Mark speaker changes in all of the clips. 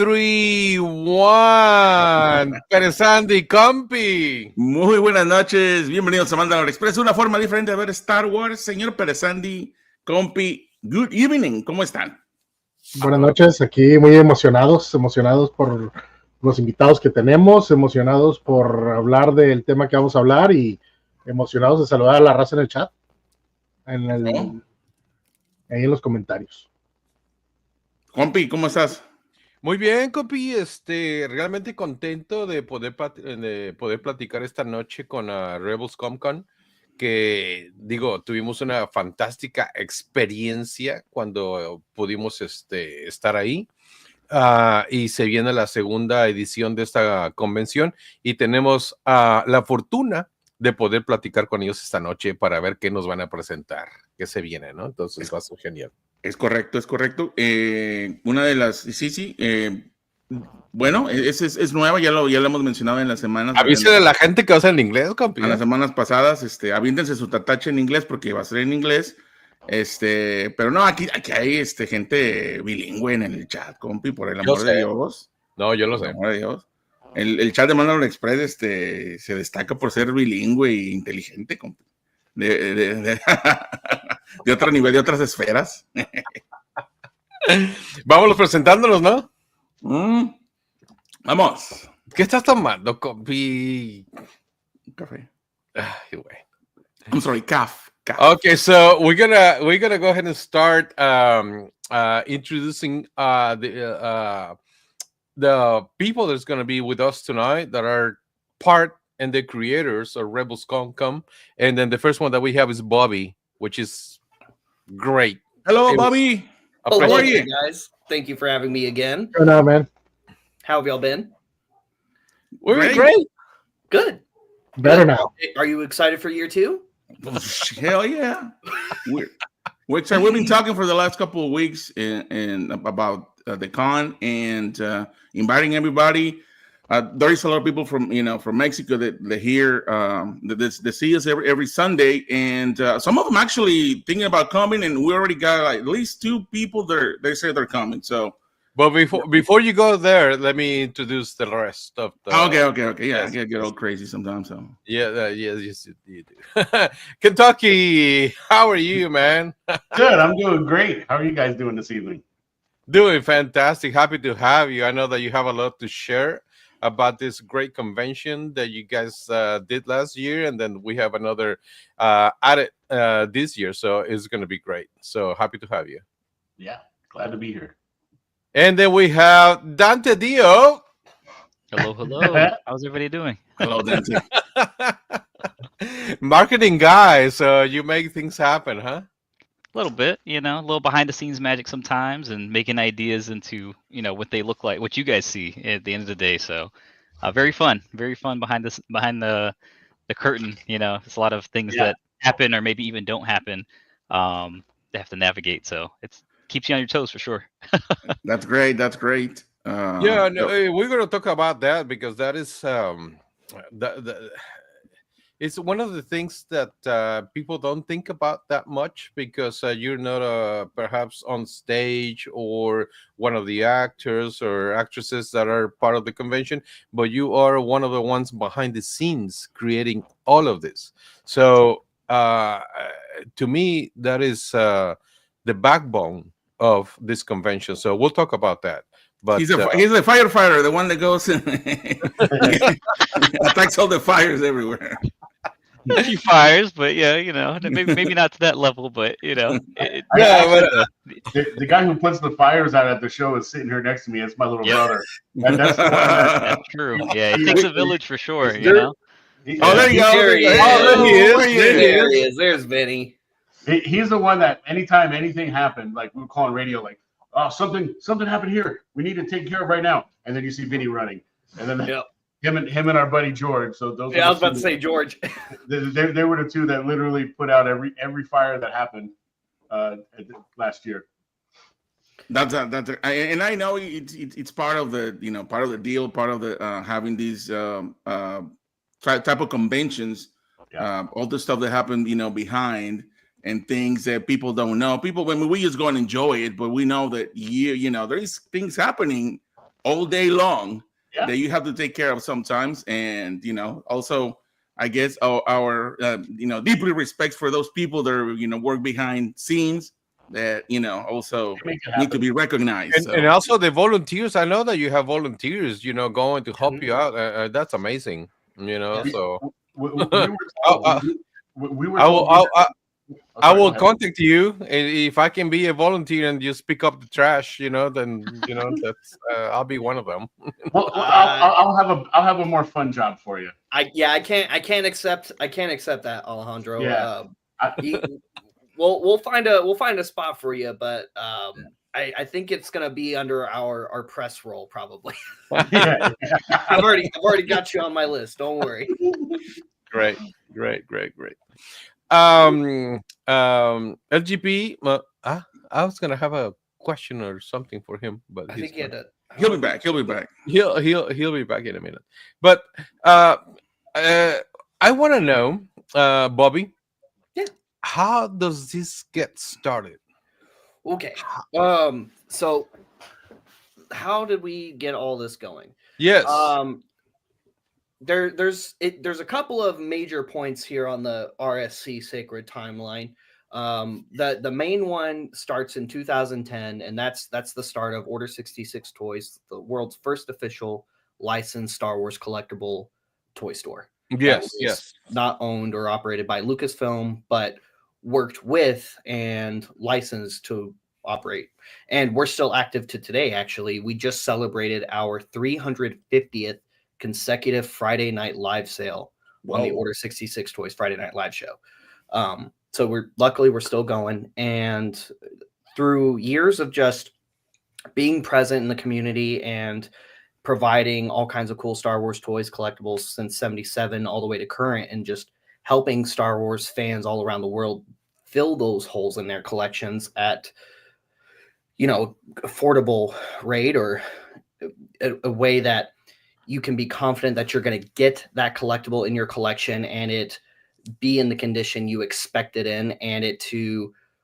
Speaker 1: 3, 1. Peresandi, compi.
Speaker 2: Muy buenas noches, bienvenidos a Mandalor Express, una forma diferente de ver Star Wars. Señor Peresandi, compi, good evening, ¿cómo están?
Speaker 3: Buenas noches, aquí muy emocionados por los invitados que tenemos, emocionados por hablar del tema que vamos a hablar y emocionados de saludar a la raza en el chat, ahí en los comentarios.
Speaker 2: Compi, ¿cómo estás?
Speaker 1: Muy bien, compi, realmente contento de poder platicar esta noche con Rebels Scum Con, que tuvimos una fantástica experiencia cuando pudimos estar ahí. Y se viene la segunda edición de esta convención y tenemos la fortuna de poder platicar con ellos esta noche para ver qué nos van a presentar, qué se viene, ¿no? Entonces va a ser genial.
Speaker 2: Es correcto. Una de las, bueno, es nueva, ya lo hemos mencionado en las semanas.
Speaker 1: Avísale a la gente que va a ser en inglés, compi.
Speaker 2: En las semanas pasadas, avíntense su tatache en inglés porque va a ser en inglés. Pero no, aquí hay gente bilingüe en el chat, compi, por el amor de Dios.
Speaker 1: No, yo lo sé.
Speaker 2: Por el amor de Dios. El chat de Mandalor Express se destaca por ser bilingüe e inteligente, compi. De otro nivel, de otras esferas.
Speaker 1: Vámonos presentándonos, ¿no?
Speaker 2: Vamos.
Speaker 1: ¿Qué estás tomando, compi?
Speaker 2: Café.
Speaker 1: Ay, güey.
Speaker 2: I'm sorry, calf.
Speaker 1: Okay, so we're gonna go ahead and start introducing the people that's gonna be with us tonight that are part and the creators of Rebels Con, and then the first one that we have is Bobby, which is great.
Speaker 2: Hello, Bobby.
Speaker 4: How are you guys? Thank you for having me again.
Speaker 3: Good on, man.
Speaker 4: How have y'all been?
Speaker 1: We're great.
Speaker 4: Good.
Speaker 3: Better now.
Speaker 4: Are you excited for year 2?
Speaker 2: Hell yeah. We're excited. We've been talking for the last couple of weeks about the con and inviting everybody. There is a lot of people from Mexico that hear that see us every Sunday, and some of them actually thinking about coming, and we already got like at least 2 people they say they're coming. So,
Speaker 1: but before you go there, let me introduce the rest of the.
Speaker 2: Okay. Yeah, I get all crazy sometimes. So
Speaker 1: yes, you do. Kentucky, how are you, man?
Speaker 5: Good. I'm doing great. How are you guys doing this evening?
Speaker 1: Doing fantastic. Happy to have you. I know that you have a lot to share about this great convention that you guys did last year, and then we have another added this year, so it's going to be great. So happy to have you.
Speaker 5: Yeah, glad to be here.
Speaker 1: And then we have Dante Dio.
Speaker 6: Hello. How's everybody doing?
Speaker 2: hello, Dante.
Speaker 1: Marketing guy, so you make things happen, huh?
Speaker 6: A little bit, a little behind the scenes magic sometimes, and making ideas into, what they look like, what you guys see at the end of the day. So very fun behind the curtain. There's a lot of things that happen or maybe even don't happen. They have to navigate. So it keeps you on your toes for sure.
Speaker 2: That's great.
Speaker 1: We're going to talk about that because that is it's one of the things that people don't think about that much because you're not perhaps on stage or one of the actors or actresses that are part of the convention, but you are one of the ones behind the scenes creating all of this. So to me, that is the backbone of this convention. So we'll talk about that. But
Speaker 2: he's a firefighter, the one that goes and attacks all the fires everywhere.
Speaker 6: A few fires, but maybe not to that level, but
Speaker 5: the guy who puts the fires out at the show is sitting here next to me. It's my little brother.
Speaker 6: That's true. Yeah, it takes a village for sure.
Speaker 2: There you go.
Speaker 4: There he is. There's Vinny.
Speaker 5: He's the one that anytime anything happened, like we were calling radio, like, oh, something happened here. We need to take care of right now. And then you see Vinny running, and then him and our buddy George. So those.
Speaker 4: Yeah, I was about to say George.
Speaker 5: They were the 2 that literally put out every fire that happened last year.
Speaker 2: That's and I know it's part of the part of the deal, part of the having these type of conventions, all the stuff that happened behind. And things that people don't know. People, when we just go and enjoy it, but we know that there is things happening all day long
Speaker 5: Yeah.
Speaker 2: that you have to take care of sometimes. And, also, I guess our deeply respects for those people that work behind scenes that, also
Speaker 5: Make it
Speaker 2: need to
Speaker 5: happen.
Speaker 2: be recognized.
Speaker 1: And also the volunteers. I know that you have volunteers, going to help you out. That's amazing. So
Speaker 5: We were told, we were
Speaker 1: I
Speaker 5: told
Speaker 1: will. I
Speaker 5: sorry, go
Speaker 1: will
Speaker 5: ahead.
Speaker 1: contact you if I can be a volunteer and just pick up the trash. Then that's I'll be one of them.
Speaker 5: Well, I'll have a more fun job for you.
Speaker 4: I can't accept that, Alejandro.
Speaker 5: Yeah.
Speaker 4: We'll find a spot for you, but I think it's gonna be under our press roll probably.
Speaker 5: Yeah.
Speaker 4: I've already got you on my list. Don't worry.
Speaker 1: Great. LGP. I was gonna have a question or something for him, but
Speaker 4: I think he had to.
Speaker 2: He'll be back. He'll be back.
Speaker 1: He'll be back in a minute. But I want to know, Bobby.
Speaker 4: Yeah.
Speaker 1: How does this get started?
Speaker 4: Okay. So how did we get all this going?
Speaker 1: Yes.
Speaker 4: There's a couple of major points here on the RSC Sacred Timeline. The main one starts in 2010, and that's the start of Order 66 Toys, the world's first official licensed Star Wars collectible toy store.
Speaker 1: Yes.
Speaker 4: Not owned or operated by Lucasfilm, but worked with and licensed to operate. And we're still active to today, actually. We just celebrated our 350th consecutive Friday night live sale on the Order 66 Toys Friday Night Live show. So we're still going. And through years of just being present in the community and providing all kinds of cool Star Wars toys, collectibles since 77 all the way to current, and just helping Star Wars fans all around the world fill those holes in their collections at, affordable rate, or a way that you can be confident that you're going to get that collectible in your collection and it be in the condition you expect it in, and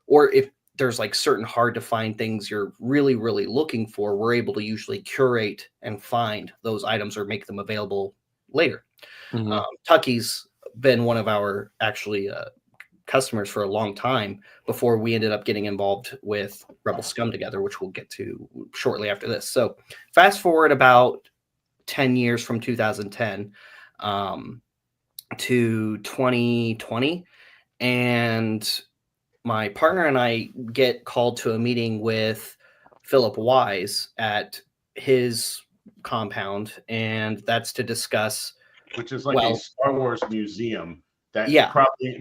Speaker 4: or if there's like certain hard to find things you're really, really looking for, we're able to usually curate and find those items or make them available later.
Speaker 1: Mhm.
Speaker 4: Tucky's been one of our customers for a long time before we ended up getting involved with Rebel Scum together, which we'll get to shortly after this. So fast forward about 10 years from 2010 to 2020, and my partner and I get called to a meeting with Philip Wise at his compound, and that's to discuss,
Speaker 5: Which is like a Star Wars museum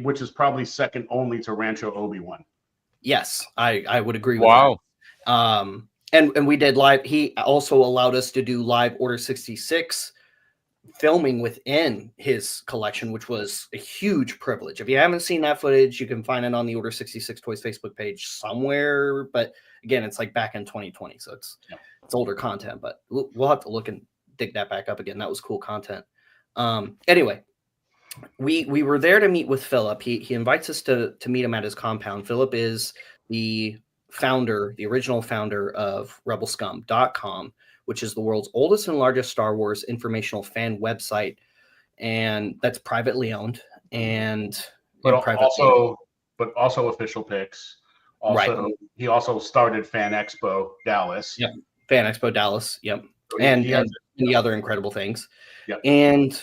Speaker 5: which is probably second only to Rancho Obi-Wan.
Speaker 4: Yes, I would agree with
Speaker 1: Wow.
Speaker 4: that. And we did live. He also allowed us to do live Order 66 filming within his collection, which was a huge privilege. If you haven't seen that footage, you can find it on the Order 66 Toys Facebook page somewhere. But again, it's like back in 2020, so it's older content. But we'll have to look and dig that back up again. That was cool content. Anyway, we were there to meet with Philip. He invites us to meet him at his compound. Philip is the original founder of rebelscum.com, which is the world's oldest and largest Star Wars informational fan website, and that's privately owned
Speaker 5: but also official picks. Also,
Speaker 4: Right.
Speaker 5: He also started Fan Expo Dallas.
Speaker 4: Yep. Fan Expo Dallas. Yep.
Speaker 5: So
Speaker 4: and
Speaker 5: he has
Speaker 4: many other incredible things.
Speaker 5: Yep.
Speaker 4: And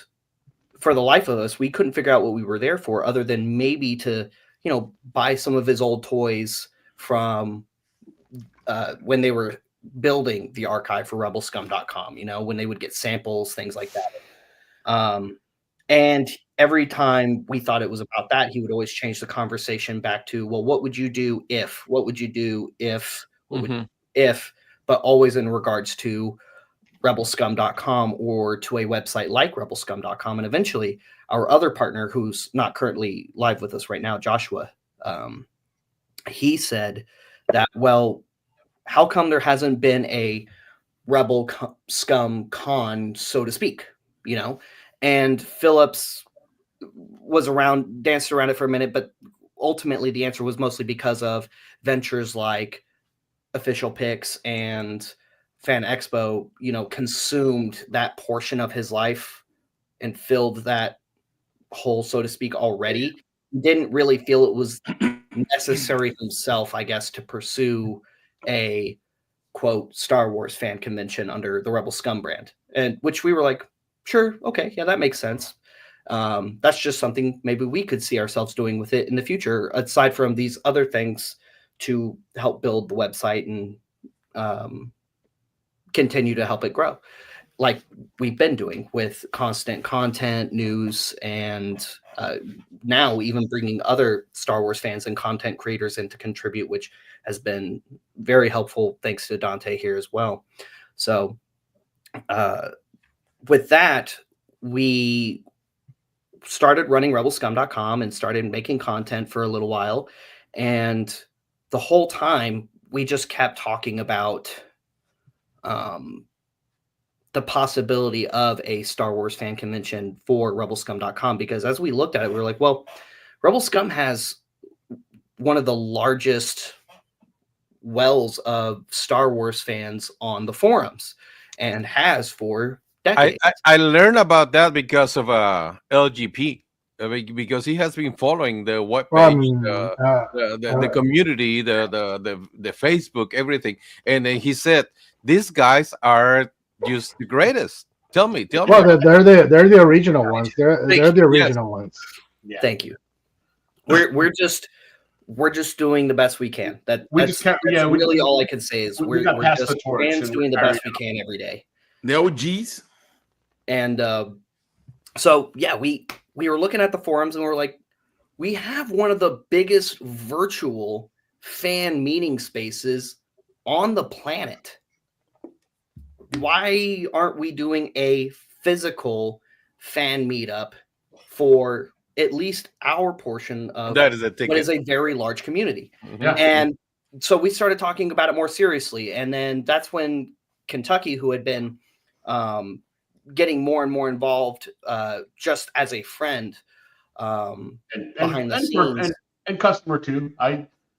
Speaker 4: for the life of us, we couldn't figure out what we were there for, other than maybe to, buy some of his old toys from when they were building the archive for rebelscum.com, when they would get samples, things like that. And every time we thought it was about that, he would always change the conversation back to, well, what would you do if, but always in regards to rebelscum.com or to a website like rebelscum.com. And eventually our other partner, who's not currently live with us right now, Joshua, he said that, well, how come there hasn't been a Rebel Scum Con, so to speak, And Phillips danced around it for a minute, but ultimately the answer was mostly because of ventures like Official Picks and Fan Expo, consumed that portion of his life and filled that hole, so to speak, already. Didn't really feel it was necessary himself, I guess, to pursue a quote Star Wars fan convention under the Rebel Scum brand, and which we were like, sure, okay, yeah, that makes sense. That's just something maybe we could see ourselves doing with it in the future, aside from these other things to help build the website and continue to help it grow, like we've been doing with constant content, news, and now even bringing other Star Wars fans and content creators in to contribute, which has been very helpful, thanks to Dante here as well. So with that, we started running rebelscum.com and started making content for a little while. And the whole time, we just kept talking about the possibility of a Star Wars fan convention for rebelscum.com, because as we looked at it, we were like, well, Rebel Scum has one of the largest wells of Star Wars fans on the forums and has for decades.
Speaker 1: I learned about that because of LGP, because he has been following the web page, the community, the Facebook, everything, and then he said these guys are just the greatest. Tell me.
Speaker 3: Well, they're the original ones. They're the original ones.
Speaker 4: Yeah. Thank you. We're just doing the best we can. That's really all I can say is we're just fans doing the best we can every day.
Speaker 2: The OGs.
Speaker 4: And so yeah, we were looking at the forums and we're like, we have one of the biggest virtual fan meeting spaces on the planet. Why aren't we doing a physical fan meetup for at least our portion of
Speaker 1: that is a ticket.
Speaker 4: What is a very large community?
Speaker 1: Mm-hmm.
Speaker 4: Yeah. And so we started talking about it more seriously. And then that's when Kentucky, who had been getting more and more involved just as a friend behind the scenes.
Speaker 5: And customer too.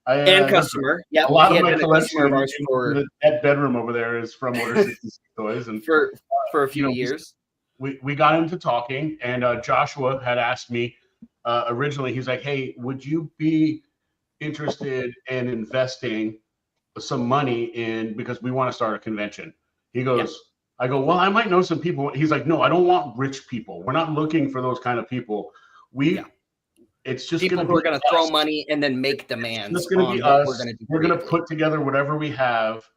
Speaker 4: And customer. Yeah,
Speaker 5: a lot
Speaker 4: he
Speaker 5: of
Speaker 4: had
Speaker 5: my
Speaker 4: been a customer of ours for
Speaker 5: that bedroom over there is from Order 66 Toys, and
Speaker 4: for a few years.
Speaker 5: We got into talking, and Joshua had asked me originally. He's like, "Hey, would you be interested in investing some money in, because we want to start a convention?" He goes, yeah. I go, "Well, I might know some people." He's like, "No, I don't want rich people. We're not looking for those kind of people. It's just
Speaker 4: people who are going to throw money and then make demands.
Speaker 5: It's going to be us. We're going to put together whatever we have,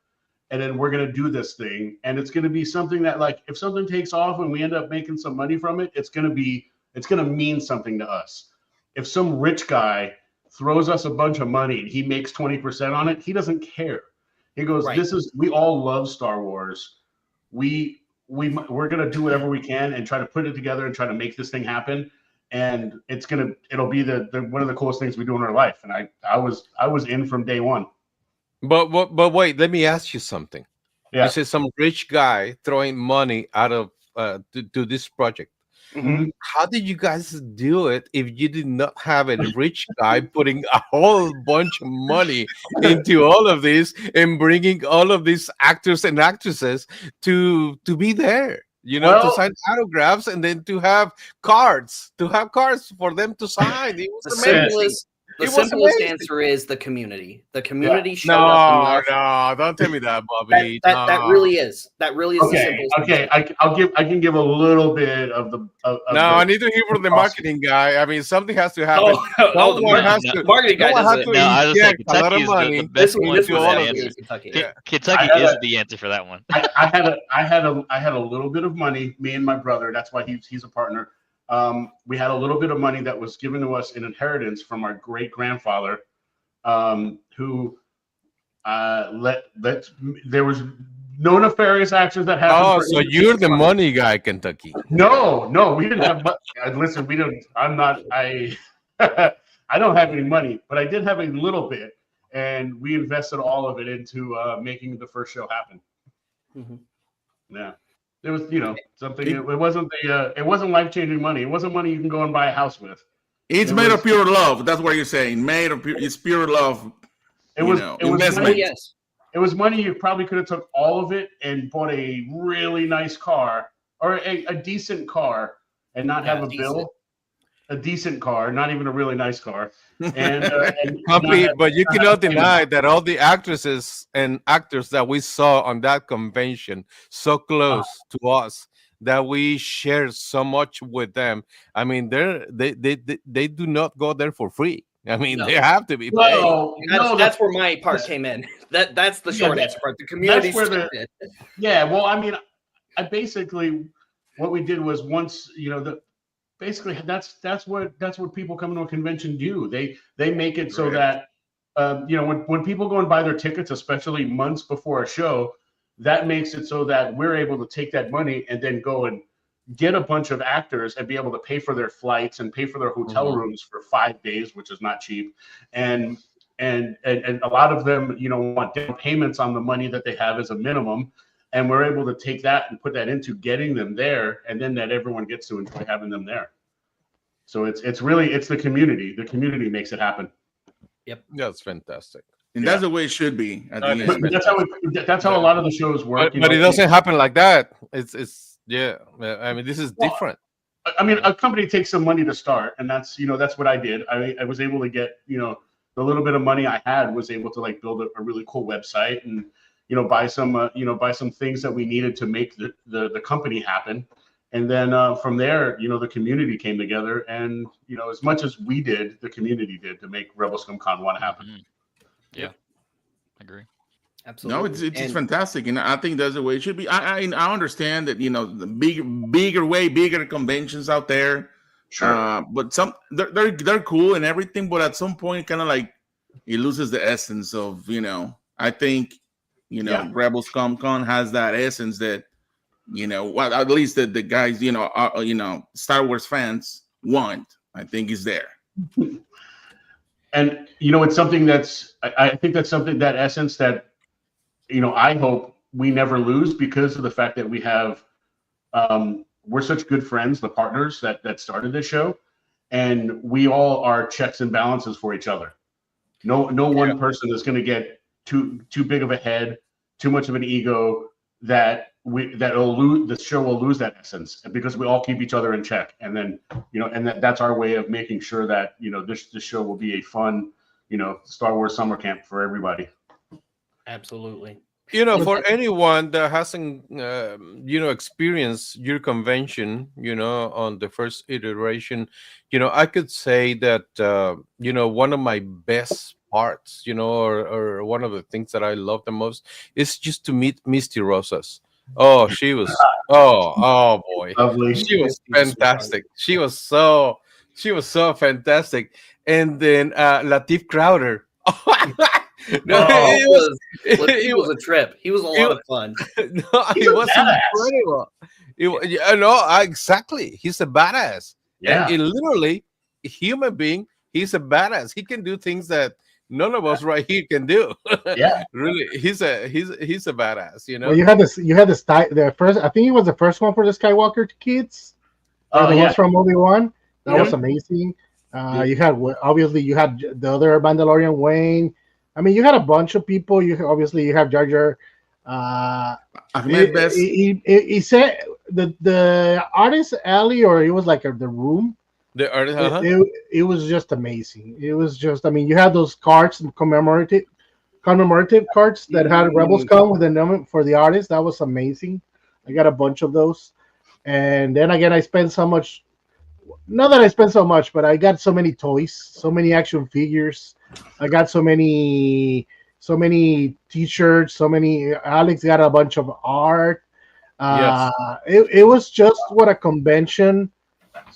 Speaker 5: and then we're going to do this thing. And it's going to be something that, like, if something takes off and we end up making some money from it, it's going to mean something to us. If some rich guy throws us a bunch of money and he makes 20% on it, he doesn't care. He goes, right. We all love Star Wars. We're going to do whatever we can and try to put it together and try to make this thing happen. And it'll be the one of the coolest things we do in our life. And I was in from day one.
Speaker 1: But wait, let me ask you something.
Speaker 5: Yeah.
Speaker 1: You said some rich guy throwing money out of to this project.
Speaker 5: Mm-hmm.
Speaker 1: How did you guys do it if you did not have a rich guy putting a whole bunch of money into all of this and bringing all of these actors and actresses to be there? To sign autographs and then to have cards for them to sign. It was amazing.
Speaker 4: The simplest answer is the community. The community showed up.
Speaker 1: No, don't tell me that, Bobby.
Speaker 4: That really is. That really is the simplest.
Speaker 5: Okay, I can give a little bit of the.
Speaker 1: I need to hear from the marketing guy. I mean, something has to happen.
Speaker 4: The marketing guy
Speaker 1: has to inject a lot of money.
Speaker 6: Kentucky is the answer for that one.
Speaker 5: I had a little bit of money. Me and my brother. That's why he's a partner. We had a little bit of money that was given to us in inheritance from our great grandfather, who there was no nefarious actions that happened.
Speaker 1: Oh, so you're the money guy, Kentucky?
Speaker 5: No, we didn't have money. Listen, we don't. I'm not. I don't have any money, but I did have a little bit, and we invested all of it into making the first show happen.
Speaker 4: Mm-hmm.
Speaker 5: Yeah. It was, something. It wasn't it wasn't life-changing money. It wasn't money you can go and buy a house with.
Speaker 2: It's made of pure love. That's what you're saying. It's pure love.
Speaker 5: It was it was money you probably could have took all of it and bought a really nice car or a decent car and not have a bill. A decent car, not even a really nice car. And
Speaker 1: but you cannot deny that all the actresses and actors that we saw on that convention, so close to us, that we share so much with them. I mean, they do not go there for free. I mean, they have to be paid.
Speaker 4: That's where my part came in. That's the short answer part. The community.
Speaker 5: Well, I mean, I basically what we did was once basically that's what people coming to a convention do. They make it so that when people go and buy their tickets, especially months before a show, that makes it so that we're able to take that money and then go and get a bunch of actors and be able to pay for their flights and pay for their hotel rooms for 5 days, which is not cheap. And a lot of them, want down payments on the money that they have as a minimum. And we're able to take that and put that into getting them there, and then that everyone gets to enjoy having them there. So it's really the community. The community makes it happen.
Speaker 4: Yep,
Speaker 1: that's fantastic,
Speaker 2: and that's the way it should be.
Speaker 5: That's how a lot of the shows work.
Speaker 1: But it doesn't happen like that. It's I mean, this is different.
Speaker 5: I mean, a company takes some money to start, and that's what I did. I was able to get the little bit of money I had was able to build a really cool website and buy some things that we needed to make the company happen. And then from there, the community came together, and as much as we did, the community did to make Rebel Scum Con 1 happen.
Speaker 6: Yeah, I agree.
Speaker 4: Absolutely.
Speaker 2: No, it's fantastic, and I think that's the way it should be. I understand that the bigger conventions out there,
Speaker 5: sure,
Speaker 2: but they're cool and everything, but at some point, kind of it loses the essence of I think. Rebel Scum Con has that essence that, well, at least the guys, Star Wars fans want. I think is there.
Speaker 5: And it's something I think that's something, that essence that I hope we never lose, because of the fact that we have we're such good friends, the partners that started this show, and we all are checks and balances for each other. No one person is going to get too big of a head, too much of an ego, the show will lose that essence, because we all keep each other in check. And then that's our way of making sure that this show will be a fun Star Wars summer camp for everybody.
Speaker 4: Absolutely.
Speaker 1: For anyone that hasn't experienced your convention on the first iteration, I could say that one of my best parts, or one of the things that I love the most is just to meet Misty Rosas. Oh, she was oh boy,
Speaker 5: lovely.
Speaker 1: She was fantastic. She was so fantastic. And then Latif Crowder.
Speaker 4: He was a trip. He was a lot of fun.
Speaker 1: No, he was incredible. Exactly. He's a badass.
Speaker 5: Yeah,
Speaker 1: and literally a human being. He's a badass. He can do things that none of us right here can do.
Speaker 5: Yeah,
Speaker 1: really, he's a badass.
Speaker 3: Well, you had the first. I think he was the first one for the Skywalker kids. The ones from Obi-Wan. That was amazing. You had the other Mandalorian, Wayne. I mean, you had a bunch of people. You have Jar Jar.
Speaker 2: Ahmed Best.
Speaker 3: He said the artist alley, or it was the room.
Speaker 1: The artist,
Speaker 3: it was just amazing. It was just, I mean, you had those cards, commemorative cards that had Rebels Come with the number for the artist. That was amazing. I got a bunch of those. And then again, I spent so much. Not that I spent so much, but I got so many toys, so many action figures. I got so many T-shirts, Alex got a bunch of art. It was just what a convention,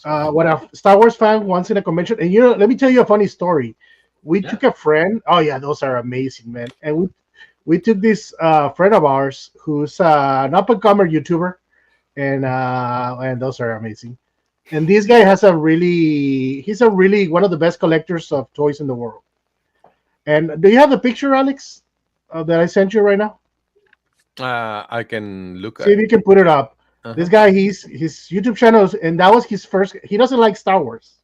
Speaker 3: what a Star Wars fan wants in a convention. And let me tell you a funny story. We took a friend. Oh yeah, those are amazing, man. And we took this friend of ours who's an up-and-comer YouTuber, and those are amazing. And this guy he's a really one of the best collectors of toys in the world. And do you have the picture, Alex, that I sent you right now?
Speaker 1: I can look at
Speaker 3: it. See if you can put it up. This guy, his YouTube channel, and that was his first. He doesn't like Star Wars,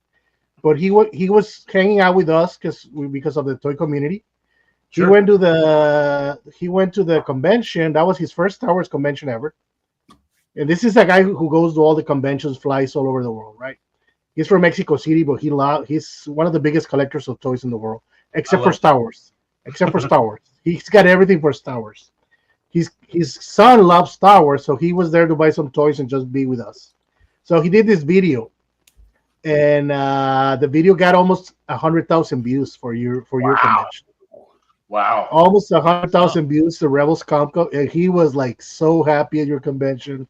Speaker 3: but he was hanging out with us because of the toy community, He went to the convention. That was his first Star Wars convention ever. And this is a guy who goes to all the conventions, flies all over the world, right? He's from Mexico City, but he's one of the biggest collectors of toys in the world, except for Star Wars. Except for Star Wars. He's got everything for Star Wars. His son loves Star Wars, so he was there to buy some toys and just be with us. So he did this video, and the video got almost 100,000 views for your convention.
Speaker 5: Wow.
Speaker 3: Almost 100,000 views to Rebel Scum Con, and he was like so happy at your convention.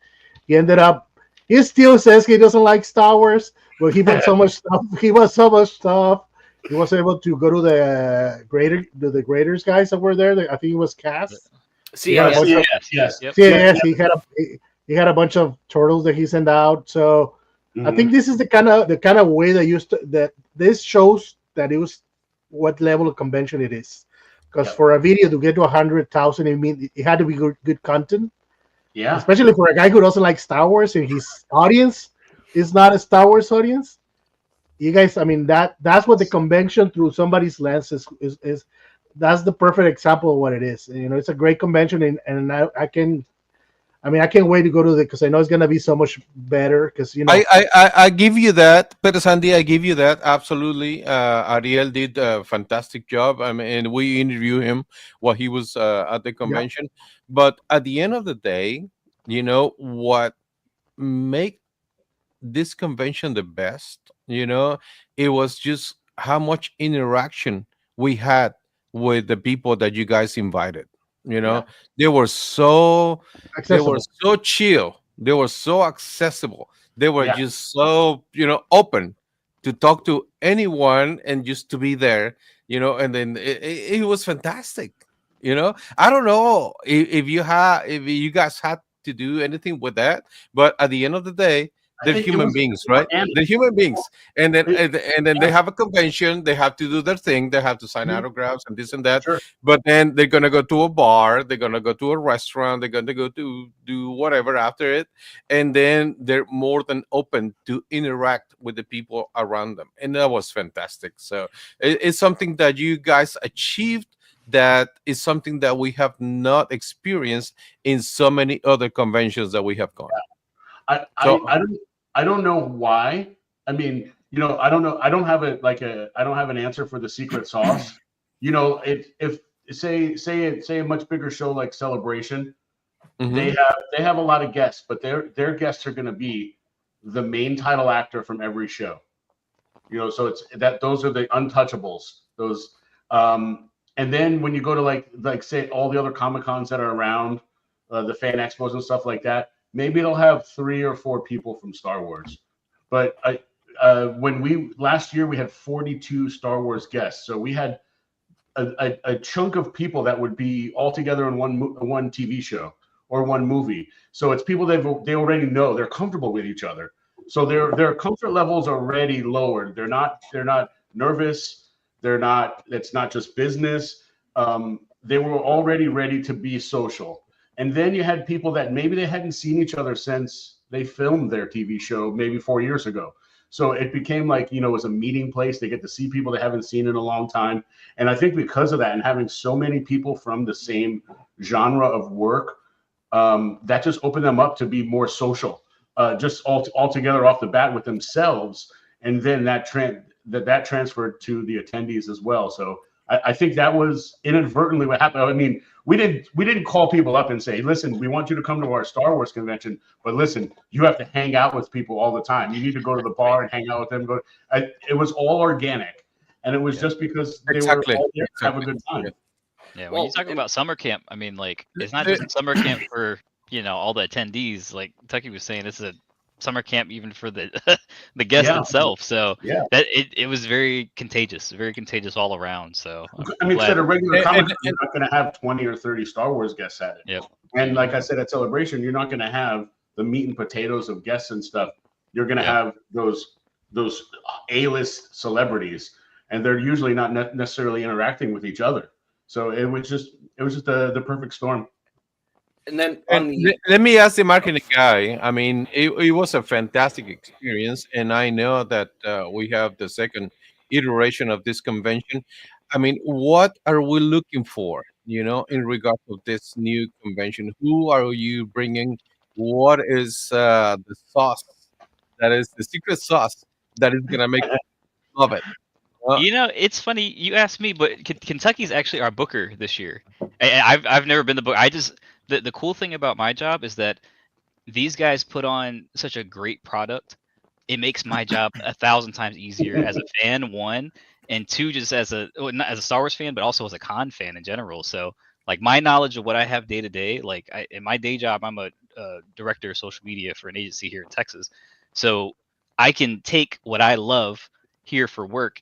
Speaker 3: He still says he doesn't like Star Wars, but he bought so much stuff. He bought so much stuff. He was able to go to the graders guys that were there. I think it was Cass.
Speaker 4: Yes.
Speaker 3: Yes. He had a bunch of turtles that he sent out. So I think this is the kind of way that this shows that it was what level of convention it is. Because for a video to get to 100,000, it had to be good content.
Speaker 5: Yeah.
Speaker 3: Especially for a guy who doesn't like Star Wars and his audience is not a Star Wars audience. You guys, I mean, that's what the convention through somebody's lens is that's the perfect example of what it is. You know, it's a great convention, and I can't wait to go to it because I know it's gonna be so much better. Because
Speaker 1: I give you that, Peter Sandy. I give you that absolutely. Ariel did a fantastic job. I mean, and we interviewed him while he was at the convention. Yeah. But at the end of the day, you know what make this convention the best? You know, it was just how much interaction we had with the people that you guys invited. You know, they were so chill. They were so accessible. They were just so, open to talk to anyone and just to be there, and then it was fantastic. I don't know if you guys had to do anything with that, but at the end of the day, they're human beings, right? They're human beings, and then they have a convention. They have to do their thing. They have to sign autographs and this and that. Sure. But then they're gonna go to a bar. They're gonna go to a restaurant. They're gonna go to do whatever after it, and then they're more than open to interact with the people around them, and that was fantastic. So it's something that you guys achieved. That is something that we have not experienced in so many other conventions that we have gone.
Speaker 5: I don't know why. I mean, I don't know. I don't have an answer for the secret sauce. If say a much bigger show like Celebration, they have a lot of guests, but their guests are going to be the main title actor from every show. So it's that those are the untouchables. Those and then when you go to like say all the other Comic-Cons that are around, the fan expos and stuff like that, maybe they'll have 3 or 4 people from Star Wars. But last year we had 42 Star Wars guests, so we had a chunk of people that would be all together in one TV show or one movie. So it's people they already know, they're comfortable with each other, so their comfort levels are already lowered. They're not nervous. It's not just business. They were already ready to be social. And then you had people that maybe they hadn't seen each other since they filmed their TV show maybe 4 years ago. So it became like, it was a meeting place. They get to see people they haven't seen in a long time. And I think because of that and having so many people from the same genre of work, that just opened them up to be more social, just all together off the bat with themselves. And then that transferred to the attendees as well. So I think that was inadvertently what happened. I mean, we didn't call people up and say, listen, we want you to come to our Star Wars convention, but listen, you have to hang out with people all the time. You need to go to the bar and hang out with them. It was all organic, and it was just because they were all there to have a good time.
Speaker 6: Yeah, when you talk about summer camp, I mean, like, it's not just summer camp for all the attendees. Like Tucky was saying, this is a summer camp even for the the guest itself. So that it was very contagious all around. So
Speaker 5: I mean, instead of regular Comic-Con, you're not going to have 20 or 30 Star Wars guests at it.
Speaker 6: Yep.
Speaker 5: And like I said, at Celebration, you're not going to have the meat and potatoes of guests and stuff. You're going to have those A-list celebrities, and they're usually not necessarily interacting with each other. So it was just the perfect storm.
Speaker 4: And then
Speaker 1: let me ask the marketing guy. I mean, it was a fantastic experience, and I know that we have the second iteration of this convention. I mean, what are we looking for, in regard of this new convention? Who are you bringing? What is the sauce that is the secret sauce that is going to make us love it?
Speaker 6: It's funny you asked me, but Kentucky's actually our booker this year. I've never been the book. The cool thing about my job is that these guys put on such a great product. It makes my job 1,000 times easier as a fan, one, and two, just not as a Star Wars fan, but also as a con fan in general. So, like, my knowledge of what I have day to day, like in my day job, I'm a director of social media for an agency here in Texas. So I can take what I love here for work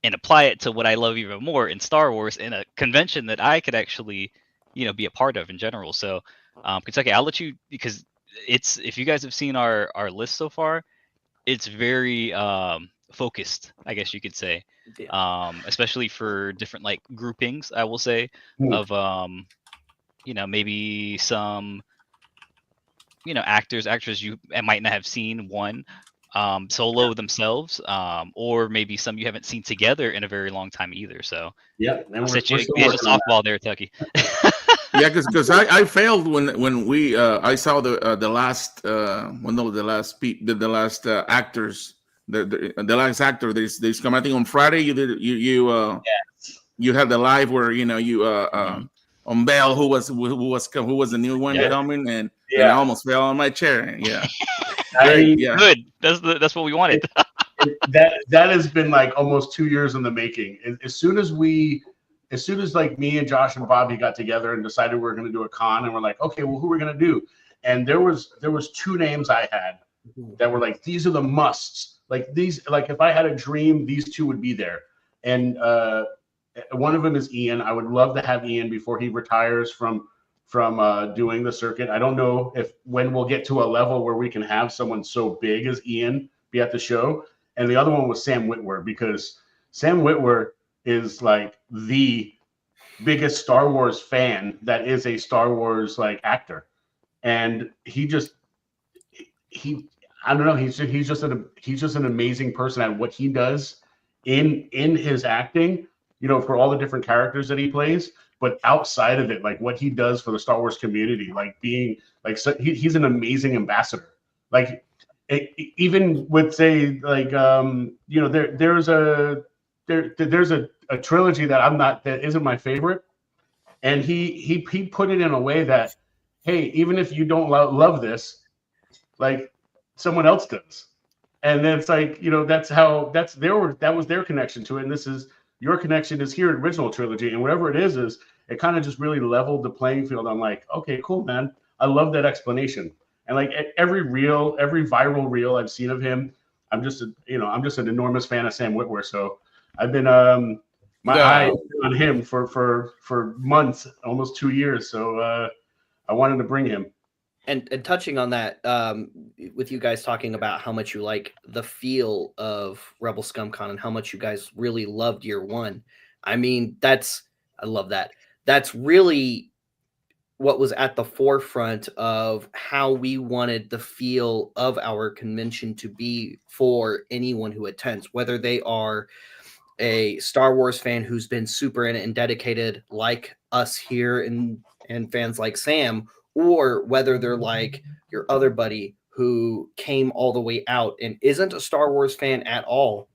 Speaker 6: and apply it to what I love even more in Star Wars in a convention that I could actually, be a part of in general. So, Kentucky, I'll let you, because if you guys have seen our list so far, it's very focused, I guess you could say, especially for different like groupings, I will say, of maybe some actors you might not have seen one solo themselves, or maybe some you haven't seen together in a very long time either. So
Speaker 5: yeah,
Speaker 6: I'll set you a softball there, Tucky.
Speaker 2: Yeah, because I failed when we I saw the last the last actors, the last actor they come, I think on Friday you had the live where you unveil who was the new one coming, and I almost fell on my chair. Yeah.
Speaker 6: Good. That's what we wanted.
Speaker 5: that has been like almost 2 years in the making. As soon as like me and Josh and Bobby got together and decided we were going to do a con, and we're like, okay, well, who are we going to do? And there was 2 names I had that were like, these are the musts. Like these, like if I had a dream, these 2 would be there. And one of them is Ian. I would love to have Ian before he retires from doing the circuit. I don't know when we'll get to a level where we can have someone so big as Ian be at the show. And the other one was Sam Witwer, because Sam Witwer is like the biggest Star Wars fan that is a Star Wars like actor. And I don't know, he's just an amazing person at what he does in his acting, for all the different characters that he plays. But outside of it, like what he does for the Star Wars community, like being like, he's an amazing ambassador. Like even with say like there's a trilogy that isn't my favorite, and he put it in a way that, hey, even if you don't love this, like someone else does, and then it's like that was their connection to it, and this is your connection is here, original trilogy, and whatever it is it kind of just really leveled the playing field. I'm like, okay, cool, man. I love that explanation. And like every viral reel I've seen of him, I'm just an enormous fan of Sam Witwer. So I've been my eye on him for months, almost 2 years. So I wanted to bring him.
Speaker 4: And touching on that, with you guys talking about how much you like the feel of Rebel Scum Con and how much you guys really loved year 1. I mean, I love that. That's really what was at the forefront of how we wanted the feel of our convention to be for anyone who attends, whether they are a Star Wars fan who's been super in it and dedicated like us here and fans like Sam, or whether they're like your other buddy who came all the way out and isn't a Star Wars fan at all,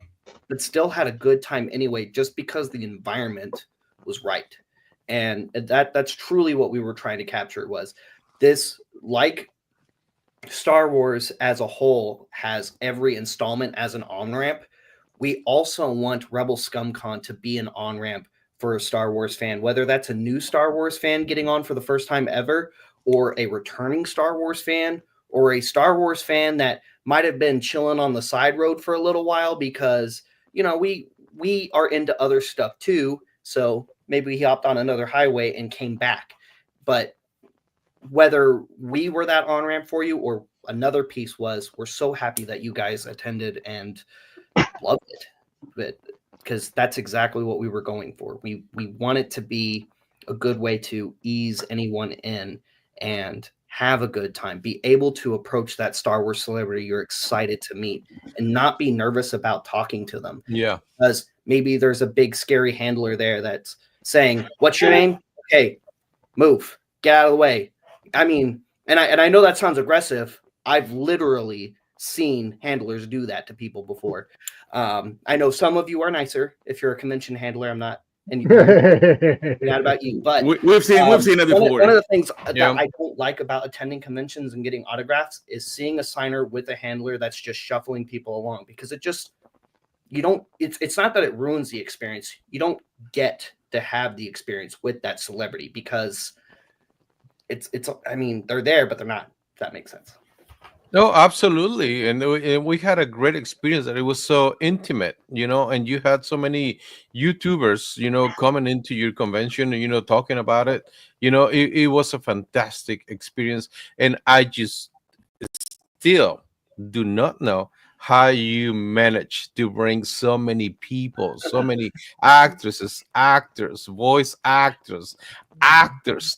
Speaker 4: but still had a good time anyway, just because the environment was right. And that's truly what we were trying to capture. Was this, like Star Wars as a whole has every installment as an on-ramp, we also want Rebel Scum Con to be an on-ramp for a Star Wars fan, whether that's a new Star Wars fan getting on for the first time ever, or a returning Star Wars fan, or a Star Wars fan that might have been chilling on the side road for a little while because, we are into other stuff too. So maybe he hopped on another highway and came back. But whether we were that on-ramp for you or another piece was, we're so happy that you guys attended and loved it. But because that's exactly what we were going for. We want it to be a good way to ease anyone in and have a good time, be able to approach that Star Wars celebrity you're excited to meet, and not be nervous about talking to them.
Speaker 1: Yeah.
Speaker 4: Because maybe there's a big scary handler there that's saying, "What's your name? Okay, move, get out of the way." I mean, and I know that sounds aggressive. I've literally seen handlers do that to people before. I know some of you are nicer. If you're a convention handler, I'm not, and not about you, but
Speaker 2: we've seen it before.
Speaker 4: One of the things that I don't like about attending conventions and getting autographs is seeing a signer with a handler that's just shuffling people along, because it's not that it ruins the experience. You don't get to have the experience with that celebrity because I mean, they're there, but they're not, if that makes sense.
Speaker 1: No, absolutely. And we had a great experience that it was so intimate, and you had so many YouTubers, coming into your convention and, talking about it. It was a fantastic experience. And I just still do not know how you manage to bring so many people, so many actresses, actors, voice actors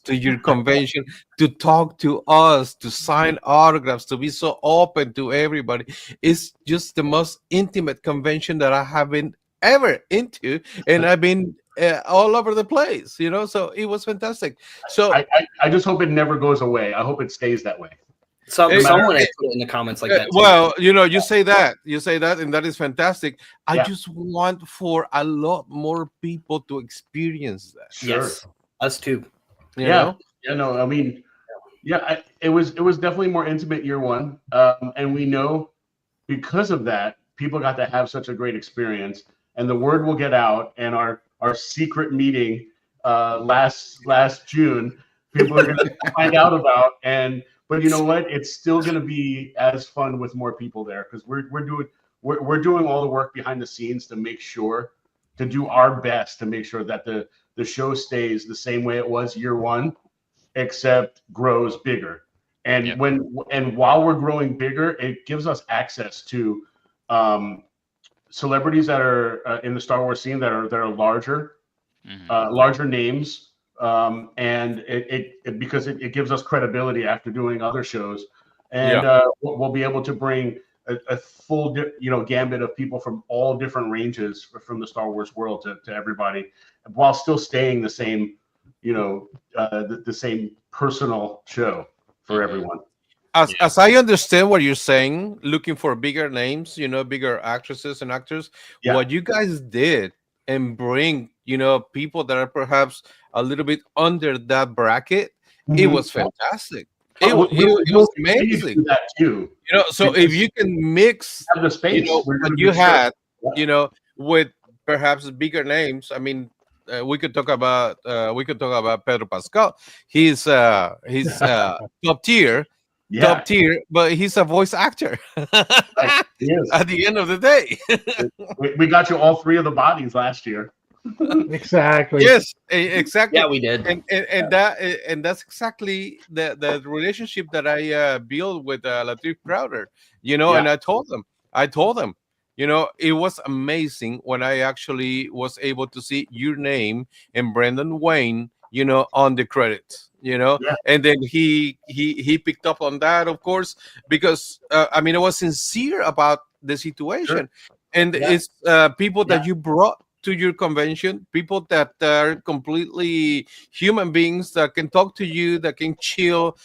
Speaker 1: to your convention, to talk to us, to sign autographs, to be so open to everybody. It's just the most intimate convention that I have been ever into, and I've been all over the place, so it was fantastic. So
Speaker 5: I just hope it never goes away. I hope it stays that way.
Speaker 4: Someone has put it in the comments like that.
Speaker 1: Well, you say that, and that is fantastic. I just want for a lot more people to experience that.
Speaker 5: Sure.
Speaker 4: Yes, us too.
Speaker 1: You know?
Speaker 5: I mean, it was definitely more intimate year one, and we know because of that, people got to have such a great experience, and the word will get out. And our secret meeting last June, people are going to find out about. But you know what? It's still going to be as fun with more people there, because we're doing all the work behind the scenes to make sure to do our best to make sure that the show stays the same way it was year one, except grows bigger. And while we're growing bigger, it gives us access to celebrities that are in the Star Wars scene that are larger, larger names. And it because it gives us credibility after doing other shows, and we'll be able to bring a full gambit of people from all different ranges from the Star Wars world to everybody, while still staying the same the same personal show for everyone.
Speaker 1: As I understand what you're saying, looking for bigger names, bigger actresses and actors, what you guys did and bring people that are perhaps a little bit under that bracket, it was fantastic. It was amazing.
Speaker 5: That too.
Speaker 1: So if you can mix
Speaker 5: the space,
Speaker 1: what you had, with perhaps bigger names. I mean, we could talk about Pedro Pascal. He's top tier. Top tier, but he's a voice actor. At the end of the day,
Speaker 5: we got you all three of the bodies last year.
Speaker 3: Exactly.
Speaker 1: Yes, exactly.
Speaker 4: Yeah, we did.
Speaker 1: And that's exactly the relationship that I built with Latif Crowder. And I told them, it was amazing when I actually was able to see your name and Brendan Wayne, on the credits. And then he picked up on that, of course, because I was sincere about the situation, and it's people that you brought to your convention, people that are completely human beings that can talk to you, that can chill.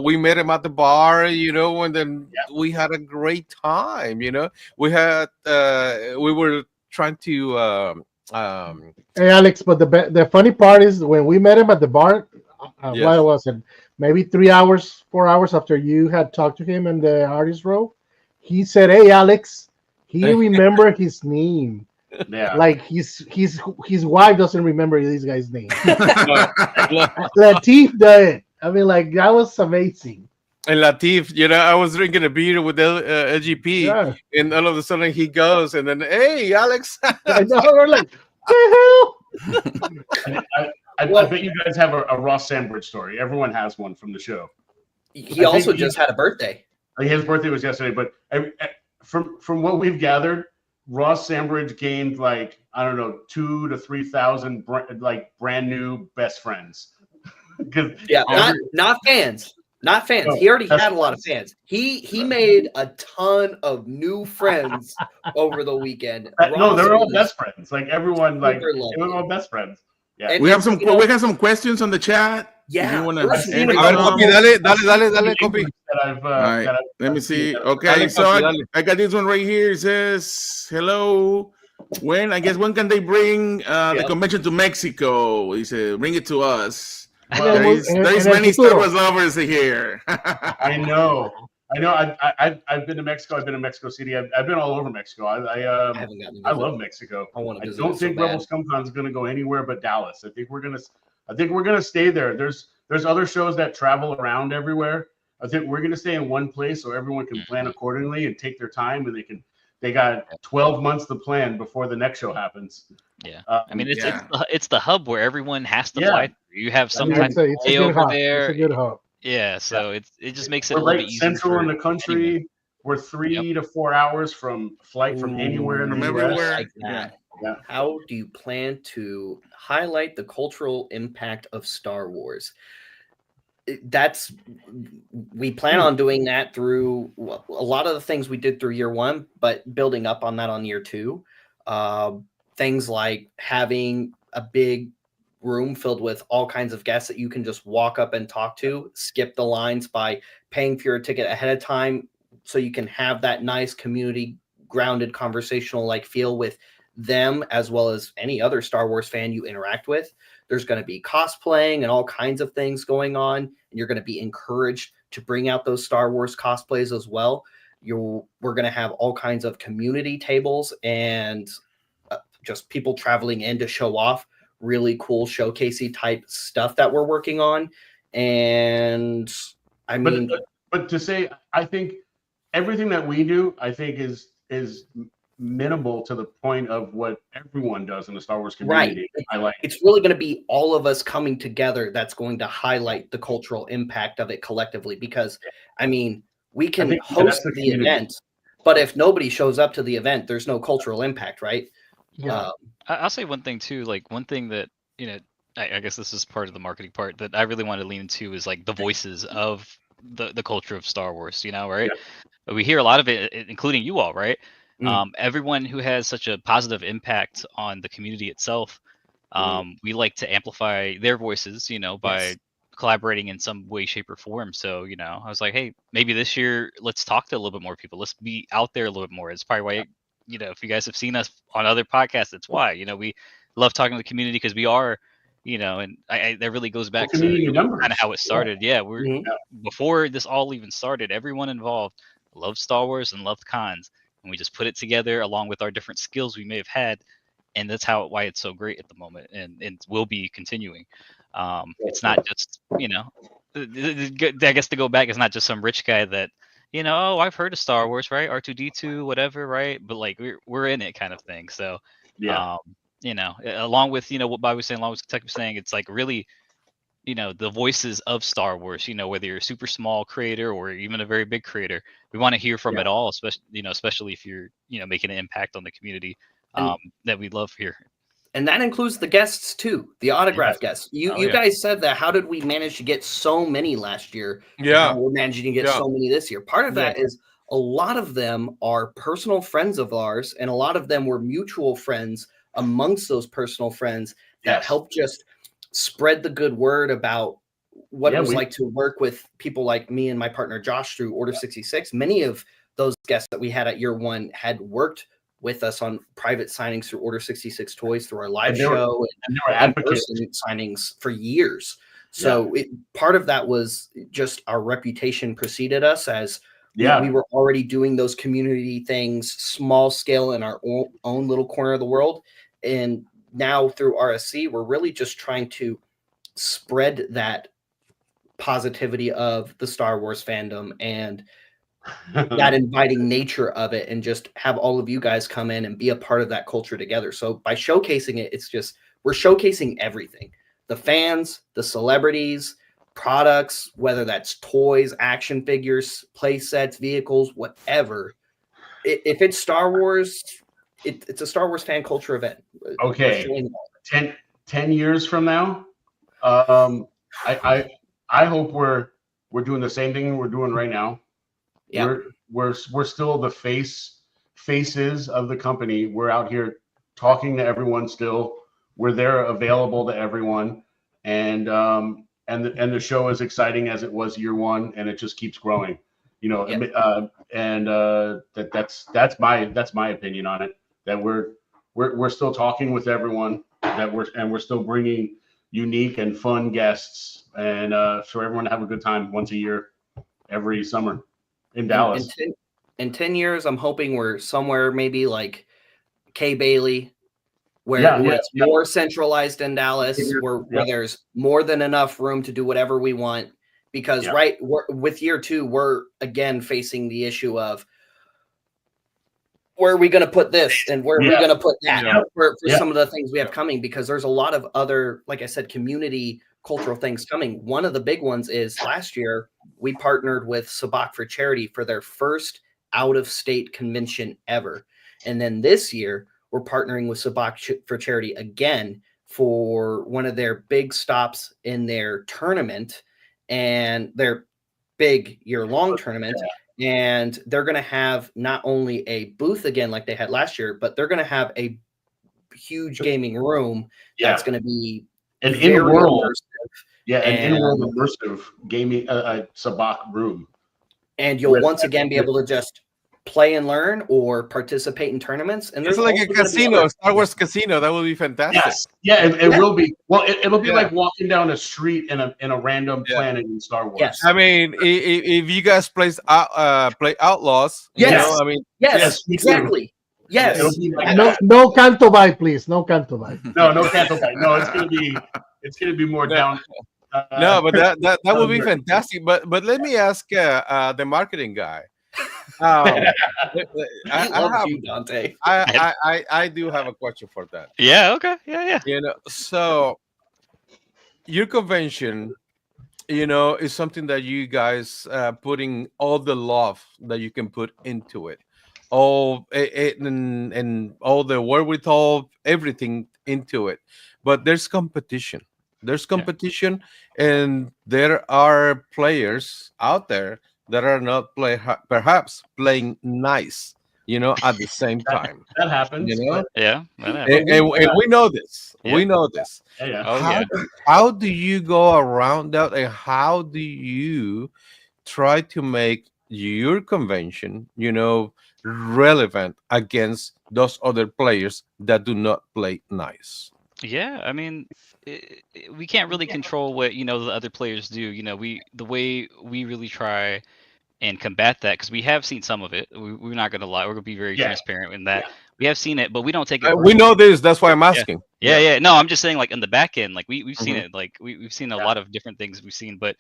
Speaker 1: We met him at the bar, and then we had a great time. We were trying to.
Speaker 3: Hey Alex, but the funny part is when we met him at the bar. Why was it? Maybe 4 hours after you had talked to him in the artist row, he said, "Hey Alex, he remembered his name."
Speaker 5: Yeah,
Speaker 3: like his wife doesn't remember this guy's name. Latif did. That was amazing.
Speaker 1: And Latif, I was drinking a beer with LGP, and all of a sudden he goes, and then, "Hey, Alex."
Speaker 3: I know, we're like, "What the
Speaker 5: hell?" I bet you guys have a Ross Sandbridge story. Everyone has one from the show.
Speaker 4: He also just had a birthday.
Speaker 5: His birthday was yesterday, but from what we've gathered, Ross Sandbridge gained 2,000 to 3,000 brand new best friends.
Speaker 4: Not fans. Not fans.
Speaker 5: No,
Speaker 4: He already
Speaker 5: that's
Speaker 4: had a lot of fans. He made a ton of new friends over the weekend.
Speaker 5: No, they're all
Speaker 4: Ross
Speaker 5: best friends. Like everyone, like
Speaker 4: super
Speaker 5: they
Speaker 4: lovely.
Speaker 5: were all best friends. Yeah.
Speaker 4: And-
Speaker 2: We have some.
Speaker 4: you know-
Speaker 2: We have some questions on the chat.
Speaker 4: Yeah,
Speaker 2: If you wanna
Speaker 4: there's some
Speaker 2: answer
Speaker 4: really
Speaker 1: A ver,
Speaker 4: good
Speaker 2: some.
Speaker 1: Copy, dale, Copy.
Speaker 5: That I've,
Speaker 2: All right,
Speaker 5: that
Speaker 2: let me
Speaker 5: I've
Speaker 2: see.
Speaker 5: seen.
Speaker 2: Okay,
Speaker 1: Dale,
Speaker 2: so
Speaker 1: Copy,
Speaker 2: I
Speaker 1: dale.
Speaker 2: got this one right here. It says, hello. When can they bring the
Speaker 4: Yep.
Speaker 2: convention to Mexico? He said, bring it to us.
Speaker 3: Well,
Speaker 2: There is
Speaker 3: en el
Speaker 2: many Star
Speaker 3: futuro.
Speaker 2: Wars lovers here.
Speaker 5: I know. I've been to Mexico. I've been to Mexico City. I've been all over Mexico.
Speaker 4: I haven't gotten to
Speaker 5: I
Speaker 4: visit.
Speaker 5: love Mexico.
Speaker 4: I want to
Speaker 5: I
Speaker 4: visit.
Speaker 5: don't
Speaker 4: it so
Speaker 5: think
Speaker 4: bad.
Speaker 5: Rebel Scum Con is going to go anywhere but Dallas. I think we're gonna stay there. There's other shows that travel around everywhere. I think we're gonna stay in one place so everyone can plan accordingly and take their time, and they got 12 months to plan before the next show happens.
Speaker 6: Yeah.
Speaker 5: Uh,
Speaker 6: I mean,
Speaker 2: yeah.
Speaker 6: it's the hub where everyone has to
Speaker 5: Yeah.
Speaker 6: fly through. You have some
Speaker 5: mean,
Speaker 6: type
Speaker 3: It's
Speaker 6: of
Speaker 3: a
Speaker 6: stay
Speaker 3: good
Speaker 6: over
Speaker 3: hub.
Speaker 6: there.
Speaker 3: It's a good hub.
Speaker 6: Yeah, so it just makes it
Speaker 5: we're
Speaker 6: a little
Speaker 5: right
Speaker 6: bit easier
Speaker 5: central
Speaker 6: for
Speaker 5: in the country.
Speaker 6: anyone.
Speaker 5: We're 3 to 4 hours from flight from anywhere in the
Speaker 2: From
Speaker 5: US.
Speaker 2: everywhere.
Speaker 4: Like that.
Speaker 5: Yeah.
Speaker 4: How do you plan to highlight the cultural impact of Star Wars? We plan on doing that through a lot of the things we did through year one, but building up on that on year two. Things like having a big room filled with all kinds of guests that you can just walk up and talk to, skip the lines by paying for your ticket ahead of time so you can have that nice community grounded conversational like feel with them as well as any other Star Wars fan you interact with. There's going to be cosplaying and all kinds of things going on, and you're going to be encouraged to bring out those Star Wars cosplays as well. We're going to have all kinds of community tables and just people traveling in to show off really cool showcasey type stuff that we're working on. And I mean,
Speaker 5: but to say, I think everything that we do, I think is minimal to the point of what everyone does in the Star Wars community.
Speaker 4: Right.
Speaker 5: I like.
Speaker 4: It's really going to be all of us coming together that's going to highlight the cultural impact of it collectively. Because I mean, we can
Speaker 5: think
Speaker 4: host
Speaker 5: that's the
Speaker 4: the
Speaker 5: community.
Speaker 4: event, but if nobody shows up to the event, there's no cultural impact, right?
Speaker 3: Yeah.
Speaker 6: I'll say one thing too. Like one thing that I guess this is part of the marketing part that I really want to lean into is like the voices of the culture of Star Wars. Right? We hear a lot of it, including you all, right? Everyone who has such a positive impact on the community itself, we like to amplify their voices, by collaborating in some way, shape, or form. So, I was like, hey, maybe this year, let's talk to a little bit more people. Let's be out there a little bit more. It's probably why, if you guys have seen us on other podcasts, that's why, we love talking to the community because we are, and that really goes back to kind of how it started. Yeah, before this all even started, everyone involved loved Star Wars and loved cons. And we just put it together along with our different skills we may have had. And that's why it's so great at the moment and will be continuing. It's not just, I guess to go back, it's not just some rich guy that, oh, I've heard of Star Wars, right? R2D2, whatever, right? But like we're in it kind of thing. So, along with, what Bobby was saying, along with Tech was saying, it's like really, the voices of Star Wars, whether you're a super small creator or even a very big creator, we want to hear from it all, especially if you're, making an impact on the community that we love here.
Speaker 4: And that includes the guests too, the autograph guests. You guys said that. How did we manage to get so many last year?
Speaker 1: Yeah.
Speaker 4: We're managing to get so many this year. Part of that is a lot of them are personal friends of ours, and a lot of them were mutual friends amongst those personal friends that helped just spread the good word about what it was like to work with people like me and my partner Josh through Order 66. Many of those guests that we had at year one had worked with us on private signings through Order 66 Toys, through our live show, and in-person signings for years. So part of that was just our reputation preceded us as we were already doing those community things, small scale in our own little corner of the world. And now through RSC, we're really just trying to spread that positivity of the Star Wars fandom and that inviting nature of it, and just have all of you guys come in and be a part of that culture together. So by showcasing it, it's just, we're showcasing everything, the fans, the celebrities, products, whether that's toys, action figures, play sets, vehicles, whatever. If it's Star Wars, it's a Star Wars fan culture event.
Speaker 5: Okay. 10 years from now, I hope we're we're doing the same thing we're doing right now.
Speaker 4: Yeah.
Speaker 5: We're still the faces of the company. We're out here talking to everyone still. We're there available to everyone. And the show is exciting as it was year one, and it just keeps growing. You know, that's my opinion on it. That we're still talking with everyone. That we're still bringing unique and fun guests, and for everyone to have a good time once a year, every summer in Dallas.
Speaker 4: In 10 years, I'm hoping we're somewhere maybe like Kay Bailey, where it's more centralized in Dallas, where there's more than enough room to do whatever we want. Because with year two, we're again facing the issue of where are we going to put this and where are we going to put that for some of the things we have coming, because there's a lot of other, like I said, community cultural things coming. One of the big ones is last year we partnered with Sabak for Charity for their first out-of-state convention ever. And then this year we're partnering with Sabak for Charity again for one of their big stops in their tournament and their big year-long tournament. And they're going to have not only a booth again like they had last year, but they're going to have a huge gaming room that's going to be
Speaker 5: an in-world, an in-world immersive gaming Sabak room.
Speaker 4: And you'll once again be able to just play and learn or participate in tournaments. And
Speaker 1: it's like a casino, Star Wars casino. That would be fantastic.
Speaker 5: Yes, it will be. Well, it'll be like walking down a street in a random planet in Star Wars.
Speaker 4: Yes.
Speaker 1: I mean, if you guys play Outlaws, you know, I mean,
Speaker 4: yes, exactly. Yes.
Speaker 3: No canto by, please. No canto by.
Speaker 5: No canto by. No, it's gonna be more down.
Speaker 1: No, but that would be fantastic. But let me ask the marketing guy.
Speaker 4: I love you, Dante.
Speaker 1: I do have a question for that.
Speaker 6: Yeah. Okay. Yeah.
Speaker 1: You know, so your convention, you know, is something that you guys putting all the love that you can put into it, all and all the wherewithal, everything into it. But there's competition. And there are players out there that are not perhaps playing nice, you know, at the same time.
Speaker 5: That happens.
Speaker 1: You know?
Speaker 6: Yeah. That happens.
Speaker 1: And we know this.
Speaker 6: Yeah.
Speaker 1: We know this.
Speaker 5: Yeah.
Speaker 1: How do you go around that, and how do you try to make your convention, you know, relevant against those other players that do not play nice?
Speaker 6: Yeah, I mean, we can't really control what, you know, the other players do. You know, the way we really try and combat that, because we have seen some of it. We're not going to lie. We're going to be very transparent in that. We have seen it, but we don't take it.
Speaker 1: We know this. That's why I'm asking.
Speaker 6: Yeah. No, I'm just saying, like, in the back end, like we've seen it. Like we've seen a lot of different things we've seen, but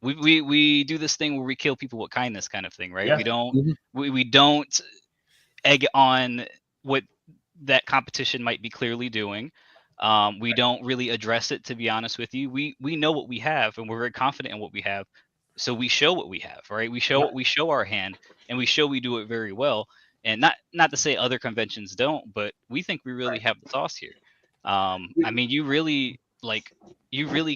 Speaker 6: we do this thing where we kill people with kindness, kind of thing, right?
Speaker 5: Yeah.
Speaker 6: We don't we don't egg on what that competition might be clearly doing. We don't really address it, to be honest with you. We know what we have, and we're very confident in what we have. So we show what we have, right? We show our hand, and we show we do it very well. And not to say other conventions don't, but we think we really have the sauce here. I mean, you really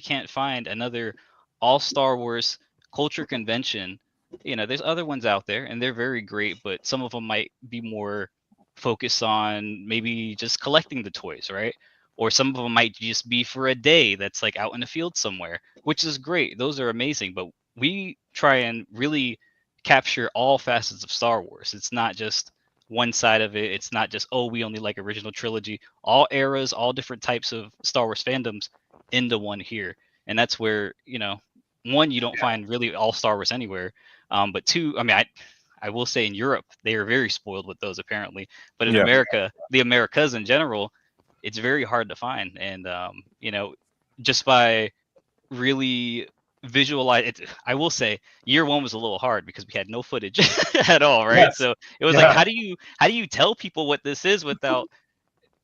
Speaker 6: can't find another all Star Wars culture convention. You know, there's other ones out there, and they're very great, but some of them might be more focused on maybe just collecting the toys, right? Or some of them might just be for a day that's like out in the field somewhere, which is great. Those are amazing. But we try and really capture all facets of Star Wars. It's not just one side of it. It's not just, we only like original trilogy. All eras, all different types of Star Wars fandoms into one here. And that's where, you know, one, you don't find really all Star Wars anywhere. But two, I mean, I will say in Europe, they are very spoiled with those apparently. But in America, the Americas in general, it's very hard to find. And, you know, just by really visualize it, I will say year one was a little hard because we had no footage at all, right?
Speaker 5: Yes.
Speaker 6: So it was like, how do you tell people what this is without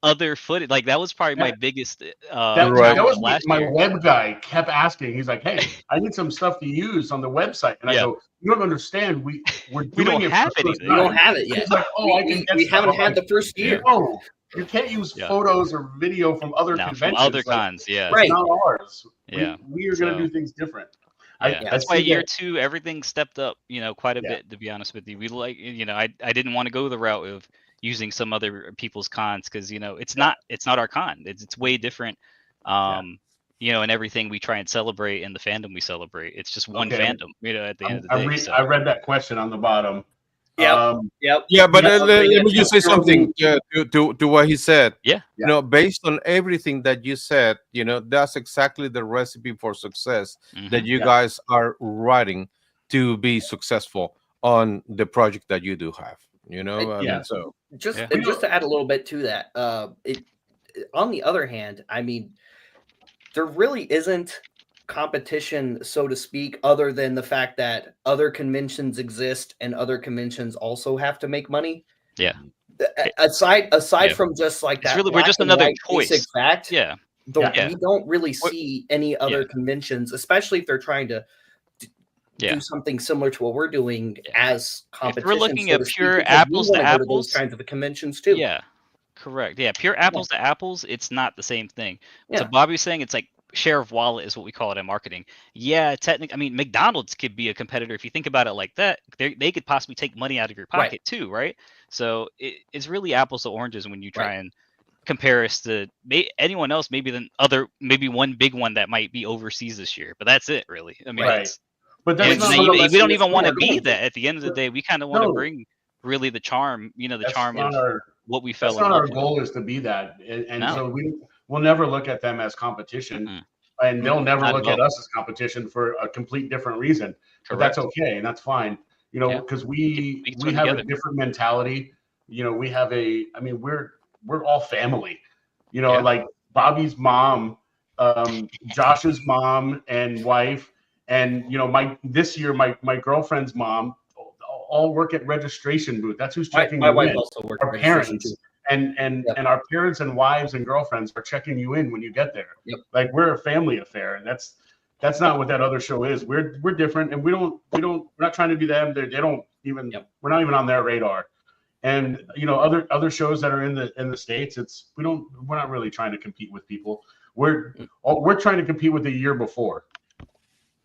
Speaker 6: other footage? Like that was probably my biggest
Speaker 5: that was
Speaker 6: last
Speaker 5: my
Speaker 6: year.
Speaker 5: web guy kept asking. He's like, hey, I need some stuff to use on the website. And I go, you don't understand, we're doing it
Speaker 6: have
Speaker 5: for the
Speaker 6: anything.
Speaker 4: We don't have it yet.
Speaker 5: He's like,
Speaker 4: we haven't had the first year.
Speaker 5: No, you can't use photos or video from other conventions.
Speaker 6: From other cons,
Speaker 5: It's not ours.
Speaker 6: Yeah.
Speaker 5: We are going to do things different.
Speaker 6: That's
Speaker 5: I
Speaker 6: why
Speaker 5: see
Speaker 6: year
Speaker 5: that.
Speaker 6: 2, everything stepped up, quite a
Speaker 5: Yeah.
Speaker 6: bit, to be honest with you. We I didn't want to go the route of using some other people's cons because, it's not our con. It's way different. And everything we try and celebrate in the fandom we celebrate. It's just one fandom, at the end of the day. So
Speaker 5: I read that question on the bottom.
Speaker 4: Yep.
Speaker 1: Yeah, but
Speaker 4: Yeah,
Speaker 1: let me just say
Speaker 5: yeah.
Speaker 1: something to what he said.
Speaker 6: yeah.
Speaker 1: Based on everything that you said, that's exactly the recipe for success that you guys are writing to be successful on the project that you do have. I mean, so
Speaker 4: just to add a little bit to that, on the other hand, I mean, there really isn't competition, so to speak, other than the fact that other conventions exist and other conventions also have to make money.
Speaker 6: Yeah.
Speaker 4: Aside from just like
Speaker 6: It's
Speaker 4: that,
Speaker 6: really, we're just another choice.
Speaker 4: basic fact.
Speaker 6: Yeah.
Speaker 4: We don't really see any other conventions, especially if they're trying to do something similar to what we're doing as competition.
Speaker 6: If we're looking
Speaker 4: so
Speaker 6: at
Speaker 4: to speak,
Speaker 6: pure
Speaker 4: because
Speaker 6: apples
Speaker 4: we
Speaker 6: to
Speaker 4: wanna go to
Speaker 6: apples,
Speaker 4: those kinds of conventions too.
Speaker 6: Yeah, correct. Yeah, pure apples to apples, it's not the same thing. So
Speaker 4: Yeah.
Speaker 6: Bobby's saying it's like share of wallet is what we call it in marketing. Yeah, technically, I mean, McDonald's could be a competitor if you think about it like that. They could possibly take money out of your pocket too, right? So it's really apples to oranges when you try and compare us to anyone else, maybe one big one that might be overseas this year, but that's it, really. I mean,
Speaker 5: but that's not
Speaker 6: we don't even want to
Speaker 4: we're
Speaker 6: be
Speaker 4: going
Speaker 6: that. At the end of the day, we kind of want to bring really the charm, the charm of what we fell in
Speaker 5: That's not
Speaker 6: love
Speaker 5: our
Speaker 6: with.
Speaker 5: goal is to be that, and
Speaker 6: No.
Speaker 5: so we'll never look at them as competition, and they'll never
Speaker 6: Not
Speaker 5: look
Speaker 6: at
Speaker 5: at us as competition for a complete different reason. But that's okay, and that's fine, because we
Speaker 6: turn
Speaker 5: have
Speaker 6: together.
Speaker 5: a different mentality. We have we're all family. Like Bobby's mom, Josh's mom and wife, and this year my girlfriend's mom all work at registration booth. That's who's checking
Speaker 4: My
Speaker 5: you
Speaker 4: wife
Speaker 5: in.
Speaker 4: also worked
Speaker 5: Our
Speaker 4: at registration
Speaker 5: parents
Speaker 4: too.
Speaker 5: and our parents and wives and girlfriends are checking you in when you get there.
Speaker 4: Yep.
Speaker 5: Like we're a family affair, and that's not what that other show is. We're different, and we're not trying to be them. They don't even we're not even on their radar. And other shows that are in the States, we're not really trying to compete with people. We're trying to compete with the year before.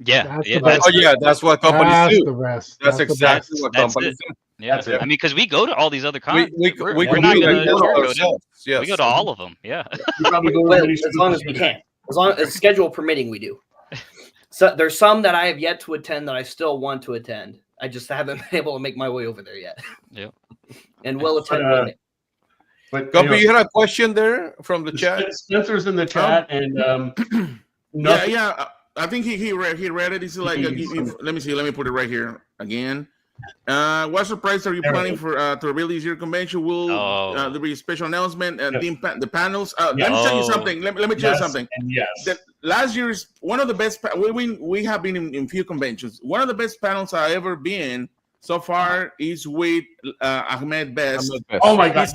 Speaker 3: That's the
Speaker 6: That's
Speaker 3: best.
Speaker 1: that's what companies
Speaker 3: That's
Speaker 1: do.
Speaker 3: the best.
Speaker 1: That's
Speaker 3: the
Speaker 1: exactly
Speaker 3: best.
Speaker 1: what
Speaker 6: That's
Speaker 1: companies
Speaker 6: it.
Speaker 1: do.
Speaker 6: Yeah,
Speaker 5: That's it.
Speaker 6: I mean, because we go to all these other cons.
Speaker 1: We
Speaker 6: We're
Speaker 1: compete
Speaker 6: not going to
Speaker 1: ourselves.
Speaker 6: we go to all of them. Yeah.
Speaker 5: We probably go to
Speaker 4: Well,
Speaker 5: many
Speaker 4: as
Speaker 5: shows
Speaker 4: long
Speaker 5: this
Speaker 4: as we
Speaker 5: year.
Speaker 4: can, as long as schedule permitting, we do. So there's some that I have yet to attend that I still want to attend. I just haven't been able to make my way over there yet.
Speaker 6: Yep.
Speaker 4: And will attend when it.
Speaker 5: But
Speaker 1: Guppy, you had a question there from the chat?
Speaker 5: Spencer's in the chat, and
Speaker 2: Yeah. I think he read it. He's like, let me see. Let me put it right here again. What surprise are you planning for to reveal this year convention? Will there be a special announcement? The panels. Let me tell you something. Let me tell you something.
Speaker 5: And yes.
Speaker 2: That last year's one of the best. We have been in few conventions. One of the best panels I've ever been so far is with Ahmed Best.
Speaker 5: Oh my God!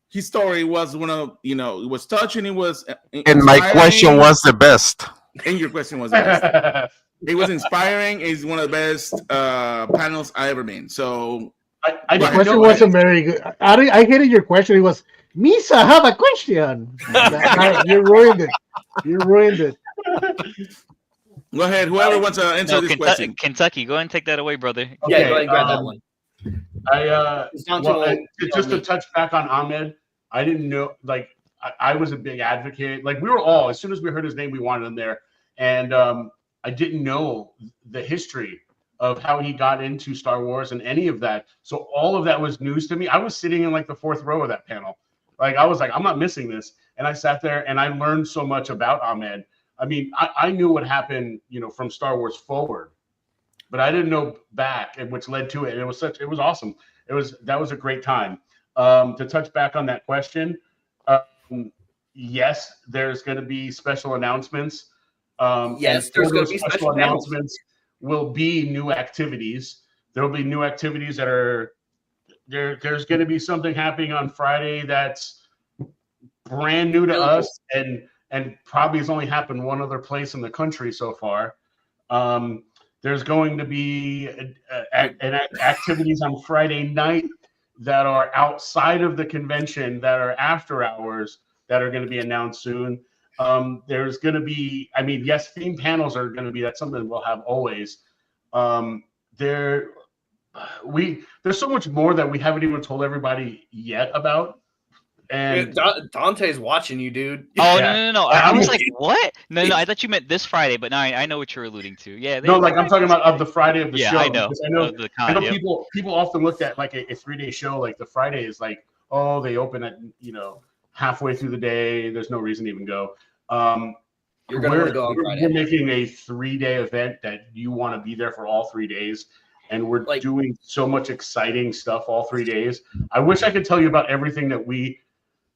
Speaker 2: His story was one of it was touching. It was
Speaker 7: and my question was the best.
Speaker 2: And your question was the best. It was inspiring. It's one of the best panels I ever been. So
Speaker 3: The question wasn't very good. I hated your question. It was, Misa, I have a question. You ruined it. You ruined it.
Speaker 2: Go ahead. Whoever wants to answer this question.
Speaker 6: Kentucky, go ahead and take that away, brother.
Speaker 4: Yeah, go ahead and grab that one.
Speaker 5: Just to touch back on Ahmed, I didn't know. Like I was a big advocate. Like we were all. As soon as we heard his name, we wanted him there. And I didn't know the history of how he got into Star Wars and any of that. So all of that was news to me. I was sitting in like the fourth row of that panel. Like I was like, I'm not missing this. And I sat there and I learned so much about Ahmed. I mean, I knew what happened, from Star Wars forward, but I didn't know back, which led to it. It was awesome. That was a great time. To touch back on that question, yes, there's going to be special announcements.
Speaker 4: Yes, there's going to be special
Speaker 5: announcements. Will be new activities. There will be new activities that are there. There's going to be something happening on Friday that's brand new to us, and probably has only happened one other place in the country so far. There's going to be activities on Friday night that are outside of the convention, that are after hours, that are going to be announced soon. There's going to be, I mean, yes, theme panels are going to be, that's something we'll have always. There's so much more that we haven't even told everybody yet about. And
Speaker 4: Dante's watching you, dude.
Speaker 6: Oh,
Speaker 5: Yeah.
Speaker 6: no. I was like, what? No, I thought you meant this Friday, but no, I know what you're alluding to. Yeah.
Speaker 5: No, like I'm talking about of the Friday of the show.
Speaker 6: I know.
Speaker 5: Because I know,
Speaker 6: The
Speaker 5: I
Speaker 6: con,
Speaker 5: know
Speaker 6: yep.
Speaker 5: people often looked at like a 3-day show, like the Friday is like, oh, they open at, halfway through the day. There's no reason to even go.
Speaker 4: You're going to want to go on Friday.
Speaker 5: We're making a 3-day event that you want to be there for all 3 days. And we're doing so much exciting stuff all 3 days. I wish I could tell you about everything that we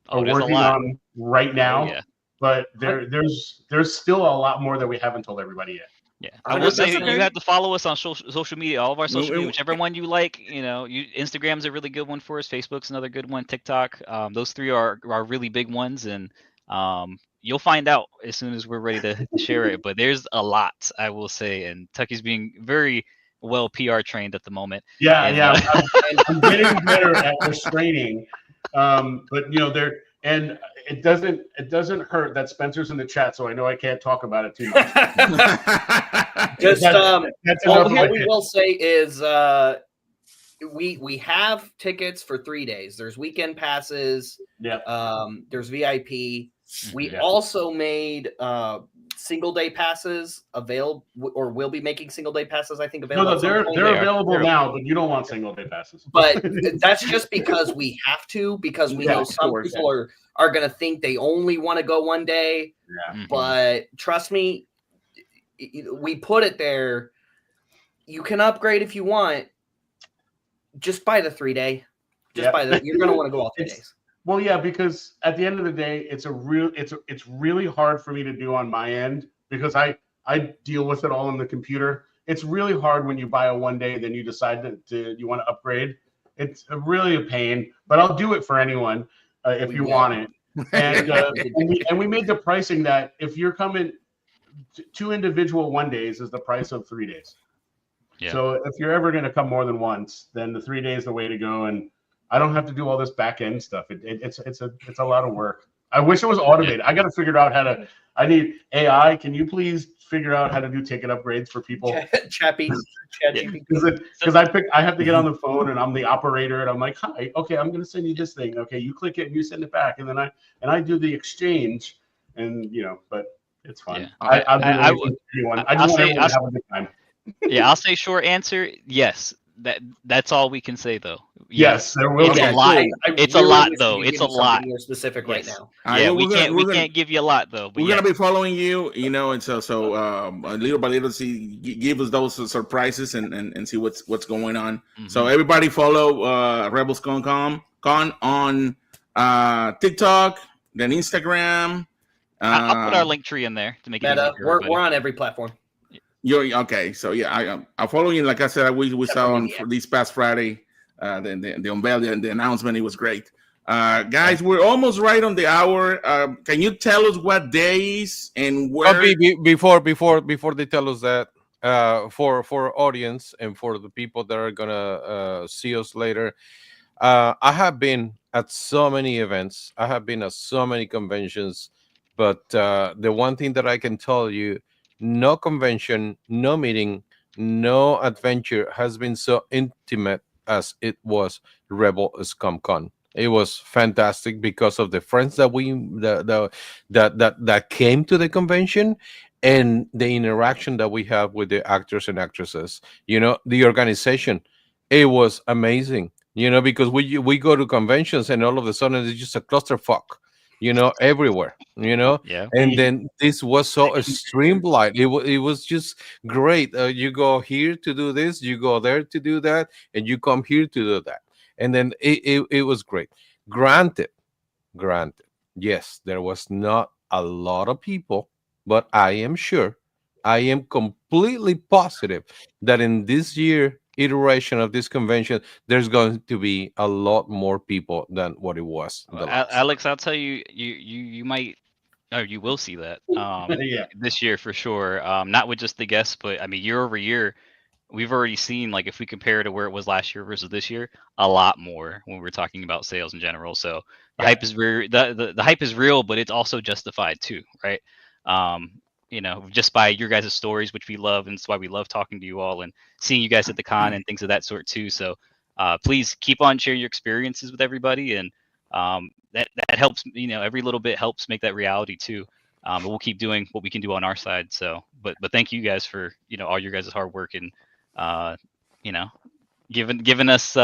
Speaker 5: are working on right now, but there's still a lot more that we haven't told everybody yet.
Speaker 6: Yeah, I will say you have to follow us on social media, all of our social media, whichever one you like. Instagram's a really good one for us. Facebook's another good one. TikTok. Those 3 are really big ones, and you'll find out as soon as we're ready to share it. But there's a lot, I will say, and Tucky's being very well PR trained at the moment.
Speaker 5: I'm getting better at restraining. But and it doesn't hurt that Spencer's in the chat, so I know I can't talk about it too much.
Speaker 4: Just what we will say is we have tickets for 3 days. There's weekend passes. There's VIP. We also made single day passes available, or will be making single day passes, I think, available.
Speaker 5: No, they're available now, but you don't want single day passes.
Speaker 4: But that's just because we have to, because we know some people are going to think they only want to go one day.
Speaker 5: Yeah.
Speaker 4: But trust me, we put it there. You can upgrade if you want. Just buy the 3-day. You're going to want to go all 3 days.
Speaker 5: Well, yeah, because at the end of the day, it's really hard for me to do on my end because I deal with it all on the computer. It's really hard when you buy a 1 day, then you decide you want to upgrade. It's really a pain, but I'll do it for anyone if you want it. And we made the pricing that if you're coming 2 individual 1 days is the price of 3 days. Yeah. So if you're ever going to come more than once, then the 3 days is the way to go. And I don't have to do all this back end stuff. It's a lot of work. I wish it was automated. I got to figure out how to. I need AI. Can you please figure out how to do ticket upgrades for people?
Speaker 4: Chappy.
Speaker 5: Because I have to get on the phone and I'm the operator and I'm like, hi, okay, I'm going to send you this thing. Okay, you click it and you send it back, and then I do the exchange, and but it's fine.
Speaker 6: Yeah.
Speaker 5: I just want everyone to have a good time.
Speaker 6: I'll say short answer. Yes. That's all we can say, though.
Speaker 5: Yes, there will
Speaker 6: be a lot. It's a lot, though. It's a lot.
Speaker 4: More specific right now.
Speaker 6: Yeah, we can't give you a lot, though.
Speaker 2: We're gonna be following you, and so little by little, give us those surprises and see what's going on. Mm-hmm. So everybody follow Rebel Scum Con on TikTok, then Instagram.
Speaker 6: I'll put our link tree in there to make it easier.
Speaker 4: We're on every platform.
Speaker 2: You're okay, so yeah, I follow you. Like I said, we saw on this past Friday, the unveiling, the announcement. It was great, guys. We're almost right on the hour. Can you tell us what days and where?
Speaker 1: Before they tell us that, for audience and for the people that are gonna see us later, I have been at so many events. I have been at so many conventions, but the one thing that I can tell you. No convention, no meeting, no adventure has been so intimate as it was Rebel Scum Con. It was fantastic because of the friends that that came to the convention and the interaction that we have with the actors and actresses. The organization, it was amazing. Because we go to conventions and all of a sudden it's just a clusterfuck. Everywhere, and then this was so streamlined. It was just great. You go here to do this, you go there to do that, and you come here to do that. And then it was great. Granted, yes, there was not a lot of people, but I am completely positive that in this year iteration of this convention, there's going to be a lot more people than what it was.
Speaker 6: Alex, I'll tell you, you might, or you will see that this year for sure. Not with just the guests, but I mean, year over year, we've already seen, like, if we compare to where it was last year versus this year, a lot more when we're talking about sales in general. So the hype is the hype is real, but it's also justified too, right? You know, just by your guys' stories, which we love, and it's why we love talking to you all and seeing you guys at the con and things of that sort too. So please keep on sharing your experiences with everybody, and that helps. You know, every little bit helps make that reality too. But we'll keep doing what we can do on our side. So, but thank you guys for, you know, all your guys' hard work and you know, giving us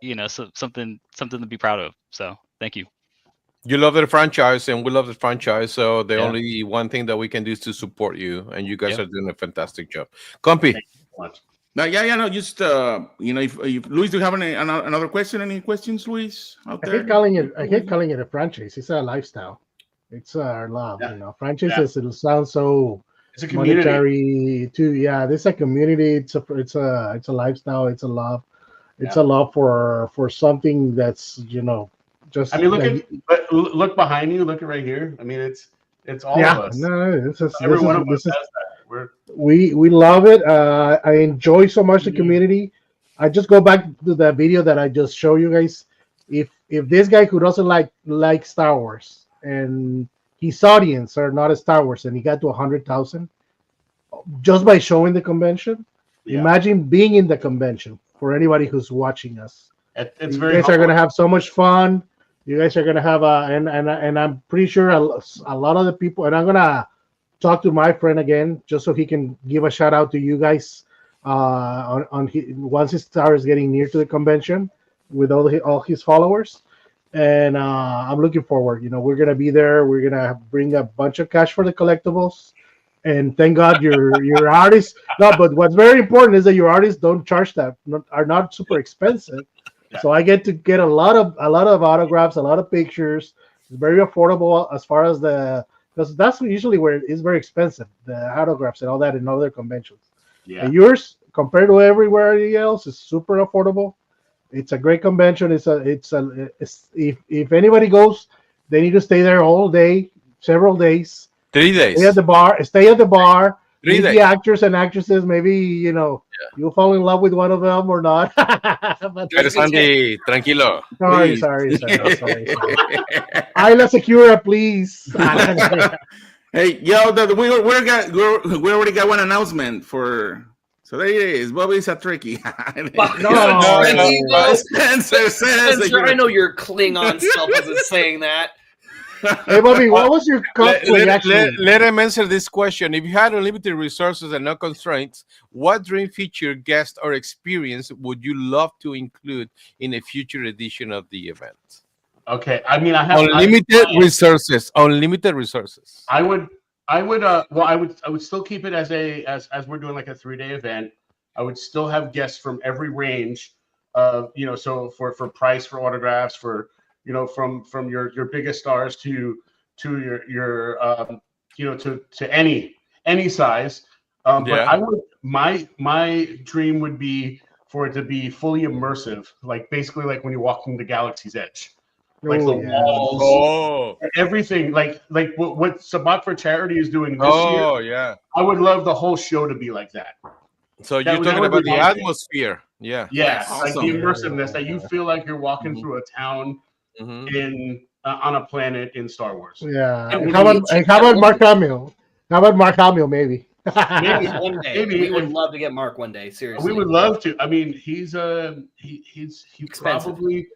Speaker 6: you know, something to be proud of. So thank you.
Speaker 1: You love the franchise, and we love the franchise. So the only one thing that we can do is to support you, and you guys are doing a fantastic job. Compy.
Speaker 5: Thank you so much.
Speaker 2: No, just you know, if Luis, do you have another question? Any questions, Luis? Out there?
Speaker 3: I hate calling it a franchise. It's a lifestyle. It's our love. You know, franchises. It'll sound so
Speaker 5: It's a community.
Speaker 3: monetary too. Yeah, this is a community. It's a lifestyle. It's a love. It's a love for something that's, you know, just.
Speaker 5: I mean, look behind you. Look right here. I mean, it's all of us.
Speaker 3: No, this is
Speaker 5: Every one of us has that.
Speaker 3: We love it. I enjoy so much the community. I just go back to the video that I just showed you guys. If this guy who doesn't like Star Wars and his audience are not a Star Wars, and he got to 100,000 just by showing the convention, imagine being in the convention for anybody who's watching us.
Speaker 5: It's
Speaker 3: You
Speaker 5: very.
Speaker 3: guys are gonna have so much fun. You guys are gonna have and I'm pretty sure a lot of the people, and I'm gonna talk to my friend again just so he can give a shout out to you guys once he starts getting near to the convention with all his followers. And I'm looking forward. You know, we're gonna be there. We're gonna bring a bunch of cash for the collectibles. And thank God your artists. No, but what's very important is that your artists don't charge that, are not super expensive. So I get to get a lot of autographs, a lot of pictures. It's very affordable as far as because that's usually where it's very expensive, the autographs and all that in other conventions.
Speaker 5: Yeah.
Speaker 3: And yours, compared to everywhere else, is super affordable. It's a great convention. If anybody goes, they need to stay there all day, several days.
Speaker 1: 3 days.
Speaker 3: Stay at the bar.
Speaker 1: 3
Speaker 3: Meet
Speaker 1: days.
Speaker 3: the actors and actresses. Maybe, you know, you'll fall in love with one of them or not. But
Speaker 1: Sandy, tranquilo.
Speaker 3: sorry. Isla Secura, please.
Speaker 2: Hey, yo, we already got one announcement for. So there it is. Bobby's a tricky.
Speaker 3: No.
Speaker 2: Spencer says.
Speaker 4: Spencer, I know your Klingon self isn't saying that.
Speaker 3: Hey, Bobby, what was your cosplay actually?
Speaker 1: Let him answer this question. If you had unlimited resources and no constraints, what dream feature, guest, or experience would you love to include in a future edition of the event?
Speaker 5: Okay, I mean, I have
Speaker 1: unlimited resources. Unlimited resources.
Speaker 5: I would still keep it as we're doing like a 3-day event. I would still have guests from every range of, you know, so for price, for autographs, for, you know, from your biggest stars to your you know, to any size. But I would my dream would be for it to be fully immersive, like basically like when you walk from the galaxy's edge. Like the walls, everything, like what Sabat for Charity is doing this year.
Speaker 1: Yeah.
Speaker 5: I would love the whole show to be like that.
Speaker 1: So you're talking about the atmosphere. Yeah.
Speaker 5: Yes,
Speaker 2: awesome.
Speaker 5: like the immersiveness that you feel like you're walking through a town in on a planet in Star Wars.
Speaker 3: Yeah. How about Mark Hamill? How about Mark Hamill? Maybe.
Speaker 4: Maybe one day. We would love to get Mark one day. Seriously,
Speaker 5: we would love to. I mean, he's
Speaker 4: expensive.
Speaker 5: Probably.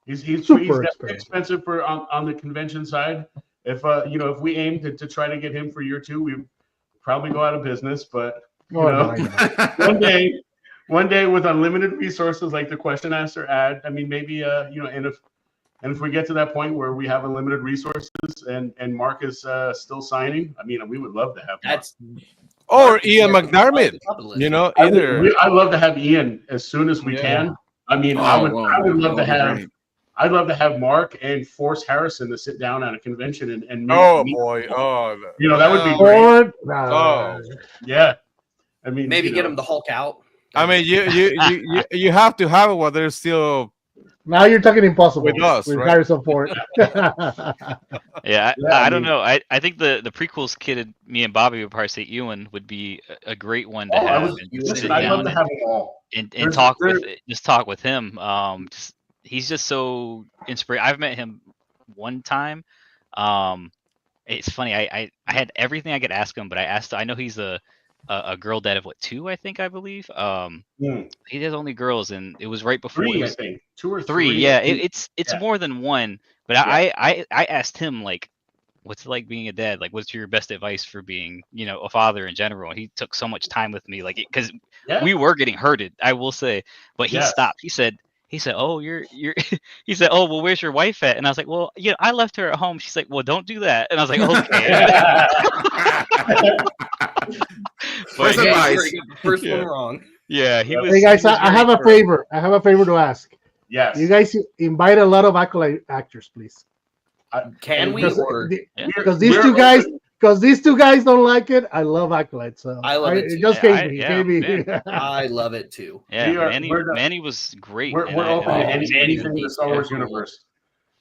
Speaker 5: He's expensive for on the convention side. If you know, if we aim to try to get him for year 2, we'd probably go out of business. But you know, one day with unlimited resources like the question answer ad. I mean, maybe you know, and if we get to that point where we have unlimited resources and Mark is still signing, I mean, we would love to have Mark.
Speaker 1: Or Ian McDermott. You know, either.
Speaker 5: I'd love to have Ian as soon as we can. I mean, I would love to have. Great. I'd love to have Mark and Force Harrison to sit down at a convention and meet. You know, that would be great. Yeah, I mean,
Speaker 4: maybe get him to Hulk out.
Speaker 1: I mean, you have to have it while there's still
Speaker 3: Now you're talking impossible
Speaker 1: With us,
Speaker 3: with
Speaker 1: right?
Speaker 3: Harrison Ford.
Speaker 6: Yeah,
Speaker 5: Yeah,
Speaker 6: I don't know. I think the prequels kid, me and Bobby would probably say Ewan would be a great one to
Speaker 5: Oh, I
Speaker 6: have
Speaker 5: would
Speaker 6: and
Speaker 4: Ewan
Speaker 6: sit
Speaker 5: listen. I'd love
Speaker 6: down
Speaker 5: to have them all.
Speaker 6: and
Speaker 5: There's-
Speaker 6: talk
Speaker 5: there-
Speaker 6: with just talk with him. He's just so inspiring. I've met him one time. It's funny. I had everything I could ask him, but I know he's a girl dad of what, 2, I believe. He has only girls, and it was right before
Speaker 5: 3,
Speaker 6: it
Speaker 5: I
Speaker 6: was
Speaker 5: think 2 or
Speaker 6: 3.
Speaker 5: 3.
Speaker 6: Yeah, it's
Speaker 5: Yeah.
Speaker 6: more than one. But
Speaker 5: Yeah.
Speaker 6: I asked him, like, what's it like being a dad? Like, what's your best advice for being, a father in general? And he took so much time with me, like, because
Speaker 5: Yeah.
Speaker 6: we were getting hurted, I will say. But he
Speaker 5: Yes.
Speaker 6: stopped. He said, "Oh, you're." He said, "Oh, well, where's your wife at?" And I was like, "Well, I left her at home." She's like, "Well, don't do that." And I was like, "Okay."
Speaker 2: First
Speaker 6: But
Speaker 2: advice.
Speaker 4: You got the first
Speaker 6: Yeah.
Speaker 4: one wrong.
Speaker 6: yeah, he was.
Speaker 3: Hey guys,
Speaker 6: he was
Speaker 3: I have
Speaker 6: very
Speaker 3: a favor. I have a favor to ask.
Speaker 5: Yes.
Speaker 3: You guys invite a lot of acolyte actors, please.
Speaker 4: Can we?
Speaker 3: Because,
Speaker 4: Or
Speaker 3: because these two guys don't like it. I love acolytes. So
Speaker 4: I love it
Speaker 3: it
Speaker 4: too.
Speaker 3: just came me.
Speaker 6: Yeah,
Speaker 3: It came me.
Speaker 4: I love it too.
Speaker 6: Yeah,
Speaker 5: We are-
Speaker 6: Manny,
Speaker 5: we're-
Speaker 6: Manny was great.
Speaker 5: We're
Speaker 6: and
Speaker 5: open to
Speaker 6: I
Speaker 5: anything in the Star Wars
Speaker 4: Yeah.
Speaker 5: universe.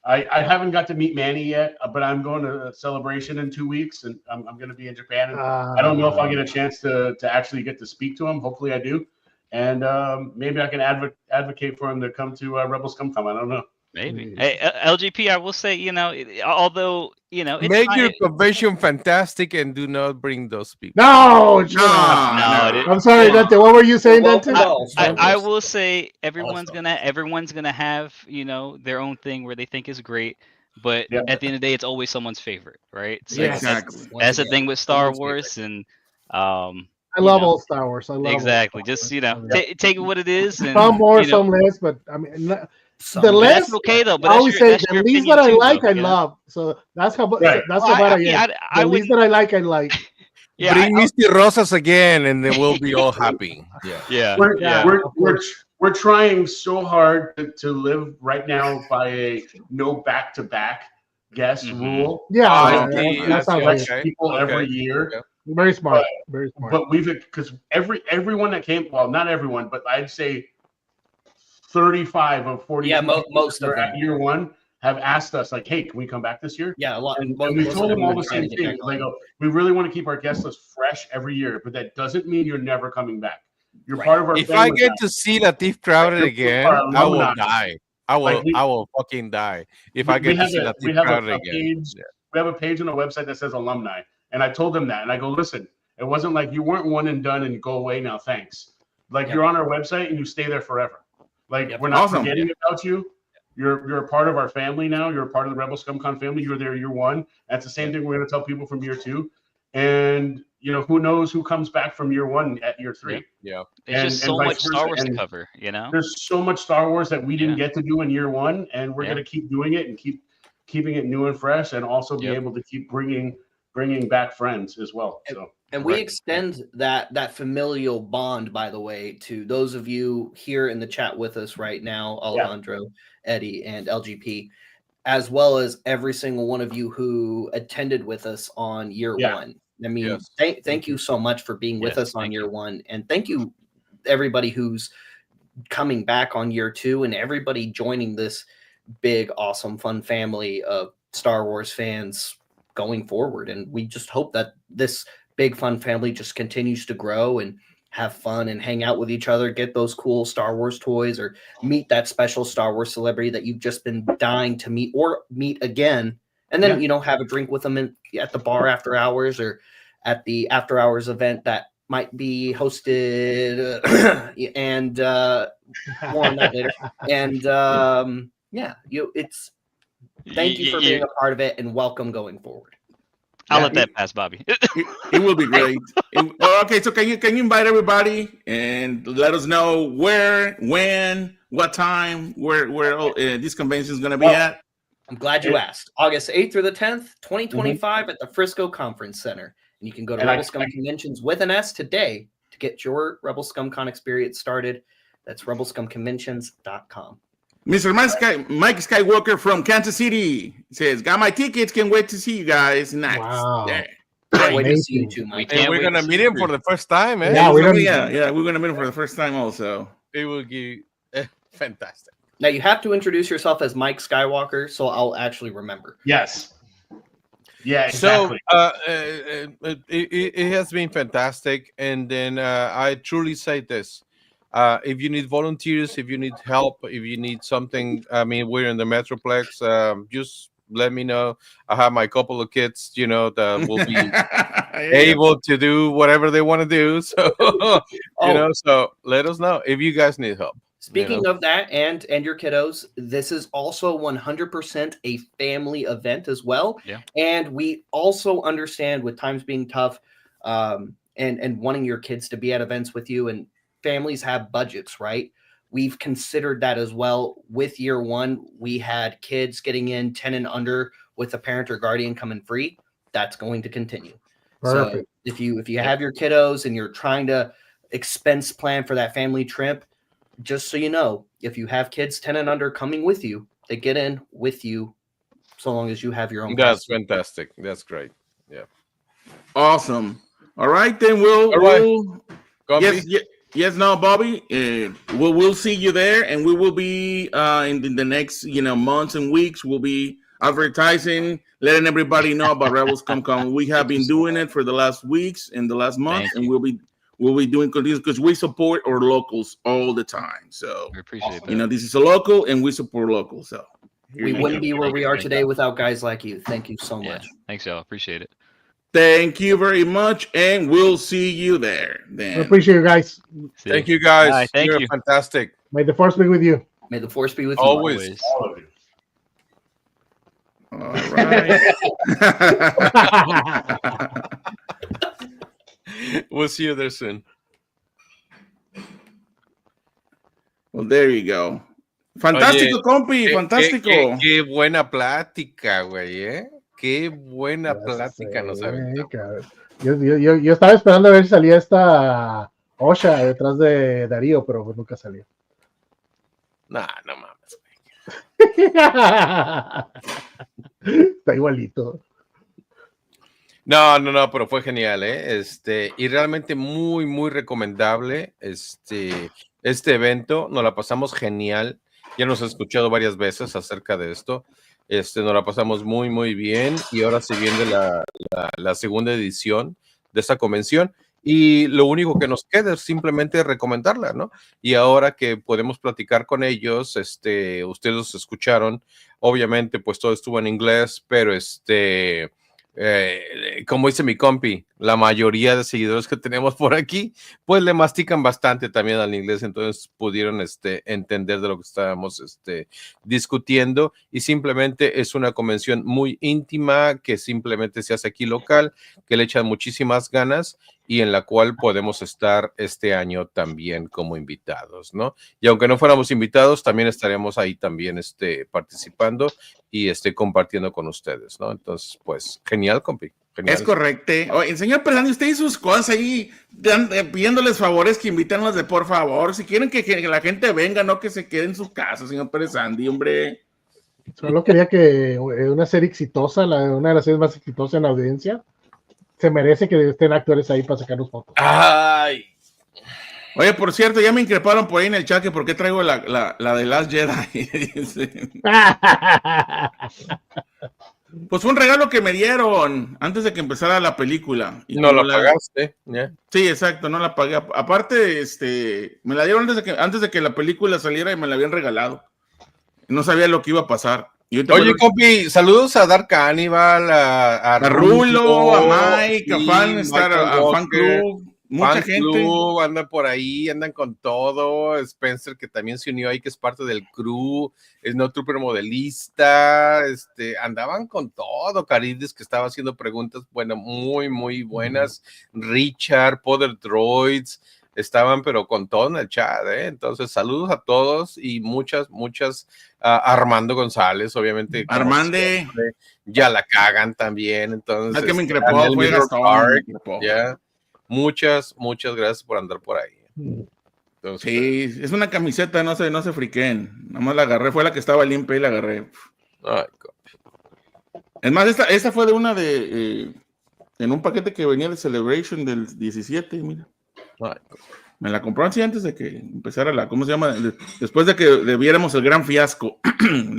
Speaker 5: I haven't got to meet Manny yet, but I'm going to a celebration in 2 weeks, and I'm going to be in Japan. And I don't know if I'll get a chance to actually get to speak to him. Hopefully, I do, and maybe I can advocate for him to come to Rebel Scum Con. I don't know.
Speaker 6: Maybe. Hey, LGP, I will say, although, it's
Speaker 1: Make
Speaker 6: fine.
Speaker 1: your convention fantastic and do not bring those people.
Speaker 3: No, shut up.
Speaker 6: No,
Speaker 3: I'm sorry,
Speaker 6: well,
Speaker 3: Dante. What were you saying,
Speaker 4: Well,
Speaker 3: Dante?
Speaker 4: well,
Speaker 6: I will say everyone's
Speaker 5: Awesome.
Speaker 6: gonna have, their own thing where they think is great, but
Speaker 5: Yeah.
Speaker 6: at the end of the day, it's always someone's favorite, right? So
Speaker 3: Yes.
Speaker 2: Exactly.
Speaker 6: that's the thing with Star
Speaker 4: Someone's
Speaker 6: Wars, and
Speaker 3: I love all Star Wars. I love all
Speaker 6: exactly.
Speaker 3: Star
Speaker 6: Just
Speaker 3: Wars.
Speaker 6: take it what it is, and
Speaker 3: Some more, some less, but I mean, the
Speaker 6: but
Speaker 3: less.
Speaker 6: that's okay though. But
Speaker 3: I always say
Speaker 6: that's
Speaker 3: the
Speaker 6: your
Speaker 3: least
Speaker 6: opinion
Speaker 3: that I
Speaker 6: too,
Speaker 3: like,
Speaker 6: though,
Speaker 3: I love. So that's how.
Speaker 5: Right.
Speaker 3: That's
Speaker 6: Well,
Speaker 3: how bad I
Speaker 6: yeah,
Speaker 3: am.
Speaker 6: I
Speaker 3: The least
Speaker 6: wouldn't.
Speaker 3: that I like, I like.
Speaker 6: Yeah,
Speaker 1: Bring Misty Rosas again, and then we'll be all happy. Yeah.
Speaker 6: yeah,
Speaker 5: We're,
Speaker 6: yeah.
Speaker 5: we're trying so hard to live right now by a no back-to-back guest
Speaker 6: Mhm.
Speaker 5: rule.
Speaker 3: Yeah,
Speaker 1: I
Speaker 3: that
Speaker 1: see,
Speaker 3: sounds
Speaker 1: I see.
Speaker 3: good.
Speaker 5: Select people every year.
Speaker 1: Okay.
Speaker 3: Very smart. Very smart.
Speaker 5: But because everyone that came, well, not everyone, but I'd say 35 of 40
Speaker 4: Yeah,
Speaker 5: people
Speaker 4: most
Speaker 5: that
Speaker 4: of
Speaker 5: are
Speaker 4: them.
Speaker 5: at year one have asked us, like, hey, can we come back this year?
Speaker 4: Yeah, a lot.
Speaker 5: And
Speaker 4: most
Speaker 5: we
Speaker 4: of
Speaker 5: told them all
Speaker 4: are
Speaker 5: the
Speaker 4: trying
Speaker 5: same
Speaker 4: to get
Speaker 5: thing.
Speaker 4: back on.
Speaker 5: They go, we really want to keep our guest list fresh every year, but that doesn't mean you're never coming back. You're
Speaker 4: Right.
Speaker 5: part of our
Speaker 1: If I
Speaker 5: family
Speaker 1: get
Speaker 5: now.
Speaker 1: to see Latif Crowder
Speaker 5: Like,
Speaker 1: again,
Speaker 5: our
Speaker 1: I will
Speaker 5: alumni.
Speaker 1: die. I will.
Speaker 5: Like,
Speaker 1: I will fucking die if I
Speaker 5: we
Speaker 1: get to
Speaker 5: have
Speaker 1: see
Speaker 5: a- we
Speaker 1: Latif
Speaker 5: have a
Speaker 1: Crowder again.
Speaker 5: page.
Speaker 1: Yeah.
Speaker 5: We have a page on a website that says alumni. And I told them that. And I go, listen, it wasn't like you weren't one and done and go away now. Thanks. Like
Speaker 4: Yep.
Speaker 5: you're on our website and you stay there forever. Like
Speaker 4: Yep.
Speaker 5: we're not
Speaker 2: Awesome.
Speaker 5: forgetting about you. You're a part of our family now. You're a part of the Rebel Scum Con family. You were there year one. That's the same thing we're going to tell people from year two. And who knows who comes back from year one at year 3.
Speaker 1: Yeah.
Speaker 6: There's just
Speaker 5: and
Speaker 6: so
Speaker 5: vice
Speaker 6: much Star
Speaker 5: versa.
Speaker 6: Wars to
Speaker 5: And
Speaker 6: cover,
Speaker 5: There's so much Star Wars that we didn't
Speaker 6: Yeah.
Speaker 5: get to do in year one, and we're
Speaker 6: Yeah.
Speaker 5: going to keep doing it and keeping it new and fresh, and also be
Speaker 1: Yep.
Speaker 5: able to keep bringing back friends as well. So
Speaker 4: And we
Speaker 1: Right.
Speaker 4: extend that familial bond, by the way, to those of you here in the chat with us right now, Alejandro, Eddie, and LGP, as well as every single one of you who attended with us on year
Speaker 5: Yeah.
Speaker 4: one. I mean,
Speaker 1: Yes.
Speaker 4: thank you so much for being with
Speaker 6: Yes,
Speaker 4: us on
Speaker 6: thank
Speaker 4: year one. And thank you, everybody who's coming back on year two, and everybody joining this big, awesome, fun family of Star Wars fans going forward. And we just hope that this big, fun family just continues to grow and have fun and hang out with each other, get those cool Star Wars toys, or meet that special Star Wars celebrity that you've just been dying to meet or meet again. And then, have a drink with them at the bar after hours, or at the after hours event that might be hosted and more on that later. And thank you for being a part of it, and welcome going forward.
Speaker 6: I'll
Speaker 2: Yeah,
Speaker 6: let that pass, Bobby.
Speaker 2: It will be great. Okay, so can you invite everybody and let us know where, when, what time, where this convention is going to be at?
Speaker 4: I'm glad you asked. August 8th through the 10th, 2025 at the Frisco Conference Center. And you can go to Rebel Scum Conventions with an S today to get your Rebel Scum Con experience started. That's rebelscumconventions.com.
Speaker 2: Mr. Mike Skywalker from Kansas City says, got my tickets, can't wait to see you guys. Nice.
Speaker 3: Wow.
Speaker 2: Yeah.
Speaker 4: Can't wait to
Speaker 3: Amazing.
Speaker 4: see you too, Mike.
Speaker 1: And we're
Speaker 6: wait
Speaker 1: gonna
Speaker 6: to
Speaker 1: meet
Speaker 6: see
Speaker 1: him
Speaker 6: you.
Speaker 1: for the first time, eh?
Speaker 3: Yeah,
Speaker 2: we're
Speaker 3: we
Speaker 2: gonna
Speaker 3: don't-
Speaker 2: we're gonna meet him for the first time also.
Speaker 1: It will be fantastic.
Speaker 4: Now you have to introduce yourself as Mike Skywalker, so I'll actually remember.
Speaker 5: Yes. Yeah, exactly.
Speaker 1: So it has been fantastic, and then I truly say this: if you need volunteers, if you need help, if you need something, I mean, we're in the Metroplex. Just let me know. I have my couple of kids, you know, that will be able to do whatever they want to do. So you know, so let us know if you guys need help.
Speaker 4: Speaking of that, and your kiddos, this is also 100% a family event as well.
Speaker 6: Yeah.
Speaker 4: And we also understand, with times being tough, and wanting your kids to be at events with you, and families have budgets, right? We've considered that as well. With year one, we had kids getting in 10 and under with a parent or guardian coming free. That's going to continue.
Speaker 3: Perfect.
Speaker 4: So if you have your kiddos and you're trying to expense plan for that family trip, just so you know, if you have kids 10 and under coming with you, they get in with you, so long as you have your own.
Speaker 1: That's fantastic. That's great. Yeah.
Speaker 2: Awesome. All right, then yes, no, Bobby. We'll see you there, and we will be in the next months and weeks. We'll be advertising, letting everybody know about Rebels Scum Con. We have been doing it for the last weeks and the last month, and we'll be doing continuous because we support our locals all the time. So
Speaker 6: We appreciate that.
Speaker 2: this is a local, and we support locals. So
Speaker 4: We wouldn't be where we are today without guys like you. Thank you so much.
Speaker 6: Thanks, y'all. Appreciate it.
Speaker 2: Thank you very much, and we'll see you there. Then.
Speaker 3: I appreciate you guys.
Speaker 6: See
Speaker 1: Thank you guys.
Speaker 6: Bye. Thank
Speaker 1: You're
Speaker 6: you.
Speaker 1: fantastic.
Speaker 3: May the force be with you.
Speaker 4: May the force be with you.
Speaker 1: Always.
Speaker 5: All of you.
Speaker 2: All right.
Speaker 1: We'll see you there soon.
Speaker 2: Well, there you go. Fantástico, compi, fantástico.
Speaker 1: Qué buena plática, güey, ¿eh? Qué buena plática nos aventamos.
Speaker 3: Yo estaba esperando a ver si salía esta Osha detrás de Darío, pero pues nunca salió.
Speaker 1: Nah, no mames.
Speaker 3: Está igualito.
Speaker 1: No, pero fue genial, ¿eh? Y realmente muy, muy recomendable este evento. Nos la pasamos genial. Ya nos he escuchado varias veces acerca de esto. Nos la pasamos muy, muy bien. Y ahora se viene la segunda edición de esta convención. Y lo único que nos queda es simplemente recomendarla, ¿no? Y ahora que podemos platicar con ellos, ustedes los escucharon. Obviamente, pues todo estuvo en inglés, pero como dice mi compi, la mayoría de seguidores que tenemos por aquí, pues le mastican bastante también al inglés, entonces pudieron entender de lo que estábamos discutiendo, y simplemente es una convención muy íntima que simplemente se hace aquí local, que le echan muchísimas ganas y en la cual podemos estar este año también como invitados, ¿no? Y aunque no fuéramos invitados, también estaremos ahí también participando y compartiendo con ustedes, ¿no? Entonces, pues, genial, compi. Genial.
Speaker 2: Es correcto. Oye, señor Persani, usted y sus cosas ahí pidiéndoles favores que invítenlos de por favor. Si quieren que la gente venga, no que se quede en su casa, señor Persani, hombre.
Speaker 3: Solo quería que una serie exitosa, una de las series más exitosas en la audiencia, se merece que estén actores ahí para sacarnos fotos.
Speaker 1: ¡Ay!
Speaker 2: Oye, por cierto, ya me increparon por ahí en el chat que por qué traigo la de Last Jedi. Pues fue un regalo que me dieron antes de que empezara la película. Y
Speaker 1: no la pagaste, ¿ya?
Speaker 2: Sí, exacto, no la pagué. Aparte, me la dieron antes de que la película saliera y me la habían regalado. No sabía lo que iba a pasar.
Speaker 1: Oye, compi, saludos a Dark Cannibal, a
Speaker 2: Rulo, a Mike, a Fan Club. Mucha gente
Speaker 1: Club, anda por ahí, andan con todo. Spencer, que también se unió ahí, que es parte del crew, es no trooper modelista, andaban con todo. Carides, que estaba haciendo preguntas, bueno, muy, muy buenas. Richard, Poder Droids, estaban pero con todo en el chat, ¿eh? Entonces, saludos a todos y muchas, Armando González, obviamente.
Speaker 2: Armande.
Speaker 1: Ya la cagan también, entonces.
Speaker 2: Es que me increpó, fue Gastón.
Speaker 1: Ya. Muchas gracias por andar por ahí. Entonces,
Speaker 2: sí, es una camiseta, no se friquen. Nada más la agarré, fue la que estaba limpia y la agarré.
Speaker 1: Ay,
Speaker 2: es más, esta fue de una en un paquete que venía de Celebration del 17, mira.
Speaker 1: Ay,
Speaker 2: Me la compró así antes de que empezara la, ¿cómo se llama? Después de que viéramos el gran fiasco,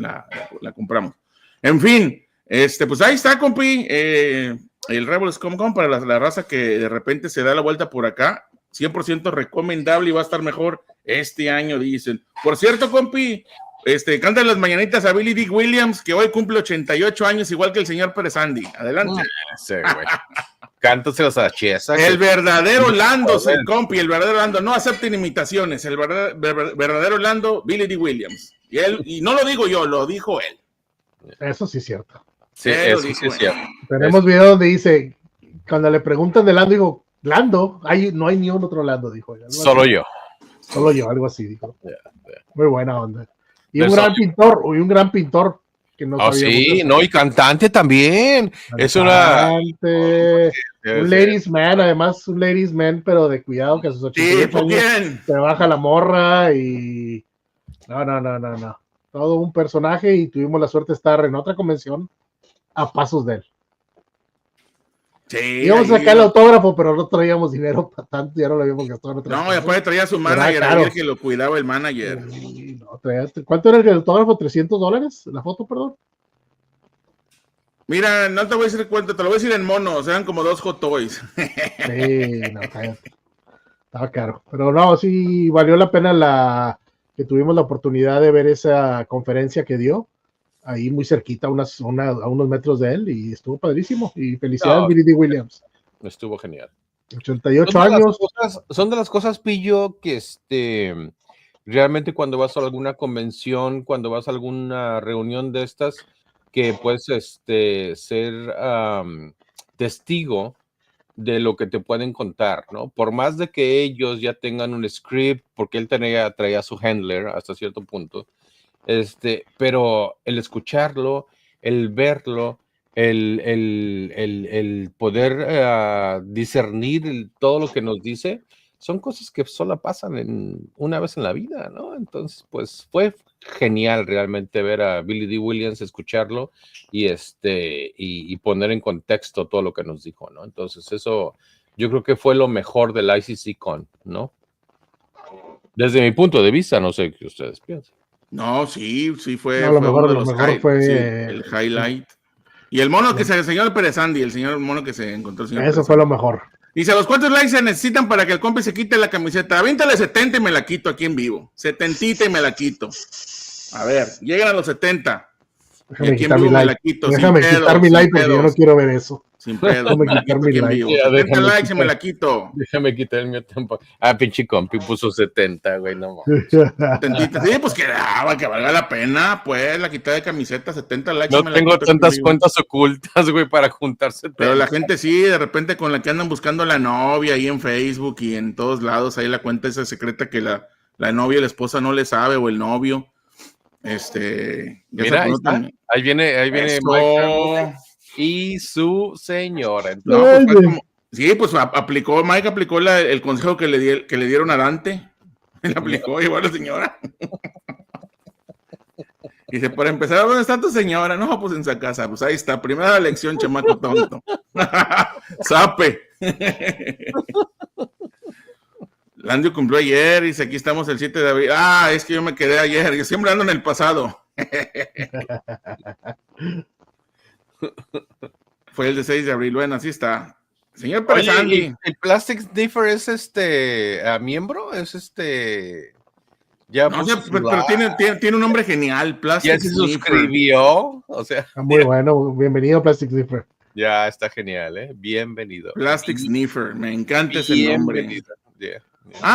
Speaker 2: la compramos. En fin, pues ahí está, compi, el Rebel Scum Con para la raza que de repente se da la vuelta por acá, 100% recomendable y va a estar mejor este año, dicen. Por cierto, compi, cantan las mañanitas a Billy D. Williams, que hoy cumple 88 años, igual que el señor Pérez Andy. Adelante.
Speaker 1: Sí, güey. Cántaselas a Chiesa.
Speaker 2: El verdadero Lando, compi, el verdadero Lando. No acepten imitaciones. El verdadero Lando, Billy D. Williams. Y no lo digo yo, lo dijo él.
Speaker 3: Eso sí es cierto.
Speaker 1: Sí, eso sí es cierto.
Speaker 3: Tenemos video donde dice, cuando le preguntan de Lando, digo, Lando, no hay ni un otro Lando, dijo.
Speaker 1: Solo yo.
Speaker 3: Solo yo, algo así, dijo. Muy buena onda. Y
Speaker 1: Pero
Speaker 3: un gran pintor que no sabíamos.
Speaker 1: Sí, no, y cantante también. Es un
Speaker 3: ladies man, además un ladies man, pero de cuidado que a sus 88 años se baja la morra y no. Todo un personaje y tuvimos la suerte de estar en otra convención a pasos de él.
Speaker 2: Sí,
Speaker 3: íbamos a sacar el autógrafo, pero no traíamos dinero para tanto, ya no lo habíamos gastado.
Speaker 2: No, después traía su manager, ayer que lo cuidaba el manager.
Speaker 3: No, ¿cuánto era el autógrafo? $300, la foto, perdón.
Speaker 2: Mira, no te voy a decir cuánto, te lo voy a decir en monos, eran como 2 hot toys.
Speaker 3: Sí, no, cállate. Estaba caro, pero no, sí valió la pena que tuvimos la oportunidad de ver esa conferencia que dio, ahí muy cerquita, a unos metros de él, y estuvo padrísimo, y felicidades Billy D. Williams.
Speaker 1: Estuvo genial.
Speaker 3: 88 años.
Speaker 1: Son de las cosas, Pillo, que realmente cuando vas a alguna convención, cuando vas a alguna reunión de estas, que puedes ser testigo de lo que te pueden contar, ¿no? Por más de que ellos ya tengan un script, porque él traía su handler hasta cierto punto, pero el escucharlo, el verlo, el poder discernir todo lo que nos dice, son cosas que solo pasan una vez en la vida, ¿no? Entonces, pues fue genial realmente ver a Billy D. Williams, escucharlo y poner en contexto todo lo que nos dijo, ¿no? Entonces, eso yo creo que fue lo mejor del ICC Con, ¿no? Desde mi punto de vista, no sé qué ustedes piensan.
Speaker 2: No, sí fue.
Speaker 3: No, lo mejor fue
Speaker 2: el highlight. Y el mono que se enseñó el Pérez Andy, el mono que se encontró el señor
Speaker 3: Eso
Speaker 2: Pérez
Speaker 3: fue
Speaker 2: Andy.
Speaker 3: lo mejor.
Speaker 2: Dice, ¿los cuántos likes se necesitan para que el compi se quite la camiseta? Avíntale 70 y me la quito aquí en vivo. 70 y me la quito. A ver, llegan a los 70.
Speaker 3: Déjame quitar mi like. Déjame quitar mi like porque yo no quiero ver eso.
Speaker 2: Sin pedo.
Speaker 3: Déjame quitar mi like.
Speaker 2: 70 likes y me la quito.
Speaker 1: Déjame quitar el mío tiempo. Pinche compi puso 70, güey, no mames.
Speaker 2: 70. Sí, pues que valga la pena, pues, la quitada de camiseta, 70 likes.
Speaker 1: No tengo tantas cuentas ocultas, güey, para juntarse.
Speaker 2: Pero la gente sí, de repente con la que andan buscando a la novia ahí en Facebook y en todos lados, ahí la cuenta esa secreta que la novia y la esposa no le sabe, o el novio.
Speaker 1: Mira, ahí viene Mike y su señora.
Speaker 2: Entonces, Mike aplicó el consejo que le dieron a Dante. Él aplicó igual la señora. Dice, para empezar, ¿dónde está tu señora? No, pues en su casa. Pues ahí está, primera lección, chamaco tonto. Sape. Landio cumplió ayer, dice, aquí estamos el 7 de abril. Es que yo me quedé ayer, yo siempre ando en el pasado. Fue el de 6 de abril, bueno, así está. Señor Pérez Andy.
Speaker 1: ¿El Plastic Sniffer es miembro? Es ya
Speaker 2: no, pero tiene un nombre genial, Plastic
Speaker 1: ya se suscribió, o sea.
Speaker 3: Muy bueno, bienvenido Plastic Sniffer.
Speaker 1: Ya está genial, bienvenido.
Speaker 2: Plastic Sniffer, me encanta ese nombre.
Speaker 1: Yeah.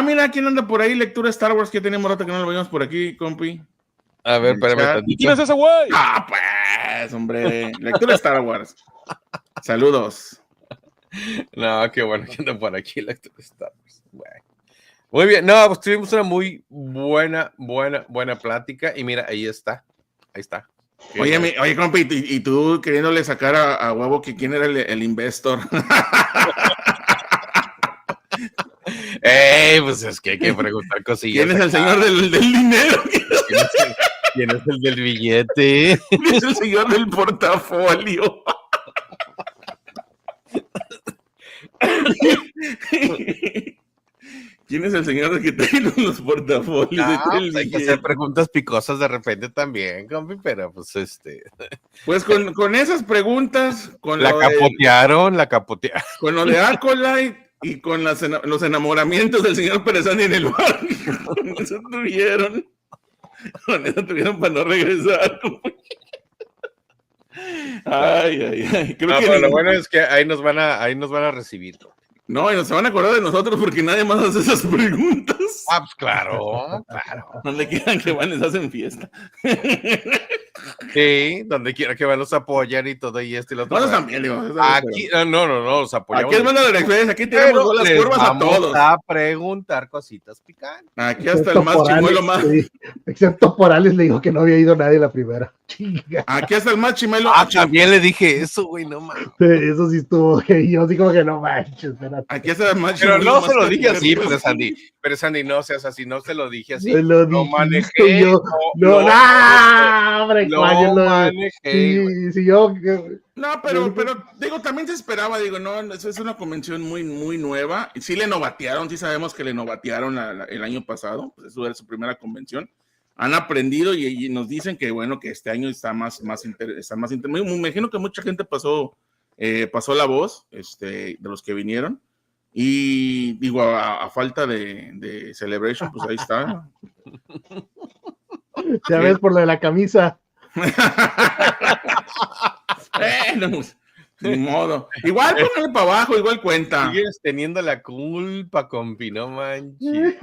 Speaker 2: Mira, ¿quién anda por ahí? Lectura Star Wars, que tenemos rato que no lo veíamos por aquí, compi.
Speaker 1: A ver, espérame.
Speaker 8: ¿Y quién es ese güey?
Speaker 2: Pues, hombre. Lectura Star Wars. Saludos.
Speaker 1: No, qué bueno que anda por aquí, Lectura Star Wars. Bueno. Muy bien. No, pues tuvimos una muy buena plática. Y mira, ahí está.
Speaker 2: Oye, compi, y tú queriéndole sacar a huevo que quién era el investor.
Speaker 1: Pues es que hay que preguntar cosillas.
Speaker 2: ¿Quién es el señor del dinero?
Speaker 1: ¿Quién es el del billete?
Speaker 2: ¿Quién es el señor del portafolio? ¿Quién es el señor que trae los portafolios de
Speaker 1: Pues hay que hacer preguntas picosas de repente también, compi, pero pues
Speaker 2: Pues con esas preguntas,
Speaker 1: la capotearon.
Speaker 2: con lo de Acolyte y con los enamoramientos del señor Perezani en el bar, con eso tuvieron para no regresar. Ay. Creo que
Speaker 1: pero lo bueno es que ahí nos van a recibir.
Speaker 2: no, y no se van a acordar de nosotros porque nadie más hace esas preguntas.
Speaker 1: Pues claro.
Speaker 2: Donde quieran que van, les hacen fiesta.
Speaker 1: Sí, donde quiera que van los apoyan y todo y esto y lo otro.
Speaker 2: Nosotros también, digo.
Speaker 1: Aquí, no, los apoyamos.
Speaker 2: Aquí es Banda de la Experiencia, aquí tiramos las curvas a todos.
Speaker 1: A preguntar cositas picantes.
Speaker 2: Aquí hasta el más chimuelo más.
Speaker 3: Sí. Excepto por Alex, le dijo que no había ido nadie la primera. Chinga.
Speaker 2: Aquí hasta el más chimuelo.
Speaker 1: También le dije eso, güey, no mames.
Speaker 3: Eso sí estuvo, yo sí como que no manches. Espérate.
Speaker 2: Aquí hasta el más
Speaker 1: Pero
Speaker 2: chimuelo.
Speaker 1: no se lo dije así, pero Sandy, no seas así, no se lo dije así.
Speaker 3: Lo
Speaker 1: manejé.
Speaker 3: yo. No, hombre,
Speaker 1: lo manejé.
Speaker 3: Sí, yo.
Speaker 2: No, pero digo, también se esperaba, digo, no, eso es una convención muy, muy nueva. Sí le novatearon, sí sabemos que le novatearon el año pasado, pues eso era su primera convención. Han aprendido y nos dicen que bueno, que este año está más interesante. Me imagino que mucha gente pasó la voz, de los que vinieron. Y digo, a falta de Celebration, pues ahí está.
Speaker 3: Ya ves por lo de la camisa.
Speaker 2: Bueno, ni modo. Igual ponle para abajo, igual cuenta.
Speaker 1: Sigues teniendo la culpa, compi, no manches.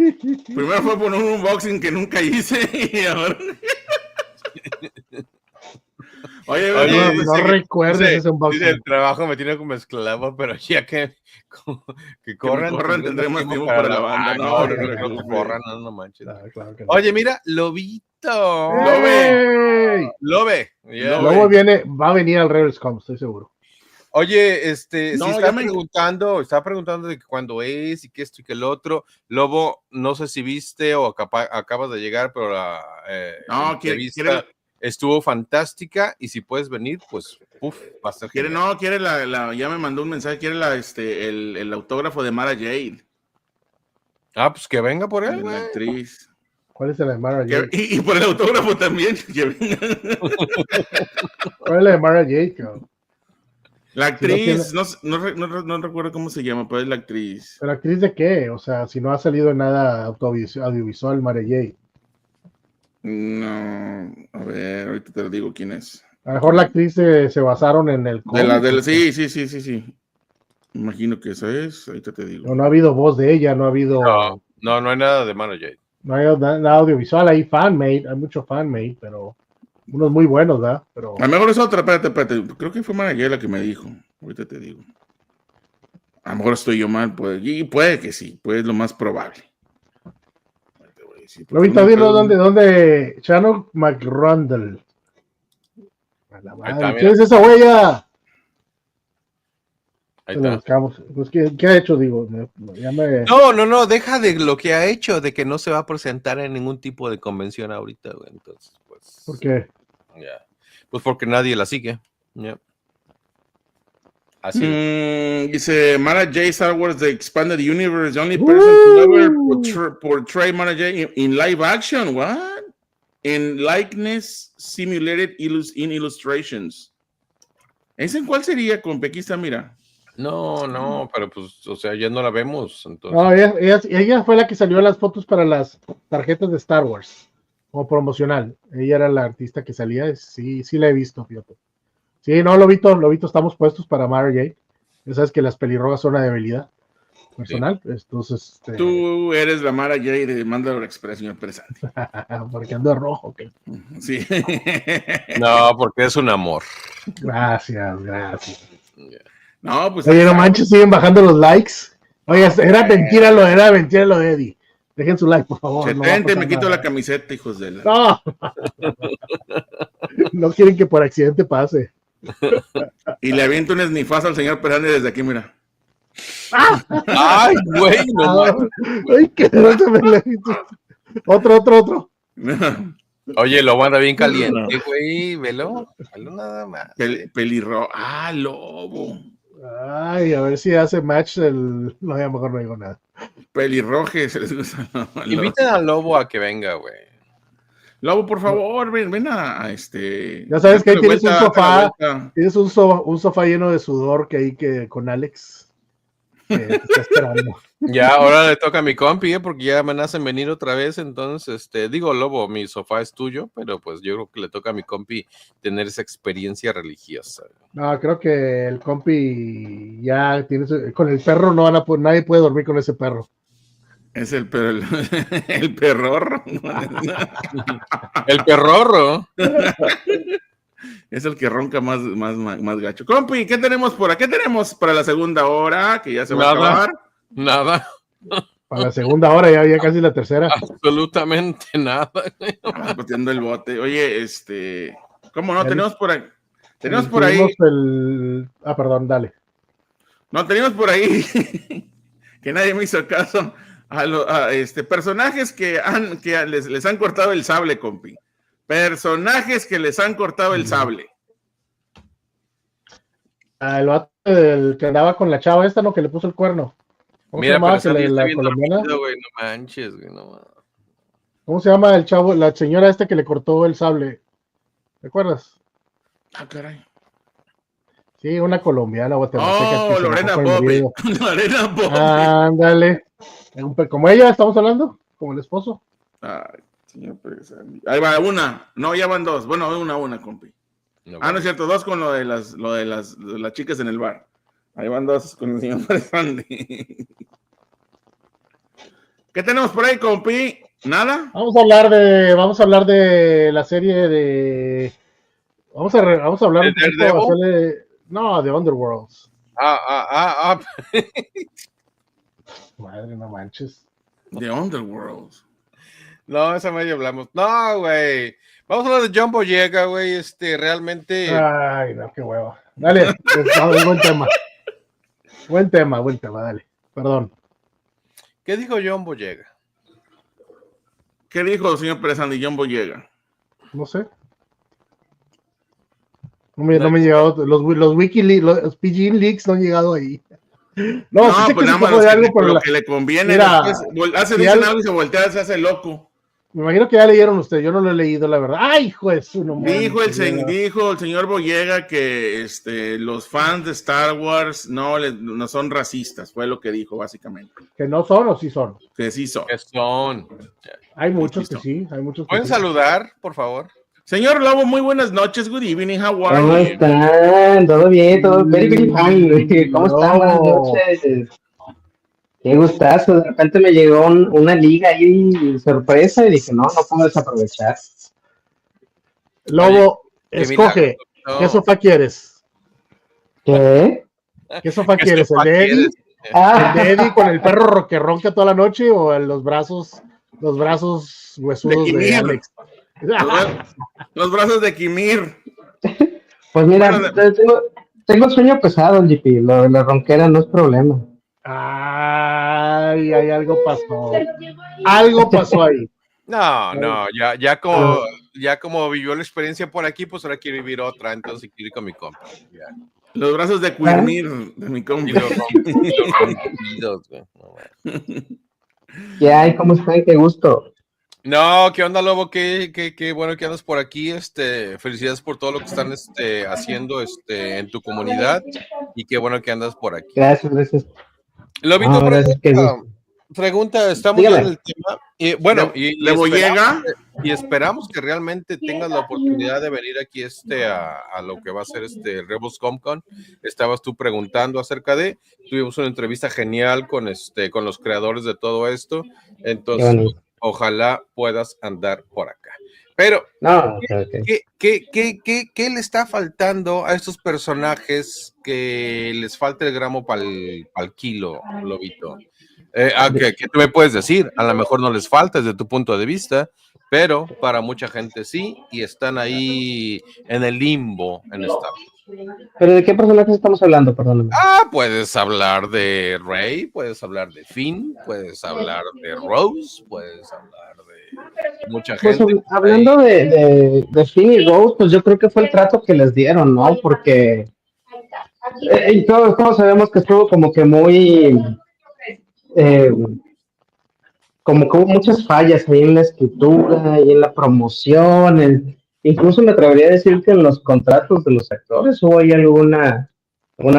Speaker 2: Primero fue poner un unboxing que nunca hice y ahora. Oye,
Speaker 3: no recuerdes ese unboxing.
Speaker 1: El trabajo me tiene como esclavo, pero ya que corran,
Speaker 2: tendremos tiempo para la banda.
Speaker 1: No manches.
Speaker 3: Claro que no.
Speaker 1: Oye, mira, Lobito. Lobe.
Speaker 3: Lobo va a venir al Rebelscom, estoy seguro.
Speaker 1: Oye,
Speaker 2: No,
Speaker 1: estaba preguntando de cuándo es y qué esto y qué el otro. Lobo, no sé si viste o acabas de llegar, pero la entrevista estuvo fantástica y si puedes venir, pues, va a ser genial.
Speaker 2: Ya me mandó un mensaje, quiere el autógrafo de Mara Jade.
Speaker 1: Pues que venga por él,
Speaker 2: la actriz.
Speaker 3: ¿Cuál es el de Mara Jade?
Speaker 2: Y por el autógrafo también.
Speaker 3: ¿Cuál es la de Mara Jade, cabrón?
Speaker 2: La actriz, no recuerdo cómo se llama, pero es la actriz.
Speaker 3: ¿Pero actriz de qué? O sea, si no ha salido en nada audiovisual, Mara Jade.
Speaker 2: No, a ver, ahorita te lo digo quién es.
Speaker 3: A lo mejor la actriz se basaron en el cómic.
Speaker 2: Sí. Imagino que esa es, ahorita te digo.
Speaker 3: No ha habido voz de ella, no ha habido.
Speaker 1: No hay nada de Mara Jade.
Speaker 3: No hay nada audiovisual, hay mucho fan-made, pero unos muy buenos, ¿verdad? Pero...
Speaker 2: A lo mejor es otra, espérate. Creo que fue Mara Jade la que me dijo. Ahorita te digo. A lo mejor estoy yo mal, y puede que sí, pues es lo más probable.
Speaker 3: Lo vi también, ¿dónde? Shannon McRundle. ¿Qué es esa huella?
Speaker 1: Ahí está.
Speaker 3: Pues, ¿qué ha hecho? Digo,
Speaker 1: No, deja de lo que ha hecho, de que no se va a presentar en ningún tipo de convención ahorita, güey. Entonces, pues.
Speaker 3: ¿Por qué?
Speaker 1: Pues porque nadie la sigue. Así.
Speaker 2: Dice Mara J. Star Wars The Expanded Universe, the only person to ever portray Mara J in live action. What? In likeness simulated in illustrations. ¿Ese en cuál sería? Con Pequista, mira.
Speaker 1: No, pero pues, o sea, ya no la vemos. Entonces.
Speaker 3: No, ella fue la que salió en las fotos para las tarjetas de Star Wars, como promocional. Ella era la artista que salía, sí la he visto, fíjate. Sí, no, Lobito, estamos puestos para Mara Jade. Ya sabes que las pelirrojas son una debilidad personal, sí. Entonces...
Speaker 2: Tú eres la Mara Jade de Mandalor Express, señor Presante.
Speaker 3: Porque ando de rojo, ¿qué?
Speaker 2: Sí.
Speaker 1: No, porque es un amor.
Speaker 3: Gracias.
Speaker 2: No, pues...
Speaker 3: Oye, no manches, siguen bajando los likes. Oye, era mentira lo de Eddie. Dejen su like, por favor.
Speaker 2: Me quito la camiseta, hijos de la...
Speaker 3: No. No quieren que por accidente pase.
Speaker 2: Y le aviento un esnifazo al señor Perane desde aquí, mira.
Speaker 1: Ay, güey, no.
Speaker 3: Ay, que no se me le... Otro.
Speaker 1: Oye, lo anda bien caliente, güey, velo nada más.
Speaker 2: Pelirro. Lobo.
Speaker 3: Ay, a ver si hace match el... No, a lo mejor no digo nada.
Speaker 2: Pelirrojes. Se les gusta.
Speaker 1: Inviten al Lobo a que venga, güey.
Speaker 2: Lobo, por favor, ven a este.
Speaker 3: Ya sabes que ahí tienes
Speaker 2: vuelta,
Speaker 3: un sofá.
Speaker 2: vuelta.
Speaker 3: Tienes un sofá lleno de sudor que con Alex. Que te está esperando.
Speaker 1: Ya, ahora le toca a mi compi, porque ya me hacen venir otra vez, entonces, digo, Lobo, mi sofá es tuyo, pero pues yo creo que le toca a mi compi tener esa experiencia religiosa.
Speaker 3: No, creo que el compi ya tiene con el perro no van a nadie puede dormir con ese perro.
Speaker 2: Es el perrorro.
Speaker 1: El perrorro.
Speaker 2: Es el que ronca más gacho. Compi, ¿qué tenemos por aquí? ¿Qué tenemos para la segunda hora? Que ya se va a acabar.
Speaker 1: Nada.
Speaker 3: Para la segunda hora, ya casi la tercera.
Speaker 1: Absolutamente nada.
Speaker 2: Pateando el bote. Oye, ¿cómo no? Tenemos por ahí. Tenemos por
Speaker 3: Tenemos
Speaker 2: ahí.
Speaker 3: perdón, dale.
Speaker 2: No, tenemos por ahí. Que nadie me hizo caso. Personajes que les han cortado el sable, compi. Personajes que les han cortado el sable.
Speaker 3: El vato que andaba con la chava esta, ¿no? Que le puso el cuerno. ¿Cómo se llamaba? La colombiana.
Speaker 1: Güey, no manches, güey, no.
Speaker 3: ¿Cómo se llama el chavo, la señora que le cortó el sable? ¿Te acuerdas?
Speaker 2: Ah, caray.
Speaker 3: Sí, una colombiana guatemalteca.
Speaker 2: Oh, Lorena Bobby. Lorena Bobby.
Speaker 3: Ándale. Como ella, estamos hablando, como el esposo.
Speaker 2: Ay, señor Presandi. Ahí va una. No, ya van dos. Bueno, una, compi. No es cierto, dos con lo de las chicas en el bar. Ahí van dos con el señor Presandi. ¿Qué tenemos por ahí, compi? ¿Nada?
Speaker 3: Vamos a hablar de la serie de. Vamos a hablar un poco de Underworlds. Madre, no manches.
Speaker 2: The Underworld.
Speaker 3: No,
Speaker 1: esa medio hablamos. No, güey. Vamos a hablar de John Boyega, güey. Realmente.
Speaker 3: Ay, no, qué hueva. Dale, buen tema. Buen tema, dale. Perdón.
Speaker 1: ¿Qué dijo John Boyega?
Speaker 2: ¿Qué dijo el señor Presandi John Boyega?
Speaker 3: No sé. No me han llegado. Los WikiLeaks, los PG Leaks no han llegado ahí. No,
Speaker 2: pues nada más lo que le conviene. Mira, dicen algo y se voltea, se hace loco.
Speaker 3: Me imagino que ya leyeron ustedes, yo no lo he leído, la verdad. ¡Ay, hijo de su nombre!
Speaker 2: Dijo el señor Boyega que los fans de Star Wars no son racistas, fue lo que dijo, básicamente.
Speaker 3: ¿Que no son o sí son?
Speaker 2: Que sí son.
Speaker 1: Que son.
Speaker 3: Hay muchos que sí, hay muchos que
Speaker 1: ¿Pueden saludar, por favor?
Speaker 2: Señor Lobo, muy buenas noches, good evening, how are
Speaker 8: you? ¿Cómo están? ¿Todo bien? ¿Todo very fine? ¿Cómo están? Buenas noches. Qué gustazo, de repente me llegó una liga ahí sorpresa y dije, no puedo desaprovechar.
Speaker 3: Lobo, escoge, ¿qué sofá quieres?
Speaker 8: ¿Qué?
Speaker 3: ¿Qué sofá quieres? ¿El de Eddie? ¿El de Eddie con el perro que ronca toda la noche o los brazos huesudos de Alex?
Speaker 2: Los brazos de Kimir.
Speaker 8: Pues mira, tengo sueño pesado, GP, la ronquera no es problema.
Speaker 3: Ay, algo pasó. Algo pasó ahí.
Speaker 1: No, ya como vivió la experiencia por aquí, pues ahora quiere vivir otra, entonces quiero ir con mi compa. Ya.
Speaker 2: Los brazos de Kimir, de mi compa.
Speaker 8: Ya, ¿cómo están? Qué gusto.
Speaker 1: No, ¿qué onda, Lobo? Qué bueno que andas por aquí. Felicidades por todo lo que están haciendo en tu comunidad y qué bueno que andas por aquí.
Speaker 8: Gracias.
Speaker 1: Lobito, pregunta, estamos ya en el tema. Y esperamos que realmente tengas la oportunidad de venir aquí a lo que va a ser Scum Con. Estabas tú preguntando acerca tuvimos una entrevista genial con los creadores de todo esto. Entonces, ojalá puedas andar por acá. Pero, ¿qué le está faltando a estos personajes que les falta el gramo para el kilo, Lobito? ¿Qué tú me puedes decir? A lo mejor no les falta desde tu punto de vista, pero para mucha gente sí, y están ahí en el limbo en Star Wars.
Speaker 8: ¿Pero de qué personajes estamos hablando? Perdóname.
Speaker 1: Puedes hablar de Rey, puedes hablar de Finn, puedes hablar de Rose, puedes hablar de mucha gente.
Speaker 8: Pues, hablando de Finn y Rose, pues yo creo que fue el trato que les dieron, ¿no? Porque todos sabemos que estuvo como que muy como que hubo muchas fallas ahí en la escritura y en la promoción, incluso me atrevería a decir que en los contratos de los actores hubo ahí alguna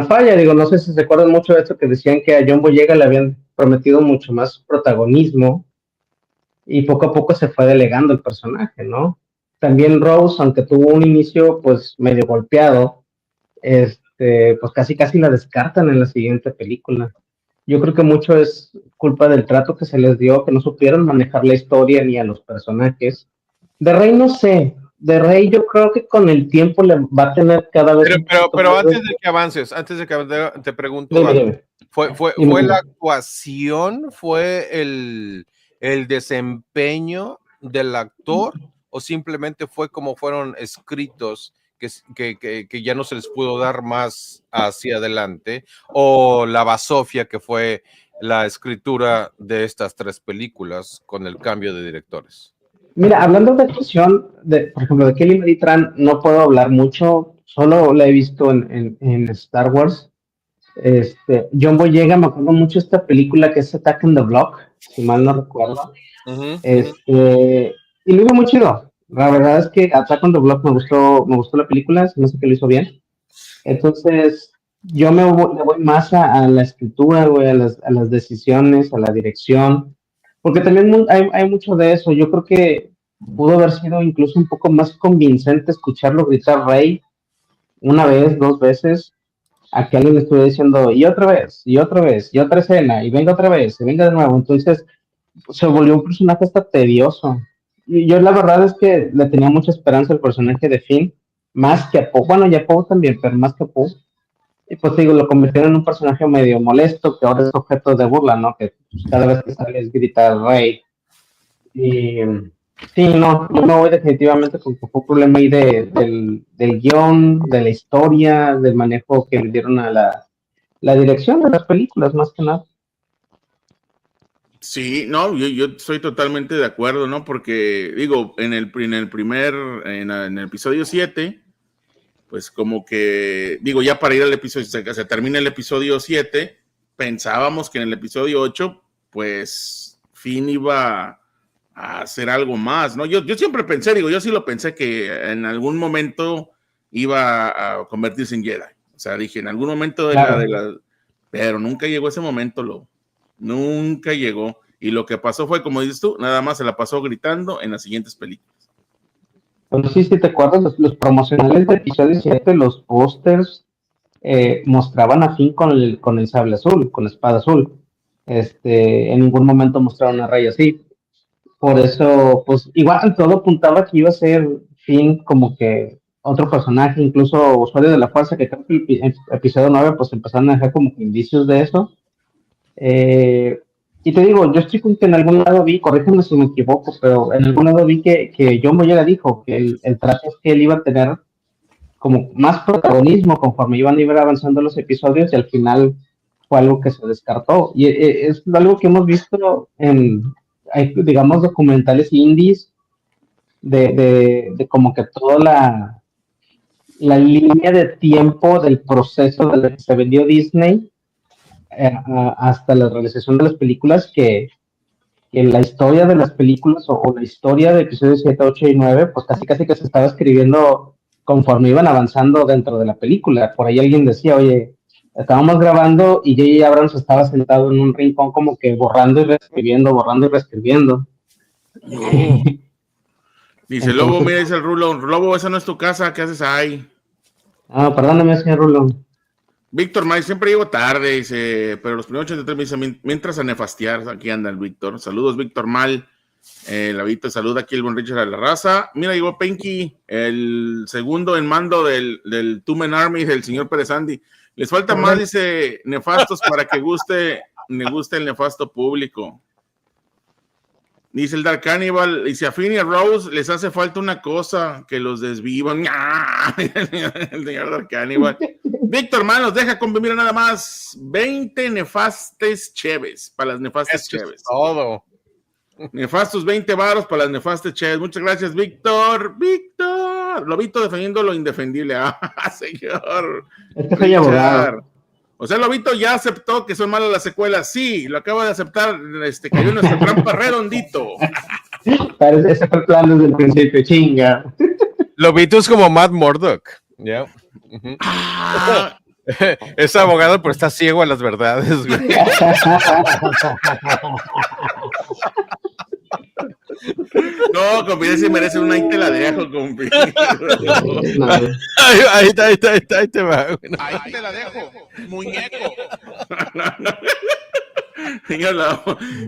Speaker 8: falla. Digo, no sé si se acuerdan mucho de esto que decían que a John Boyega le habían prometido mucho más protagonismo y poco a poco se fue delegando el personaje, ¿no? También Rose, aunque tuvo un inicio pues medio golpeado, pues casi la descartan en la siguiente película. Yo creo que mucho es culpa del trato que se les dio, que no supieron manejar la historia ni a los personajes. De Rey no sé, de Rey yo creo que con el tiempo le va a tener cada vez
Speaker 1: pero antes de que avances, te pregunto,
Speaker 8: dime.
Speaker 1: ¿fue la actuación, fue el desempeño del actor o simplemente fue como fueron escritos que ya no se les pudo dar más hacia adelante, o la basofia que fue la escritura de estas 3 películas con el cambio de directores?
Speaker 8: Mira, hablando de actuación, por ejemplo, de Kelly Marie Tran, no puedo hablar mucho, solo la he visto en Star Wars. John Boyega, me acuerdo mucho esta película que es Attack on the Block, si mal no recuerdo. Y lo hizo muy chido. La verdad es que Attack on the Block me gustó la película, se me hace que lo hizo bien. Entonces, yo le voy más a la escritura, güey, a las decisiones, a la dirección, porque también hay mucho de eso. Yo creo que pudo haber sido incluso un poco más convincente escucharlo gritar Rey una vez, 2 veces, a que alguien le estuviera diciendo y otra vez, y otra vez, y otra escena, y venga otra vez, y venga de nuevo. Entonces, se volvió un personaje hasta tedioso. Y yo la verdad es que le tenía mucha esperanza al personaje de Finn, más que a Poe. Bueno, y a Poe también, pero más que a Poe. Y pues digo, lo convirtieron en un personaje medio molesto, que ahora es objeto de burla, ¿no? Que pues, cada vez que sale es gritar Rey. Y sí, no, yo me voy definitivamente con que fue un problema ahí del guión, de la historia, del manejo que le dieron a la dirección de las películas, más que nada.
Speaker 2: Sí, no, yo estoy totalmente de acuerdo, ¿no? Porque, digo, en el episodio 7, pues como que, digo, ya para ir al episodio, se termina el episodio 7, pensábamos que en el episodio 8, pues, Finn iba a hacer algo más, ¿no? Yo siempre pensé, digo, yo sí lo pensé que en algún momento iba a convertirse en Jedi. O sea, dije, en algún momento pero nunca llegó ese momento, nunca llegó. Y lo que pasó fue, como dices tú, nada más se la pasó gritando en las siguientes películas.
Speaker 8: Pero sí, si te acuerdas, los promocionales de episodio 7, los pósters mostraban a Finn con el sable azul, con la espada azul. En ningún momento mostraron a Rey así. Por eso, pues igual todo apuntaba que iba a ser Finn como que otro personaje, incluso usuario de la fuerza, que creo que el episodio 9 pues empezaron a dejar como que indicios de eso. Y te digo, yo estoy con que en algún lado vi, corrígeme si me equivoco, pero en algún lado vi que John Boyega dijo que el trato es que él iba a tener como más protagonismo conforme iban a ir avanzando los episodios, y al final fue algo que se descartó. Y es algo que hemos visto hay, digamos, documentales indies de como que toda la línea de tiempo del proceso de la que se vendió Disney hasta la realización de las películas, que la historia de las películas o la historia de episodios 7, 8 y 9, pues casi que se estaba escribiendo conforme iban avanzando dentro de la película. Por ahí alguien decía, oye, estábamos grabando y J.J. Abrams estaba sentado en un rincón como que borrando y reescribiendo.
Speaker 2: Dice Lobo, mira, dice el Rulo, Lobo, esa no es tu casa, ¿qué haces ahí?
Speaker 8: Perdóname, señor Rulo.
Speaker 2: Víctor May, siempre llego tarde, dice, pero los primeros 83 me dicen, mientras a nefastear, aquí anda el Víctor. Saludos, Víctor Mal. La Víctor saluda aquí el buen Richard a la raza. Mira, llegó Penky, el segundo en mando del Two-Man Army del señor Pérez Andy. Les falta más, dice, nefastos para que me guste el nefasto público. Dice el Dark Cannibal, dice a Finn y a Rose les hace falta una cosa, que los desvivan. El señor Dark Cannibal. Víctor Manos deja convivir nada más 20 nefastes cheves para las nefastes cheves.
Speaker 1: Todo.
Speaker 2: Nefastos 20 varos para las nefastes cheves. Muchas gracias, Víctor. Lobito defendiendo lo indefendible. Señor.
Speaker 8: Es que soy abogado.
Speaker 2: O sea, Lobito ya aceptó que son malas las secuelas. Sí, lo acaba de aceptar. Cayó en nuestra trampa redondito.
Speaker 8: Pero ese fue el plan desde el principio, chinga.
Speaker 1: Lobito es como Matt Murdock. ¿Ya? Ujú. Es abogado, pero está ciego a las verdades, güey.
Speaker 2: No, compi, ese merece una ahí te la dejo, compi.
Speaker 1: Ahí te va, güey.
Speaker 2: Ahí te la dejo, muñeco.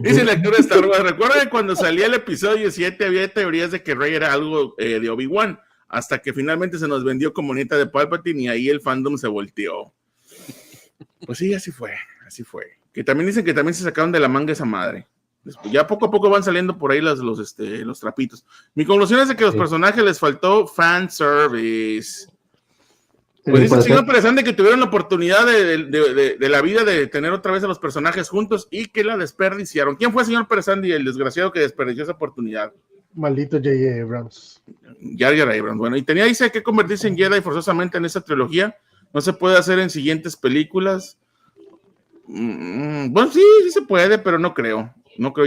Speaker 2: Dice el lector de Star Wars, recuerda que cuando salía el episodio 7 había teorías de que Rey era algo de Obi-Wan, hasta que finalmente se nos vendió como nieta de Palpatine y ahí el fandom se volteó. Pues sí, así fue. Que también dicen que también se sacaron de la manga esa madre. Después, ya poco a poco van saliendo por ahí los trapitos. Mi conclusión es de que a los personajes les faltó fanservice. Pues dice el señor Presande que tuvieron la oportunidad de la vida de tener otra vez a los personajes juntos y que la desperdiciaron. ¿Quién fue el señor Presande, el desgraciado que desperdició esa oportunidad?
Speaker 3: Maldito J.J. Abrams.
Speaker 2: Jar Jar Abrams. Bueno, y dice que convertirse en Jedi forzosamente en esa trilogía. No se puede hacer en siguientes películas. Bueno, sí se puede, pero no creo.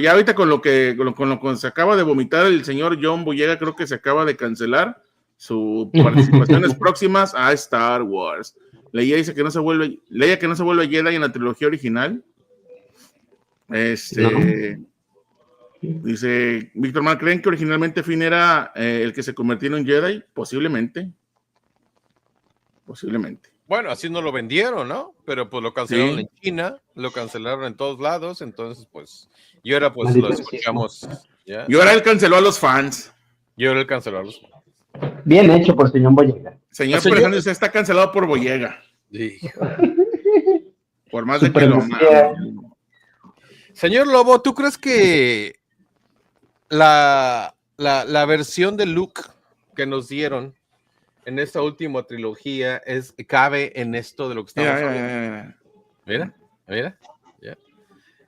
Speaker 2: Ya ahorita con lo que se acaba de vomitar el señor John Boyega, creo que se acaba de cancelar sus participaciones próximas a Star Wars. Leia dice que no se vuelve Jedi en la trilogía original. Dice Víctor Mal, ¿creen que originalmente Finn era el que se convirtió en un Jedi? Posiblemente.
Speaker 1: Bueno, así no lo vendieron, ¿no? Pero pues lo cancelaron en China, lo cancelaron en todos lados, entonces pues, y ahora pues lo escuchamos. ¿Ya?
Speaker 2: Y ahora él canceló a los fans.
Speaker 8: Bien hecho por señor Boyega.
Speaker 2: Señor Presande, usted está cancelado por Boyega. Por más de que lo amamos.
Speaker 1: Señor Lobo, ¿tú crees que la versión de Luke que nos dieron en esta última trilogía cabe en esto de lo que estamos hablando? Mira.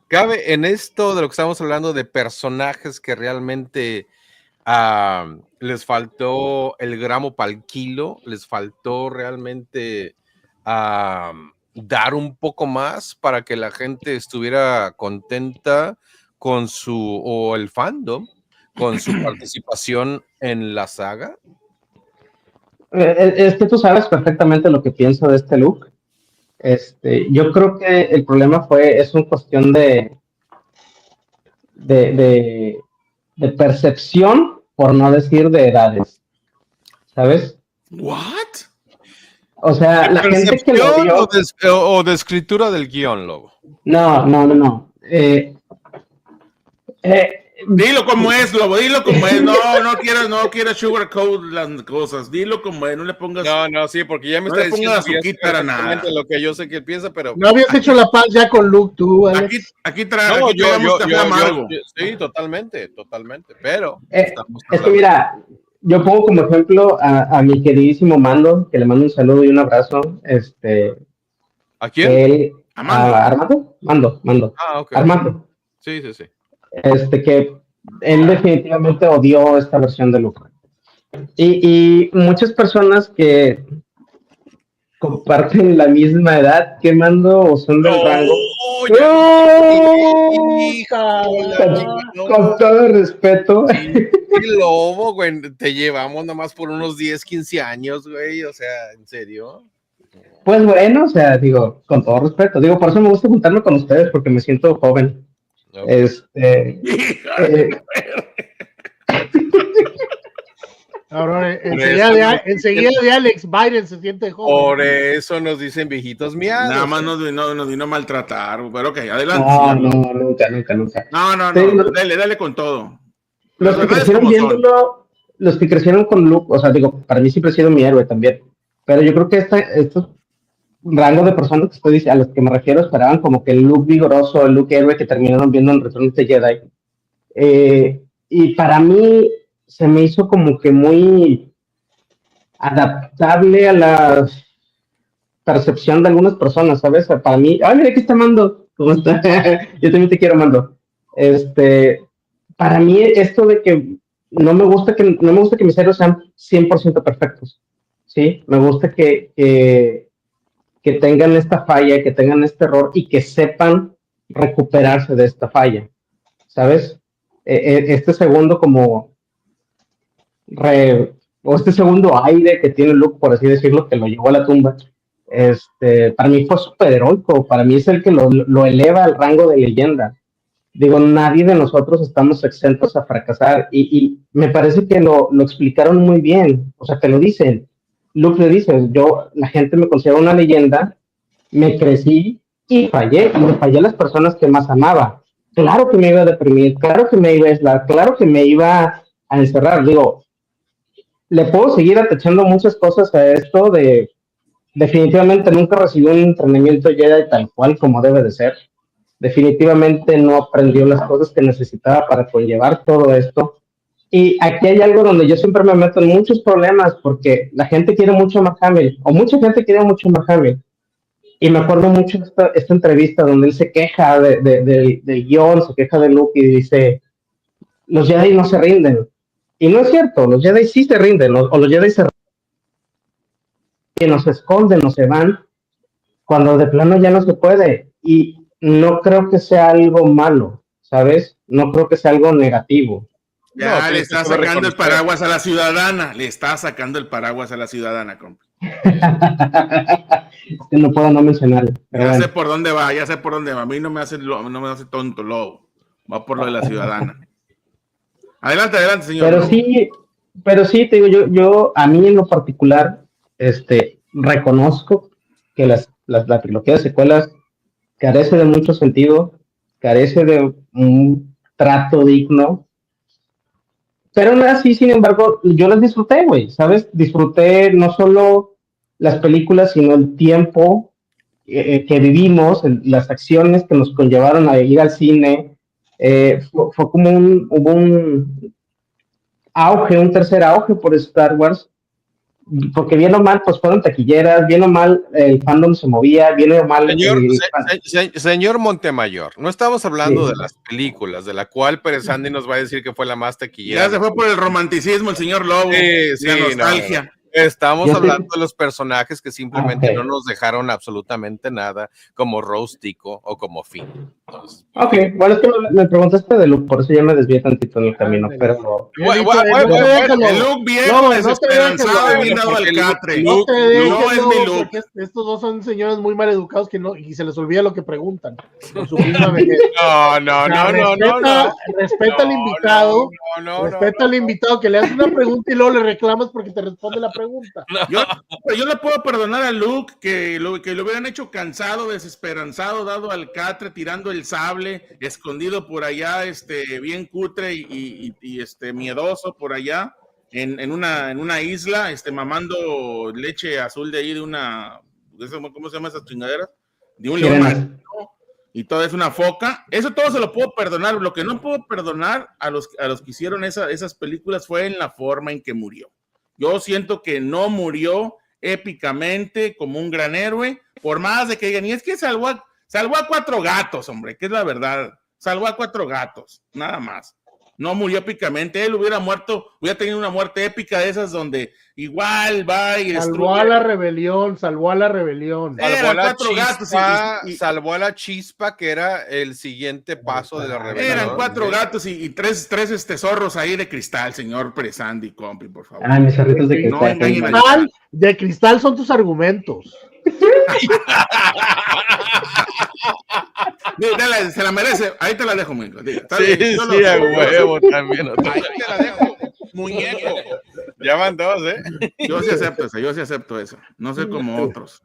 Speaker 1: Cabe en esto de lo que estamos hablando de personajes que realmente les faltó el gramo pa'l kilo, les faltó realmente dar un poco más para que la gente estuviera contenta con el fandom, con su participación en la saga.
Speaker 8: Es que tú sabes perfectamente lo que pienso de este look. Yo creo que el problema es una cuestión de percepción, por no decir de edades, ¿sabes?
Speaker 2: What?
Speaker 8: O sea, la gente que lo vio...
Speaker 1: o de escritura del guión, Lobo.
Speaker 8: No.
Speaker 2: Dilo como es, Lobo, dilo como es. No quieras sugarcoat las cosas. Dilo como es, no le pongas.
Speaker 1: No, sí, porque ya me está diciendo exactamente lo que yo sé que él piensa, pero.
Speaker 3: No habías hecho la paz ya con Luke, tú, Alex.
Speaker 2: Aquí traemos café amargo.
Speaker 1: Sí, totalmente. Pero.
Speaker 8: Es que mira, yo pongo como ejemplo a mi queridísimo Mando, que le mando un saludo y un abrazo.
Speaker 1: ¿A quién?
Speaker 8: ¿Armando? Mando.
Speaker 1: Okay.
Speaker 8: Armando.
Speaker 1: Sí.
Speaker 8: Que él definitivamente odió esta versión de Luke. Y muchas personas que comparten la misma edad que Mando o son del rango. Con todo respeto.
Speaker 1: Lobo, güey, te llevamos nomás por unos 10, 15 años, güey, o sea, ¿en serio?
Speaker 8: Pues bueno, o sea, digo, con todo respeto, digo, por eso me gusta juntarme con ustedes, porque me siento joven.
Speaker 3: Ahora, enseguida de Alex Biden se siente joven.
Speaker 1: Por eso nos dicen viejitos miados.
Speaker 2: Nada más nos vino a maltratar, pero ok, adelante.
Speaker 8: No, nunca.
Speaker 2: No, dale con todo.
Speaker 8: Los que crecieron viéndolo, los que crecieron con Luke, o sea, digo, para mí siempre ha sido mi héroe también, pero yo creo que estos rango de personas que estoy a los que me refiero esperaban como que el Luke vigoroso, el Luke héroe que terminaron viendo en Return of the Jedi. Y para mí se me hizo como que muy adaptable a la percepción de algunas personas, ¿sabes? Para mí, ¡ay, mira, aquí está Mando! ¿Cómo está? Yo también te quiero, Mando. Para mí esto de que no me gusta que mis héroes sean 100% perfectos, ¿sí? Me gusta que que tengan esta falla, que tengan este error y que sepan recuperarse de esta falla, ¿sabes? Este segundo o este segundo aire que tiene Luke, por así decirlo, que lo llevó a la tumba, para mí fue súper heroico, para mí es el que lo eleva al rango de leyenda. Digo, nadie de nosotros estamos exentos a fracasar y me parece que lo explicaron muy bien, o sea, te lo dicen. Luke le dice, la gente me considera una leyenda, me crecí y fallé, y le fallé a las personas que más amaba. Claro que me iba a deprimir, claro que me iba a aislar, claro que me iba a encerrar. Digo, le puedo seguir atachando muchas cosas a esto definitivamente nunca recibió un entrenamiento Jedi tal cual como debe de ser. Definitivamente no aprendió las cosas que necesitaba para conllevar todo esto. Y aquí hay algo donde yo siempre me meto en muchos problemas porque la gente quiere mucho a Mark Hamill, o mucha gente quiere mucho a Mark Hamill. Y me acuerdo mucho de esta entrevista donde él se queja del guión, se queja de Luke y dice, los Jedi no se rinden. Y no es cierto, los Jedi sí se rinden, o los Jedi se rinden, que nos esconden, no se van, cuando de plano ya no se puede. Y no creo que sea algo malo, ¿sabes? No creo que sea algo negativo.
Speaker 2: Ya
Speaker 1: No,
Speaker 2: le está sacando el paraguas a la ciudadana. Le está sacando el paraguas a la ciudadana, compa.
Speaker 8: Es que no puedo no mencionarlo.
Speaker 2: Ya bueno. Sé por dónde va, ya sé por dónde va. A mí no me hace tonto, lobo. Va por lo de la ciudadana. Adelante, señor.
Speaker 8: Pero sí, te digo, yo a mí en lo particular, reconozco que la trilogía de secuelas carece de mucho sentido, carece de un trato digno, pero aún así, sin embargo, yo las disfruté, güey, ¿sabes? Disfruté no solo las películas, sino el tiempo que vivimos, las acciones que nos conllevaron a ir al cine. Fue como hubo un auge, un tercer auge por Star Wars, porque bien o mal, pues fueron taquilleras, bien o mal el fandom se movía, bien o mal...
Speaker 1: Señor Montemayor, no estamos hablando de las películas, de la cual Pérez Andy nos va a decir que fue la más taquillera.
Speaker 2: Ya se fue por el romanticismo el señor Lobo, la nostalgia.
Speaker 1: No. Estamos hablando de los personajes que simplemente no nos dejaron absolutamente nada, como Rose Tico o como Finn. Entonces,
Speaker 8: bueno, es que me preguntaste de Luke, por eso ya me desvié tantito en el camino, pero...
Speaker 2: El Luke viejo, desesperanzado y bien dado al catre.
Speaker 3: No es mi Luke. Estos dos son señores muy mal educados y se les olvida lo que preguntan. Con su misma vejez. Respeta al invitado. Respeta al invitado que le hace una pregunta y luego le reclamas porque te responde la pregunta.
Speaker 2: Yo le puedo perdonar a Luke que lo hubieran hecho cansado, desesperanzado, dado al catre, tirando el sable, escondido por allá, bien cutre y miedoso por allá, en una isla, mamando leche azul de ahí de una, ¿cómo se llama esas chingaderas? De un león marino, y todo es una foca. Eso todo se lo puedo perdonar. Lo que no puedo perdonar a los que hicieron esas películas fue en la forma en que murió. Yo siento que no murió épicamente como un gran héroe, por más de que digan, y es que salvó a 4 gatos, hombre, que es la verdad, salvó a 4 gatos, nada más. No murió épicamente, él hubiera tenido una muerte épica de esas donde igual va y
Speaker 3: salvó a la rebelión.
Speaker 1: Salvó a la chispa, que era el siguiente paso de la rebelión.
Speaker 2: Eran 4 gatos y tres zorros ahí de cristal, señor Presandi, compi, por favor.
Speaker 8: Mis zorritos de cristal.
Speaker 3: De cristal son tus argumentos.
Speaker 2: Se la merece, ahí te la dejo, muñeco.
Speaker 1: Sí, a huevo también.
Speaker 2: Ahí te la dejo, muñeco.
Speaker 1: Ya van 2,
Speaker 2: Yo sí acepto eso. No sé como otros.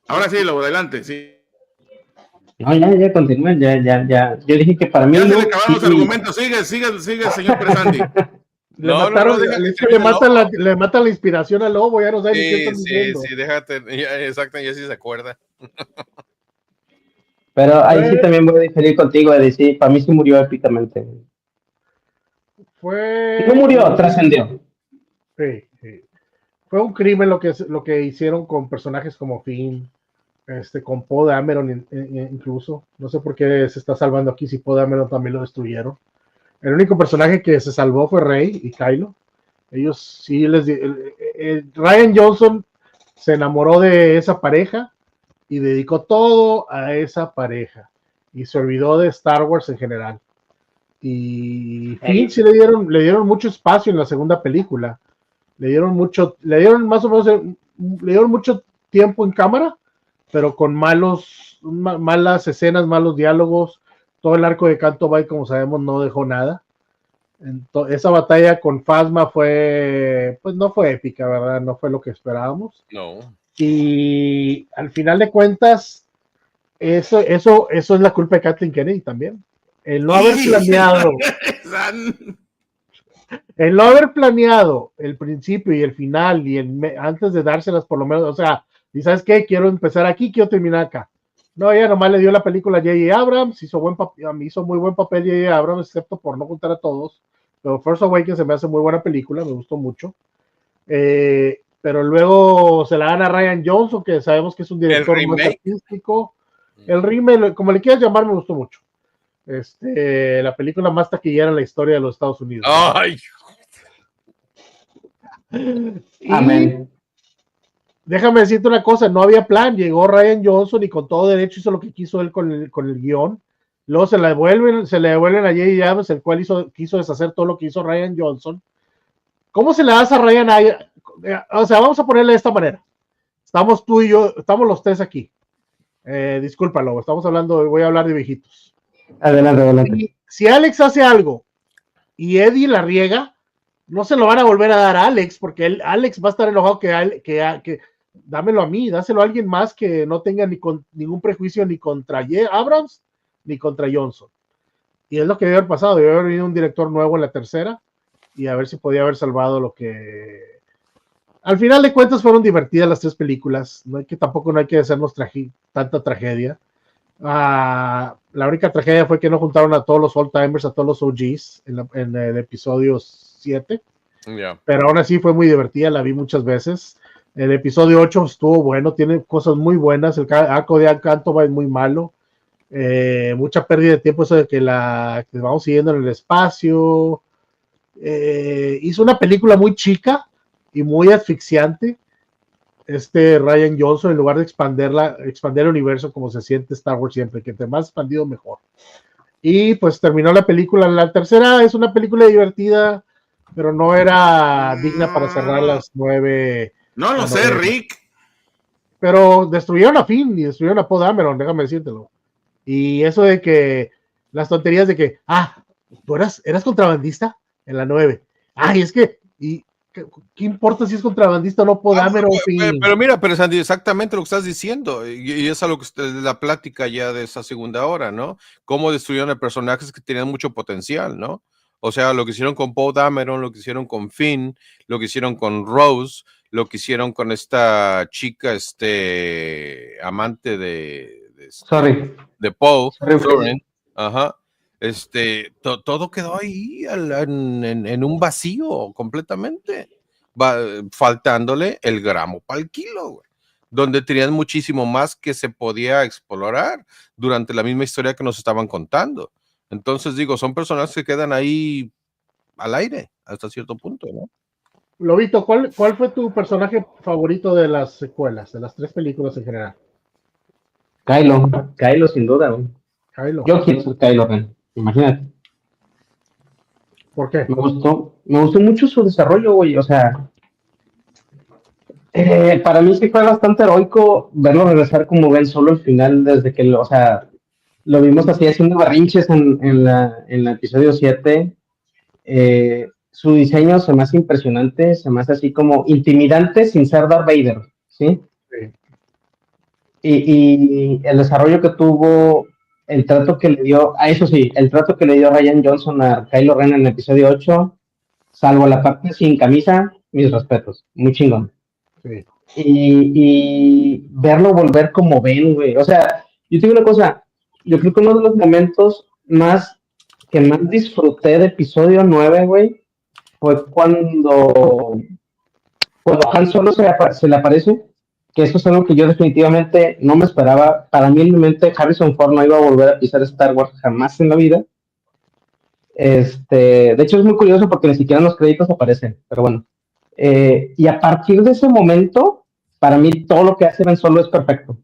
Speaker 2: Ahora sí, lo adelante, sí.
Speaker 8: No, ya continúen, ya. Yo dije que para mí...
Speaker 2: Ya se le acabaron los argumentos. Sigue, señor Presandi.
Speaker 3: Le matan la inspiración al Lobo, ya no sabe ni qué están diciendo.
Speaker 1: Sí, déjate, exacto, ya sí se acuerda.
Speaker 8: Pero ahí sí también voy a diferir contigo, Eddie, sí, para mí sí murió épicamente. No murió, trascendió.
Speaker 3: Sí. Fue un crimen lo que hicieron con personajes como Finn, con Poe Dameron incluso. No sé por qué se está salvando aquí si Poe Dameron también lo destruyeron. El único personaje que se salvó fue Rey y Kylo. Ellos sí Ryan Johnson se enamoró de esa pareja y dedicó todo a esa pareja y se olvidó de Star Wars en general. Y Finn sí le dieron mucho espacio en la segunda película. Le dieron mucho tiempo en cámara, pero con malas escenas, malos diálogos. Todo el arco de Canto Bight, como sabemos, no dejó nada. Esa batalla con Phasma no fue épica, ¿verdad? No fue lo que esperábamos.
Speaker 1: No.
Speaker 3: Y al final de cuentas, eso es la culpa de Kathleen Kennedy también. El no haber planeado el principio y el final y antes de dárselas por lo menos, o sea, y ¿sabes qué? Quiero empezar aquí, quiero terminar acá. No, ella nomás le dio la película a J.J. Abrams, hizo muy buen papel J.J. Abrams, excepto por no juntar a todos. Pero Force Awakens se me hace muy buena película, me gustó mucho. Pero luego se la dan a Ryan Johnson, que sabemos que es un director más artístico. El remake, como le quieras llamar, me gustó mucho. La película más taquillera en la historia de los Estados Unidos.
Speaker 1: ¡Ay!
Speaker 8: Amén.
Speaker 3: Déjame decirte una cosa, no había plan, llegó Ryan Johnson y con todo derecho hizo lo que quiso él con el guión. Luego se le devuelven a J.J. Abrams, el cual quiso deshacer todo lo que hizo Ryan Johnson. ¿Cómo se le das a Ryan? O sea, vamos a ponerle de esta manera. Estamos tú y yo, estamos los tres aquí. Discúlpalo, voy a hablar de viejitos.
Speaker 8: Adelante.
Speaker 3: Si Alex hace algo y Eddie la riega, no se lo van a volver a dar a Alex, porque Alex va a estar enojado que dámelo a mí, dáselo a alguien más que no tenga ningún prejuicio ni contra Abrams ni contra Johnson. Y es lo que debe haber pasado, debe haber venido un director nuevo en la tercera y a ver si podía haber salvado lo que... Al final de cuentas fueron divertidas las tres películas, tampoco no hay que hacernos tanta tragedia. La única tragedia fue que no juntaron a todos los old-timers, a todos los OGs en el episodio 7.
Speaker 1: Yeah.
Speaker 3: Pero aún así fue muy divertida, la vi muchas veces. El episodio 8 estuvo bueno, tiene cosas muy buenas. El arco de Canto va muy malo. Mucha pérdida de tiempo, eso de que vamos siguiendo en el espacio. Hizo una película muy chica y muy asfixiante. Ryan Johnson, en lugar de expandir el universo como se siente Star Wars siempre, que entre más expandido mejor. Y pues terminó la película. La tercera es una película divertida, pero no era digna para cerrar las 9.
Speaker 2: No lo sé, Rick.
Speaker 3: Pero destruyeron a Finn y destruyeron a Poe Dameron, déjame decírtelo. Y eso de que las tonterías de que, tú eras contrabandista en la 9. Ay, es que, ¿qué importa si es contrabandista o no Poe Dameron?
Speaker 1: Pero Sandy, exactamente lo que estás diciendo, y es algo que la plática ya de esa segunda hora, ¿no? Cómo destruyeron a personajes que tenían mucho potencial, ¿no? O sea, lo que hicieron con Poe Dameron, lo que hicieron con Finn, lo que hicieron con Rose, lo que hicieron con esta chica, amante de Poe, Florin. Ajá. Todo quedó ahí en un vacío completamente, faltándole el gramo para el kilo, güey, donde tenían muchísimo más que se podía explorar durante la misma historia que nos estaban contando. Entonces digo, son personajes que quedan ahí al aire hasta cierto punto, ¿no?
Speaker 3: Lobito, ¿cuál fue tu personaje favorito de las secuelas, de las tres películas en general?
Speaker 8: Kylo sin duda, güey.
Speaker 3: Kylo.
Speaker 8: Yo quiero ser Kylo Ren, imagínate.
Speaker 3: ¿Por qué?
Speaker 8: Me gustó mucho su desarrollo, güey, o sea, para mí sí fue bastante heroico verlo regresar como Ben Solo al final, desde que lo vimos así haciendo berrinches en el episodio 7. Su diseño se me hace impresionante, se me hace así como intimidante sin ser Darth Vader, ¿sí?
Speaker 3: Sí.
Speaker 8: Y el desarrollo que tuvo, el trato que le dio, eso sí, el trato que le dio Ryan Johnson a Kylo Ren en el episodio 8, salvo la parte sin camisa, mis respetos, muy chingón.
Speaker 3: Sí.
Speaker 8: Y verlo volver como Ben, güey, o sea, yo te digo una cosa, yo creo que uno de los momentos que más disfruté de episodio 9, güey, fue cuando Han Solo se le aparece, que eso es algo que yo definitivamente no me esperaba. Para mí en mi mente Harrison Ford no iba a volver a pisar Star Wars jamás en la vida. De hecho es muy curioso porque ni siquiera en los créditos aparecen, pero bueno. Y a partir de ese momento, para mí todo lo que hace Ben Solo es perfecto.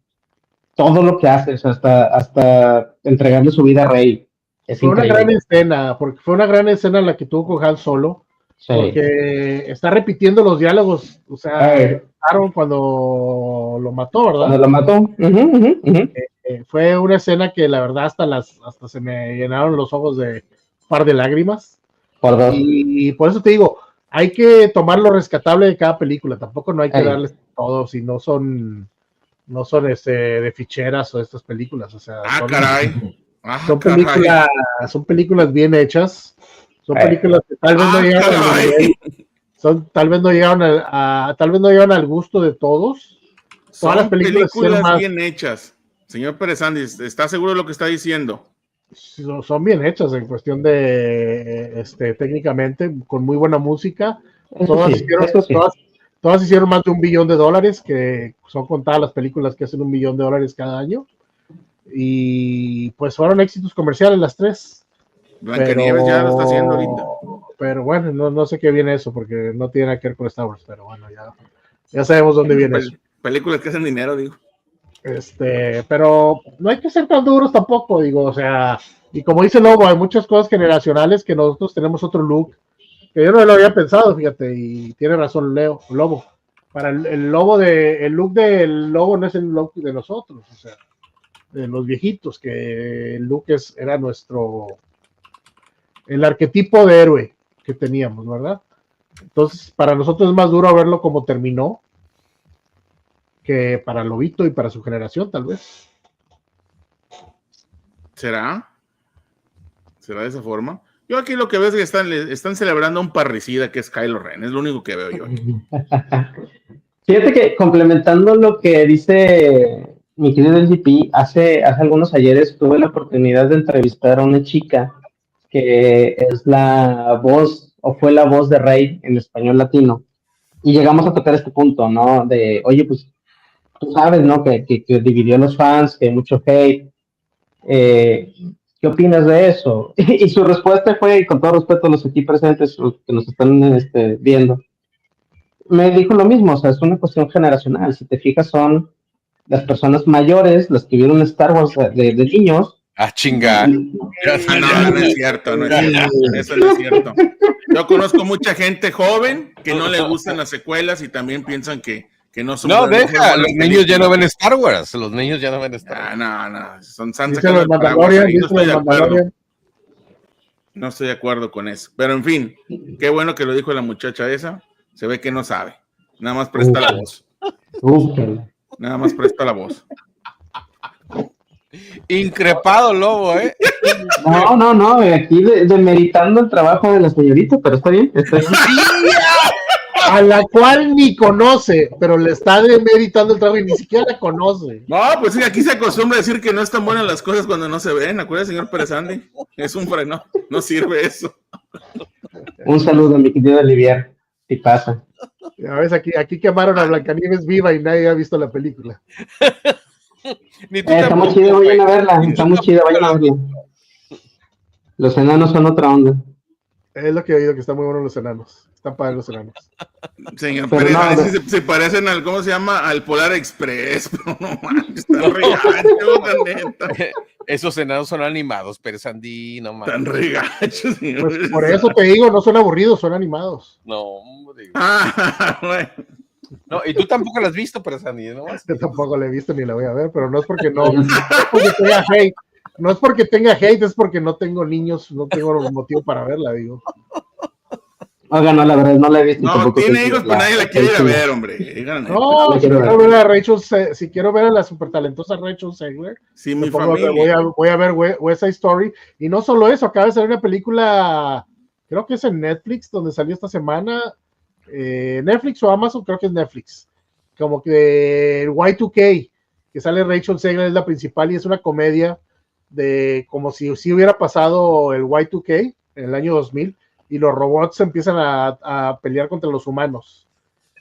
Speaker 8: Todo lo que hace, o sea, hasta entregarle su vida a Rey. Es
Speaker 3: Fue
Speaker 8: increíble.
Speaker 3: una gran escena, porque fue una gran escena la que tuvo con Han Solo,
Speaker 8: Sí.
Speaker 3: porque está repitiendo los diálogos, o sea, cuando lo mató, ¿verdad?
Speaker 8: Cuando lo mató.
Speaker 3: Fue una escena que la verdad hasta se me llenaron los ojos de un par de lágrimas.
Speaker 8: Por dos.
Speaker 3: Y por eso te digo, hay que tomar lo rescatable de cada película, tampoco no hay que darles todo, si no son de ficheras o estas películas, o sea, son películas bien hechas, son películas que tal vez no llegan al nivel, tal vez no llegan al gusto de todos.
Speaker 2: Son
Speaker 3: Todas las películas
Speaker 2: bien hechas. Señor Pérez Andy, ¿está seguro de lo que está diciendo?
Speaker 3: Son bien hechas en cuestión de técnicamente, con muy buena música. Todas hicieron más de $1 billón, que son contadas las películas que hacen $1 billón cada año. Y pues fueron éxitos comerciales las tres.
Speaker 2: Blancanieves ya lo está haciendo ahorita.
Speaker 3: Pero bueno, no sé qué viene eso, porque no tiene nada que ver con Star Wars, pero bueno, ya sabemos dónde viene eso.
Speaker 2: Películas que hacen dinero, digo.
Speaker 3: Pero no hay que ser tan duros tampoco, digo, o sea, y como dice Lobo, hay muchas cosas generacionales que nosotros tenemos otro look, que yo no lo había pensado, fíjate, y tiene razón Lobo. Para el look del Lobo no es el look de nosotros, o sea, de los viejitos, que el look era el arquetipo de héroe que teníamos, ¿verdad? Entonces, para nosotros es más duro verlo como terminó que para Lobito y para su generación, tal vez.
Speaker 2: ¿Será de esa forma? Yo aquí lo que veo es que están celebrando a un parricida que es Kylo Ren, es lo único que veo yo aquí.
Speaker 8: Fíjate que complementando lo que dice mi querido LGP, hace algunos ayeres tuve la oportunidad de entrevistar a una chica que es la voz, o fue la voz de Rey en español latino, y llegamos a tocar este punto, ¿no? De, oye, pues, tú sabes, ¿no? Que dividió a los fans, que hay mucho hate. ¿Qué opinas de eso? Y su respuesta fue, y con todo respeto a los aquí presentes que nos están viendo, me dijo lo mismo, o sea, es una cuestión generacional. Si te fijas, son las personas mayores, las que vieron Star Wars de niños.
Speaker 1: Ah, chingar.
Speaker 2: No es cierto, eso no es cierto. Yo conozco mucha gente joven que no le gustan las secuelas y también piensan que no son.
Speaker 1: No, deja, los niños ya no ven Star Wars. Los niños ya no ven Star Wars.
Speaker 2: No, son santos. No estoy de acuerdo con eso. Pero en fin, qué bueno que lo dijo la muchacha esa. Se ve que no sabe. Nada más presta la voz. Nada más presta la voz.
Speaker 1: Increpado, Lobo, ¿eh?
Speaker 8: No, aquí demeritando el trabajo de la señorita, pero está bien.
Speaker 3: A la cual ni conoce, pero le está demeritando el trabajo y ni siquiera la conoce.
Speaker 2: No, pues sí, aquí se acostumbra a decir que no están buenas las cosas cuando no se ven. Acuérdate, señor Pérez Andy. Es un freno, no sirve eso.
Speaker 8: Un saludo, mi querido Olivier. Si pasa.
Speaker 3: Ya ves, aquí quemaron a Blancanieves viva y nadie ha visto la película.
Speaker 8: Está muy chido, vayan a verla. Está muy chido, vayan a verla. Los enanos son otra onda.
Speaker 3: Es lo que he oído, que están muy buenos los enanos. Están padres los enanos.
Speaker 2: Señor Pérez, se parecen al, ¿cómo se llama? Al Polar Express, pero no manches, están regachos, la neta.
Speaker 1: Esos enanos son animados, Pérez Andy, no mames.
Speaker 2: Están regachos, señor.
Speaker 3: Pues por eso te digo, no son aburridos, son animados.
Speaker 1: No, digo.
Speaker 2: Bueno.
Speaker 1: No, y tú tampoco la has visto, Pérez Andy, ¿no?
Speaker 3: Yo tampoco la he visto ni la voy a ver, pero no es porque tenga hate. No es porque tenga hate, es porque no tengo niños, no tengo motivo para verla, digo.
Speaker 8: Oiga, no, la verdad, no la he visto.
Speaker 2: No, tiene hijos, pero nadie la quiere ir a ver, hombre.
Speaker 3: No, si quiero ver a Rachel, si quiero ver a la súper talentosa Rachel Zegler,
Speaker 2: sí, mi familia.
Speaker 3: Voy a ver West Side Story. Y no solo eso, acaba de salir una película, creo que es en Netflix, donde salió esta semana. Netflix o Amazon, creo que es Netflix. Como que el Y2K, que sale Rachel Zegler, es la principal y es una comedia de como si hubiera pasado el Y2K en el año 2000 y los robots empiezan a pelear contra los humanos,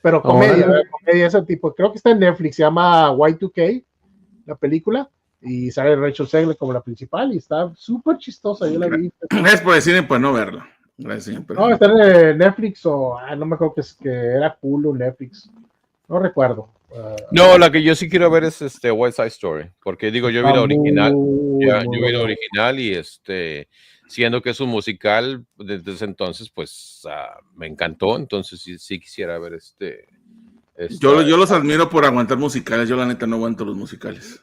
Speaker 3: pero comedia ese tipo. Creo que está en Netflix, se llama Y2K la película y sale Rachel Zegler como la principal y está súper chistosa. Yo la vi.
Speaker 2: Es por decir, pues no verla. Gracias, señor
Speaker 3: No,
Speaker 2: Pedro.
Speaker 3: está en Netflix o no me acuerdo que era Hulu, Netflix. No recuerdo.
Speaker 1: No, la que yo sí quiero ver es West Side Story, porque digo, yo vi la original,
Speaker 3: muy
Speaker 1: yo vi la
Speaker 3: buena.
Speaker 1: original y siendo que es un musical, desde ese entonces, pues me encantó, entonces sí quisiera ver
Speaker 2: Yo los admiro por aguantar musicales, yo la neta no aguanto los musicales.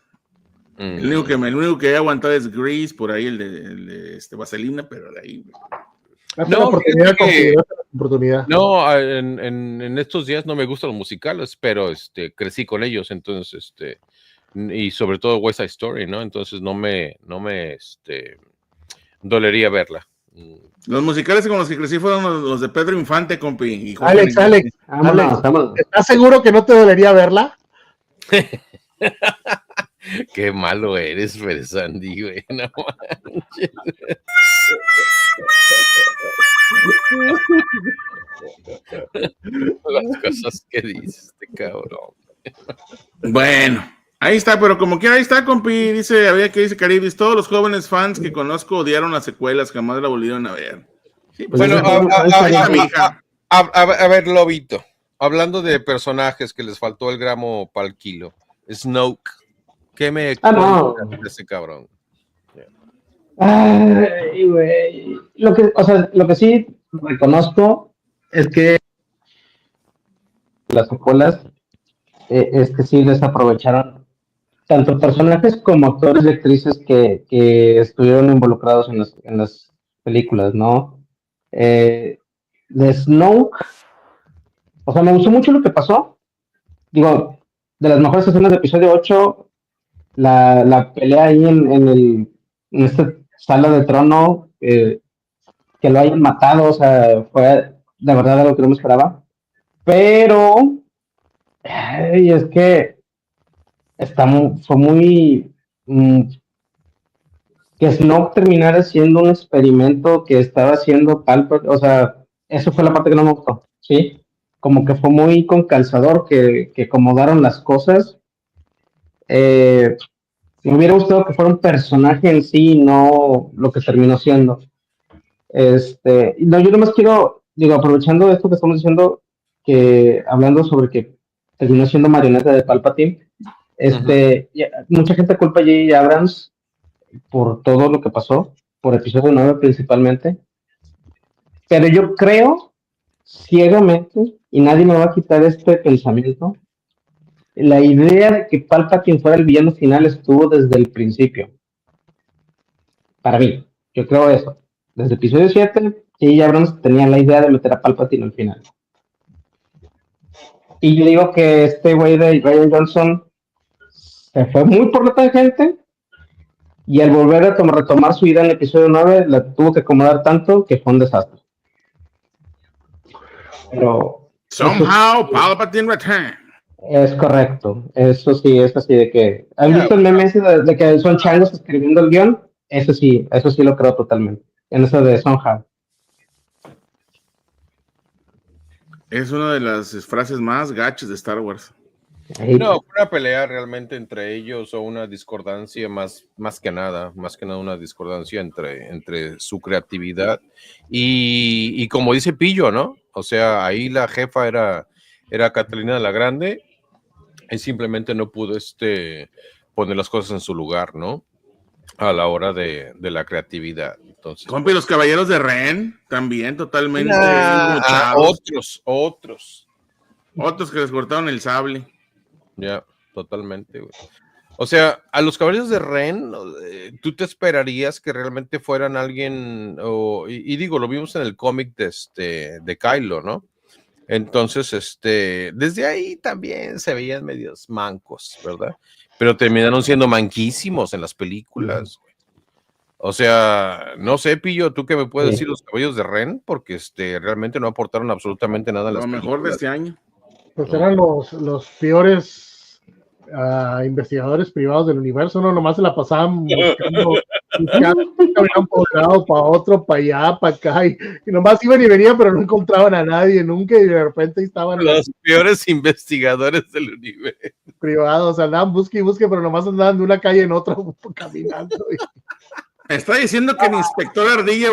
Speaker 2: El único que he aguantado es Grease, por ahí el de Vaselina, pero de ahí.
Speaker 3: No, oportunidad.
Speaker 1: No, en estos días no me gustan los musicales, pero crecí con ellos, entonces, y sobre todo West Side Story, ¿no? Entonces no me dolería verla.
Speaker 2: Los musicales con los que crecí fueron los de Pedro Infante, compi. Y
Speaker 3: Alex,
Speaker 8: vámonos.
Speaker 3: ¿estás seguro que no te dolería verla?
Speaker 1: Qué malo eres, Fred Sandy, güey. No manches. Las cosas que dices, cabrón.
Speaker 2: Bueno, ahí está, pero como quiera, ahí está, compi. Dice Caribis, todos los jóvenes fans que conozco odiaron las secuelas, jamás la volvieron a ver. Sí, pues
Speaker 1: bueno,
Speaker 2: a
Speaker 1: ver, Lobito, hablando de personajes que les faltó el gramo para el kilo, Snoke, ¿qué me cuentas de ese cabrón?
Speaker 8: Ay, güey. Lo que sí reconozco es que las secuelas es que sí desaprovecharon tanto personajes como actores y actrices que estuvieron involucrados en las películas, ¿no? De Snoke, o sea, me gustó mucho lo que pasó. Digo, de las mejores escenas de episodio 8, la pelea ahí en esta sala de trono, que lo hayan matado, o sea, fue de verdad algo que no me esperaba. Pero, ay, es que fue muy que Snoke terminara siendo un experimento que estaba haciendo Palpatine, o sea, eso fue la parte que no me gustó, ¿sí? Como que fue muy con calzador que acomodaron las cosas. Me hubiera gustado que fuera un personaje en sí, no lo que terminó siendo. No, yo nomás quiero, aprovechando esto que estamos diciendo, que hablando sobre que terminó siendo marioneta de Palpatine, mucha gente culpa a J.J. Abrams por todo lo que pasó, por episodio 9 principalmente, pero yo creo ciegamente, y nadie me va a quitar este pensamiento, la idea de que Palpatine fuera el villano final estuvo desde el principio. Para mí, yo creo eso. Desde el episodio 7, J.J. Abrams tenía la idea de meter a Palpatine al final. Y yo digo que este güey de Ryan Johnson se fue muy por la tangente, y al volver a retomar su idea en el episodio 9, la tuvo que acomodar tanto que fue un desastre. Pero
Speaker 2: somehow Palpatine returned.
Speaker 8: Es correcto, eso sí, es así de que ¿han visto el meme ese de que son changos escribiendo el guión? Eso sí lo creo totalmente, en eso de somehow.
Speaker 2: Es una de las frases más gachas de Star Wars.
Speaker 1: No, una pelea realmente entre ellos o una discordancia más que nada una discordancia entre su creatividad y como dice Pillo, ¿no? O sea, ahí la jefa era Catalina la Grande y simplemente no pudo poner las cosas en su lugar, ¿no? A la hora de la creatividad. Entonces,
Speaker 2: compi, los caballeros de Ren también totalmente
Speaker 1: otros
Speaker 2: que les cortaron el sable.
Speaker 1: Ya, totalmente, güey. O sea, a los caballeros de Ren, tú te esperarías que realmente fueran alguien, y digo, lo vimos en el cómic de Kylo, ¿no? Entonces, desde ahí también se veían medios mancos, ¿verdad? Pero terminaron siendo manquísimos en las películas, güey. O sea, no sé, Pillo, ¿tú qué me puedes decir los caballeros de Ren? Porque realmente no aportaron absolutamente nada en las películas.
Speaker 2: Lo mejor de este año.
Speaker 3: Pues eran los peores investigadores privados del universo, ¿no? Nomás se la pasaban buscando caminaban por un lado, para otro, para allá, para acá, y nomás iban y venían, pero no encontraban a nadie nunca, y de repente estaban
Speaker 1: los peores investigadores del universo.
Speaker 3: Privados, andaban busque y busque, pero nomás andaban de una calle en otra caminando.
Speaker 2: Está diciendo que el inspector Ardilla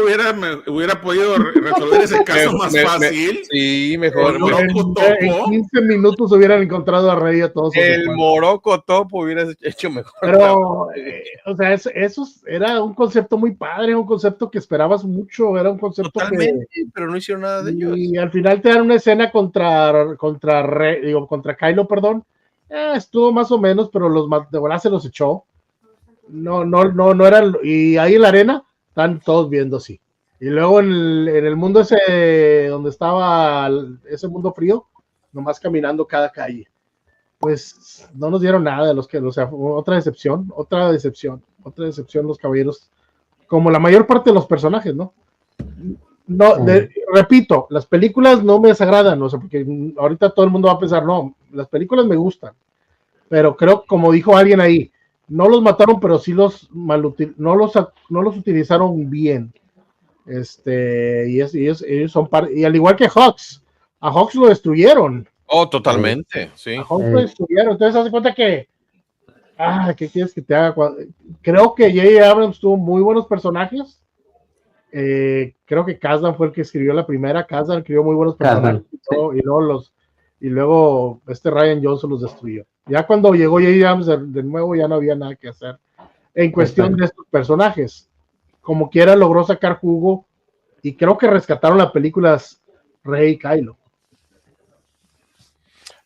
Speaker 2: hubiera podido resolver ese caso más fácil.
Speaker 1: Sí, mejor.
Speaker 2: El Moroco Topo.
Speaker 3: En 15 minutos hubieran encontrado a Rey a todos.
Speaker 1: El Moroco Topo hubiera hecho mejor.
Speaker 3: Pero, o sea, eso era un concepto muy padre, un concepto que esperabas mucho, era un concepto
Speaker 1: totalmente, pero no hicieron nada de ellos.
Speaker 3: Y al final te dan una escena contra Kylo, perdón. Estuvo más o menos, pero de verdad se los echó. No eran, y ahí en la arena están todos viendo así. Y luego en el mundo ese donde estaba ese mundo frío, nomás caminando cada calle. Pues no nos dieron nada de los que, o sea, otra decepción los caballeros, como la mayor parte de los personajes, ¿no? Repito, las películas no me desagradan, o sea, porque ahorita todo el mundo va a pensar, no, las películas me gustan, pero creo, como dijo alguien ahí, no los mataron, pero sí no los utilizaron bien. Y ellos son y al igual que Hux, a Hux lo destruyeron.
Speaker 1: Oh, totalmente, sí.
Speaker 3: A Hux lo destruyeron. Entonces, haz cuenta que, ¿qué quieres que te haga? Creo que J.J. Abrams tuvo muy buenos personajes. Creo que Kasdan fue el que escribió la primera. Kasdan escribió muy buenos personajes. Y luego Ryan Johnson los destruyó. Ya cuando llegó J.J. Abrams de nuevo ya no había nada que hacer en cuestión de estos personajes. Como quiera logró sacar jugo y creo que rescataron las películas Rey y Kylo.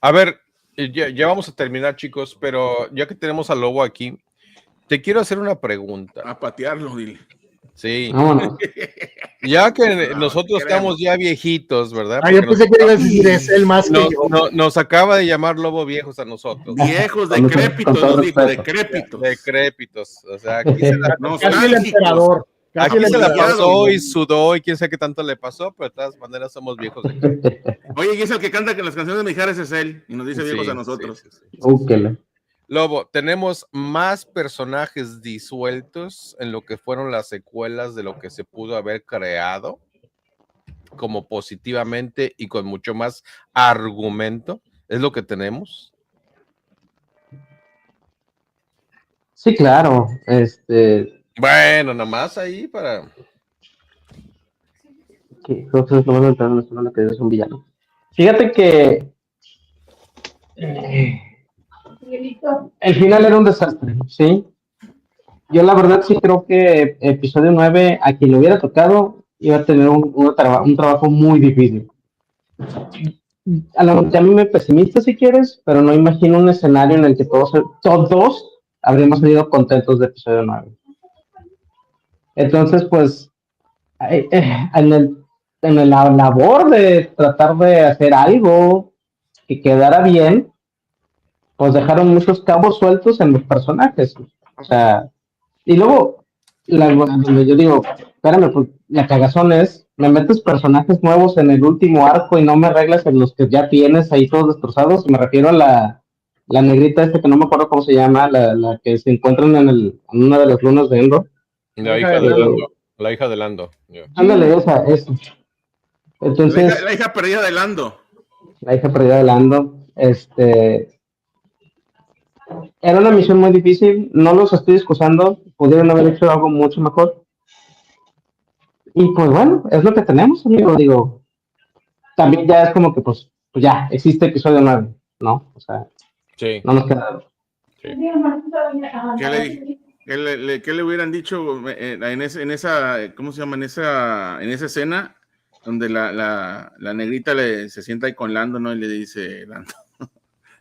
Speaker 1: A ver, ya vamos a terminar, chicos, pero ya que tenemos al Lobo aquí, te quiero hacer una pregunta.
Speaker 2: A patearlo, dile.
Speaker 1: Sí.
Speaker 8: No.
Speaker 1: Ya que nosotros estamos ya viejitos, ¿verdad?
Speaker 3: Yo pensé que iba a decir es el más que yo.
Speaker 1: Nos acaba de llamar Lobo viejos a nosotros.
Speaker 2: Viejos, decrépitos, nos dijo, decrépitos.
Speaker 1: Decrépitos. O sea, aquí se la,
Speaker 3: casi el emperador.
Speaker 1: Aquí se la pasó y sudó y quién sabe qué tanto le pasó, pero de todas maneras somos viejos.
Speaker 2: Oye, y es el que canta que las canciones de Mijares es él y nos dice viejos a nosotros.
Speaker 1: Sí. Lobo, tenemos más personajes disueltos en lo que fueron las secuelas de lo que se pudo haber creado, como positivamente y con mucho más argumento. ¿Es lo que tenemos?
Speaker 8: Sí, claro.
Speaker 1: Bueno, nomás ahí para...
Speaker 8: Creo que no lo que es un villano. Fíjate que el final era un desastre, ¿sí? Yo la verdad sí creo que episodio 9, a quien lo hubiera tocado, iba a tener un trabajo muy difícil. A mí me pesimista si quieres, pero no imagino un escenario en el que todos habríamos salido contentos de episodio 9. Entonces, pues, en la labor de tratar de hacer algo que quedara bien, pues dejaron muchos cabos sueltos en los personajes. O sea, y luego, yo digo, espérame, pues, la cagazón es, me metes personajes nuevos en el último arco y no me arreglas en los que ya tienes ahí todos destrozados. Me refiero a la negrita que no me acuerdo cómo se llama, la que se encuentran en una de las lunas de Endor.
Speaker 1: La hija de Lando. La hija de Lando. Yeah.
Speaker 8: Ándale, eso. Entonces,
Speaker 2: la hija perdida de Lando.
Speaker 8: La hija perdida de Lando. Era una misión muy difícil, no los estoy excusando, pudieron haber hecho algo mucho mejor. Y pues bueno, es lo que tenemos, amigo. Digo, también ya es como que pues ya existe episodio 9, ¿no? O sea,
Speaker 1: sí.
Speaker 8: No nos queda.
Speaker 1: Sí.
Speaker 2: ¿Qué le hubieran dicho en esa, ¿cómo se llama? En esa escena donde la negrita se sienta ahí con Lando, ¿no? Y le dice, Lando,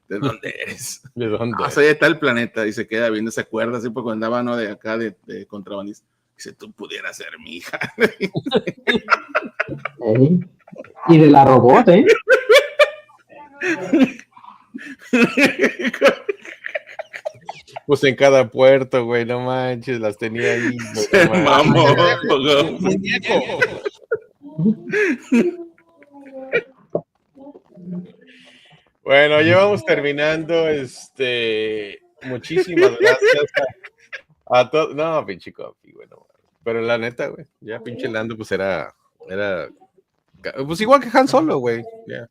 Speaker 2: ¿de dónde eres?
Speaker 1: ¿De dónde?
Speaker 2: Allá está el planeta, y se queda viendo, se acuerda, siempre cuando andaba, ¿no? De acá, de contrabandista. Dice, tú pudieras ser mi hija.
Speaker 8: Y de la robot,
Speaker 1: Pues en cada puerto, güey, no manches, las tenía ahí.
Speaker 2: Vamos.
Speaker 1: Bueno, ya vamos terminando. Muchísimas gracias a todos. No, pinche copi, bueno. Pero la neta, güey, ya pinche Lando, pues era pues igual que Han Solo, güey. Ya.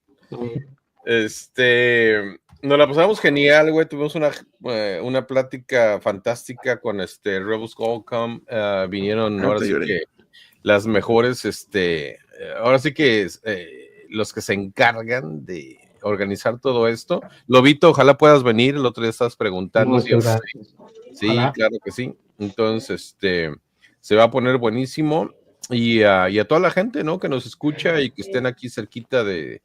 Speaker 1: Nos la pasamos genial, güey. Tuvimos una plática fantástica con Rebel Scum Con. Vinieron ahora sí que las mejores, ahora sí que los que se encargan de organizar todo esto. Lobito, ojalá puedas venir. El otro día estabas preguntando. Sí, claro que sí. Entonces, se va a poner buenísimo. Y a toda la gente, ¿no? Que nos escucha y que estén aquí cerquita de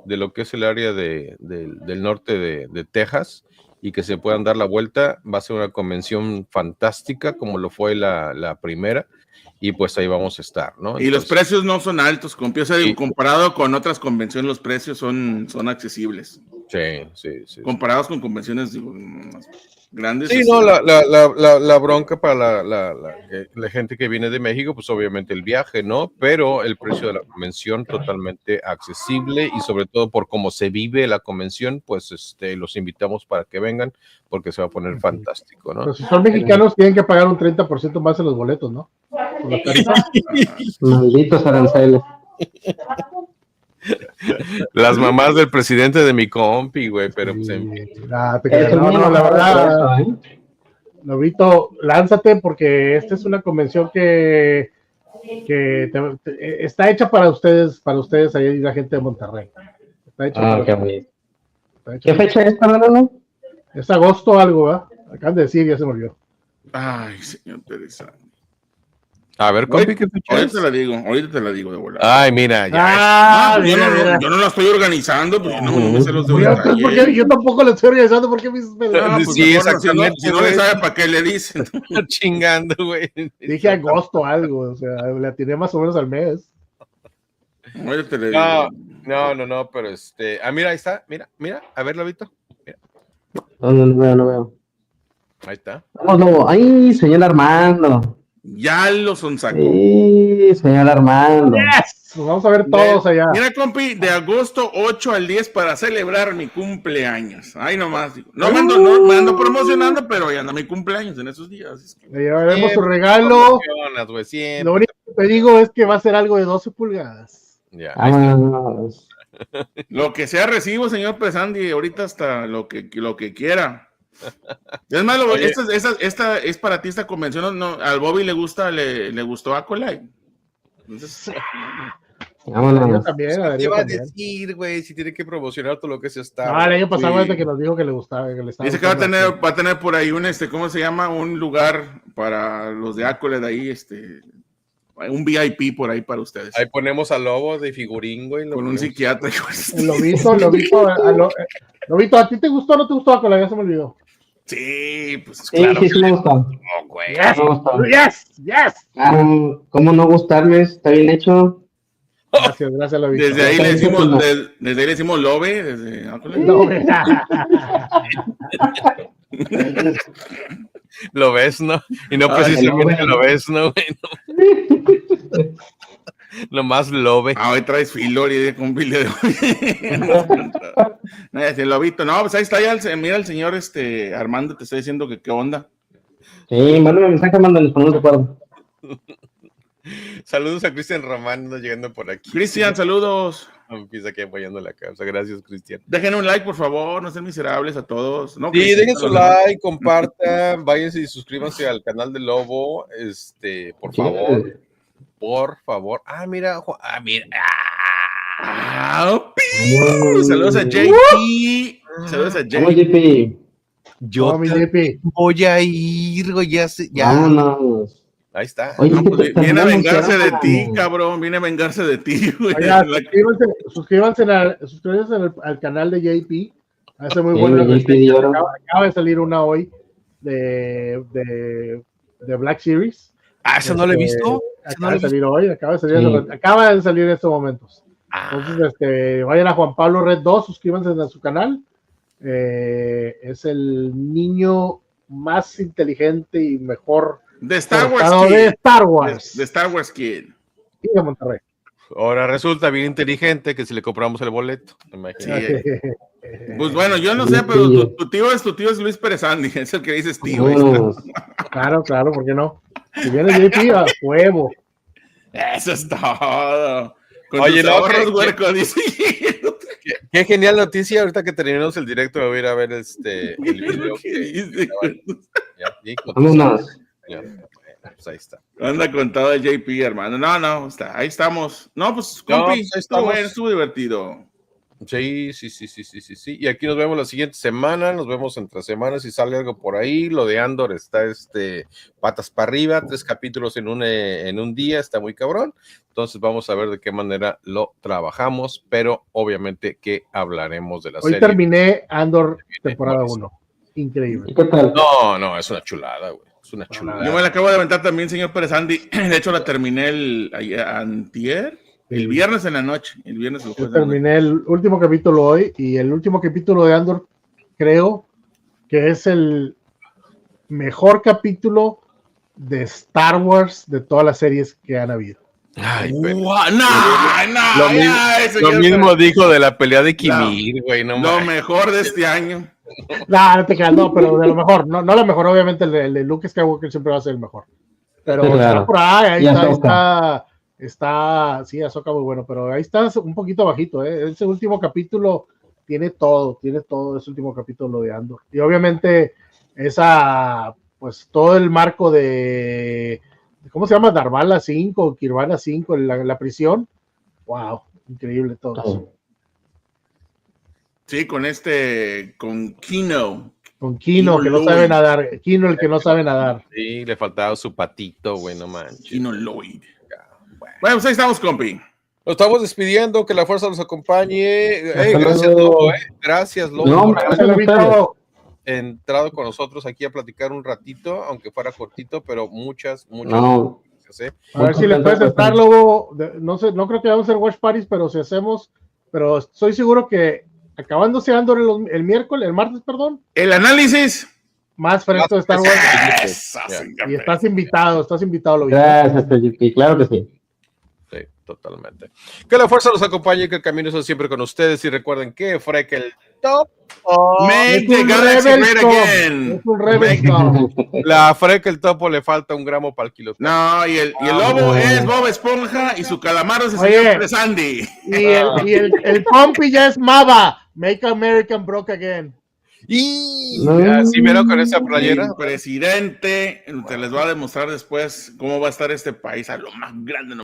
Speaker 1: lo que es el área del norte de Texas y que se puedan dar la vuelta. Va a ser una convención fantástica como lo fue la primera y pues ahí vamos a estar, ¿no? Entonces,
Speaker 2: y los precios no son altos, comparado con otras convenciones, los precios son accesibles.
Speaker 1: Sí.
Speaker 2: Comparados con convenciones grandes.
Speaker 1: Sí, no, la bronca para la gente que viene de México, pues obviamente el viaje, ¿no? Pero el precio de la convención totalmente accesible y sobre todo por cómo se vive la convención, pues los invitamos para que vengan porque se va a poner fantástico, ¿no?
Speaker 3: Pero si son mexicanos tienen que pagar un 30% más en los boletos, ¿no? Por la tarifa.
Speaker 8: Malditos aranceles.
Speaker 1: Las mamás del presidente de mi compi, güey, pero pues en fin.
Speaker 3: No, la verdad, Lobito, lánzate porque esta es una convención que está hecha para ustedes ahí la gente de Monterrey. Está hecha
Speaker 8: ¿Qué fecha es, Manolo?
Speaker 3: Es agosto algo, ¿verdad? Acaban de decir, ya se me olvidó.
Speaker 2: Ay, señor Teresa.
Speaker 1: A ver, compi, ¿qué fecha
Speaker 2: ahorita te la digo de volada.
Speaker 1: Ay, mira, ya.
Speaker 2: Yo no la estoy organizando, pues no me sé los detalles.
Speaker 3: Yo tampoco la estoy organizando porque mis
Speaker 1: sí, exactamente.
Speaker 2: Si no le sabe para qué le dicen.
Speaker 1: Chingando, güey.
Speaker 3: Dije agosto algo, o sea, la tiré más o menos al mes.
Speaker 1: No, pero mira, ahí está, mira, a ver, Lobito.
Speaker 8: No veo.
Speaker 1: Ahí está.
Speaker 8: Vamos, Lobo. Ay, señor Armando.
Speaker 2: Ya lo son sacó.
Speaker 8: Sí, señor Armando.
Speaker 3: Yes. Nos vamos a ver todos allá.
Speaker 2: Mira, compi, de agosto 8 al 10 para celebrar mi cumpleaños. Ahí nomás. No me ando promocionando, pero ya anda mi cumpleaños en esos días.
Speaker 3: Le llevaremos su regalo.
Speaker 1: Lo
Speaker 3: único que te digo es que va a ser algo de 12 pulgadas.
Speaker 1: Ya.
Speaker 2: Lo que sea recibo, señor Pesandi, ahorita hasta lo que quiera. Es más, esta es para ti esta convención. No, al Bobby le gustó Acolyte. Entonces,
Speaker 3: yo también,
Speaker 1: ¿qué iba a decir, güey? Si tiene que promocionar todo lo que se está.
Speaker 3: El año pasado desde que nos dijo que le gustaba.
Speaker 2: Dice que va a tener por ahí ¿cómo se llama? Un lugar para los de Acolyte ahí, un VIP por ahí para ustedes.
Speaker 1: Ahí ponemos a Lobo de figurín, güey.
Speaker 2: Con un psiquiatra.
Speaker 3: Lobito, ¿a ti te gustó o no te gustó Acolyte? Ya se me olvidó.
Speaker 2: Sí, pues claro.
Speaker 8: Sí, me gustó.
Speaker 1: No, güey.
Speaker 3: Yes.
Speaker 8: ¿Cómo no gustarme? Está bien hecho.
Speaker 3: Gracias, Lobito.
Speaker 2: Desde ahí le decimos Lobe, desde
Speaker 3: Lobe.
Speaker 1: Lo ves, ¿no? Y no precisamente lo ves, ¿no? Lo más Lobe.
Speaker 2: Hoy traes Filori con video. El Lobito. No, pues ahí está mira el señor Armando, te está diciendo que qué onda.
Speaker 8: Sí, mándame mensaje, mándale, no de acuerdo.
Speaker 1: Saludos a Cristian Román, llegando por aquí.
Speaker 2: Cristian, saludos.
Speaker 1: Empieza aquí apoyando la causa. Gracias, Cristian.
Speaker 2: Dejen un like, por favor, no sean miserables a todos. No,
Speaker 1: sí, dejen su like, compartan, váyanse y suscríbanse al canal de Lobo, por favor. Por favor. Mira. Saludos a JP. Saludos a JP. Yo voy a ir, güey, ya.
Speaker 8: Vámonos.
Speaker 1: Ahí está.
Speaker 2: Oye, no, pues, viene a vengarse de ti, cabrón. Viene a vengarse de ti, güey.
Speaker 3: Suscríbanse al canal de JP. Hace muy buena. Acaba de salir una hoy de Black Series.
Speaker 1: Eso no lo he visto.
Speaker 3: Acaba de salir hoy. Acaba de salir en estos momentos. Entonces, vayan a Juan Pablo Red 2, suscríbanse a su canal. Es el niño más inteligente y mejor
Speaker 2: de Star Wars.
Speaker 3: De
Speaker 2: Star Wars Kid.
Speaker 3: Y de Monterrey.
Speaker 1: Ahora resulta bien inteligente que si le compramos el boleto. Imagínate.
Speaker 2: Sí. Pues bueno, yo no sé, pero tu tío es Luis Pérez Andy, es el que dices tío.
Speaker 3: Claro, ¿por qué no? Si viene JP a huevo.
Speaker 2: Eso es todo.
Speaker 1: Oye,
Speaker 2: los ahorros, huerco, dice.
Speaker 1: Qué genial noticia. Ahorita que terminemos el directo, me voy a ir a ver el video.
Speaker 2: ¿Qué dice?
Speaker 8: Vámonos.
Speaker 1: Pues ahí está.
Speaker 2: Anda con todo el JP, hermano. No, ahí estamos. No, pues, compi,
Speaker 1: pues ahí estamos.
Speaker 2: estuvo divertido.
Speaker 1: Sí. Y aquí nos vemos la siguiente semana. Nos vemos entre semanas. Si sale algo por ahí, lo de Andor está patas para arriba, 3 capítulos en un día, está muy cabrón. Entonces vamos a ver de qué manera lo trabajamos, pero obviamente que hablaremos de la
Speaker 3: Hoy
Speaker 1: serie.
Speaker 3: terminé Andor temporada 1. Increíble.
Speaker 8: ¿Qué tal?
Speaker 1: No, es una chulada, güey. Es una chulada.
Speaker 2: Yo me la acabo de aventar también, señor Pérez Andy. De hecho, la terminé antier. El viernes en la noche.
Speaker 3: Yo terminé el último capítulo hoy y el último capítulo de Andor creo que es el mejor capítulo de Star Wars de todas las series que han habido.
Speaker 1: Ay,
Speaker 2: Lo
Speaker 1: mismo dijo de la pelea de Kimir, güey.
Speaker 2: Lo mejor de este año.
Speaker 3: No te creas, no, pero de lo mejor. No lo mejor, obviamente, el de Luke Skywalker siempre va a ser el mejor. Pero
Speaker 8: Sí, claro.
Speaker 3: está por ahí está, sí, Ahsoka muy bueno, pero ahí está un poquito bajito, Ese último capítulo tiene todo ese último capítulo de Andor. Y obviamente pues todo el marco de ¿cómo se llama? Darvala 5, Kirvana 5, la prisión. Wow, increíble todo eso.
Speaker 2: Sí, con Kino.
Speaker 3: Con Kino, que no sabe nadar. Kino, el que no sabe nadar.
Speaker 1: Sí, le faltaba su patito, güey, no manches.
Speaker 2: Kino Lloyd. Bueno, pues ahí estamos, compi.
Speaker 1: Nos estamos despidiendo, que la fuerza nos acompañe. Gracias, Lobo, Gracias, Lobo.
Speaker 8: No, hombre, gracias a ustedes.
Speaker 1: Entrado con nosotros aquí a platicar un ratito, aunque fuera cortito, pero muchas
Speaker 8: No.
Speaker 1: gracias.
Speaker 3: A ver si le puedes estar, Lobo. No sé, no creo que vamos a hacer watch parties, pero si hacemos, pero estoy seguro que acabándose Andor el martes, perdón.
Speaker 2: El análisis
Speaker 3: Más fresco de Star Wars. Y estás invitado, Lobo.
Speaker 8: Gracias, JP, claro que sí.
Speaker 1: Sí, totalmente. Que la fuerza los acompañe y que el camino sea siempre con ustedes. Y recuerden que Freck el top.
Speaker 2: Make the galaxy great again.
Speaker 3: Es un Rebel.
Speaker 1: La Freck el topo le falta 1 gramo para el kilo.
Speaker 2: No, y el lobo es Bob Esponja y su calamaro es el señor Pérez Andy.
Speaker 3: Y el Pompi ya es Mava. Make American Broke Again.
Speaker 1: Y así mero con esa playera.
Speaker 2: El presidente te les va a demostrar después cómo va a estar este país a lo más grande.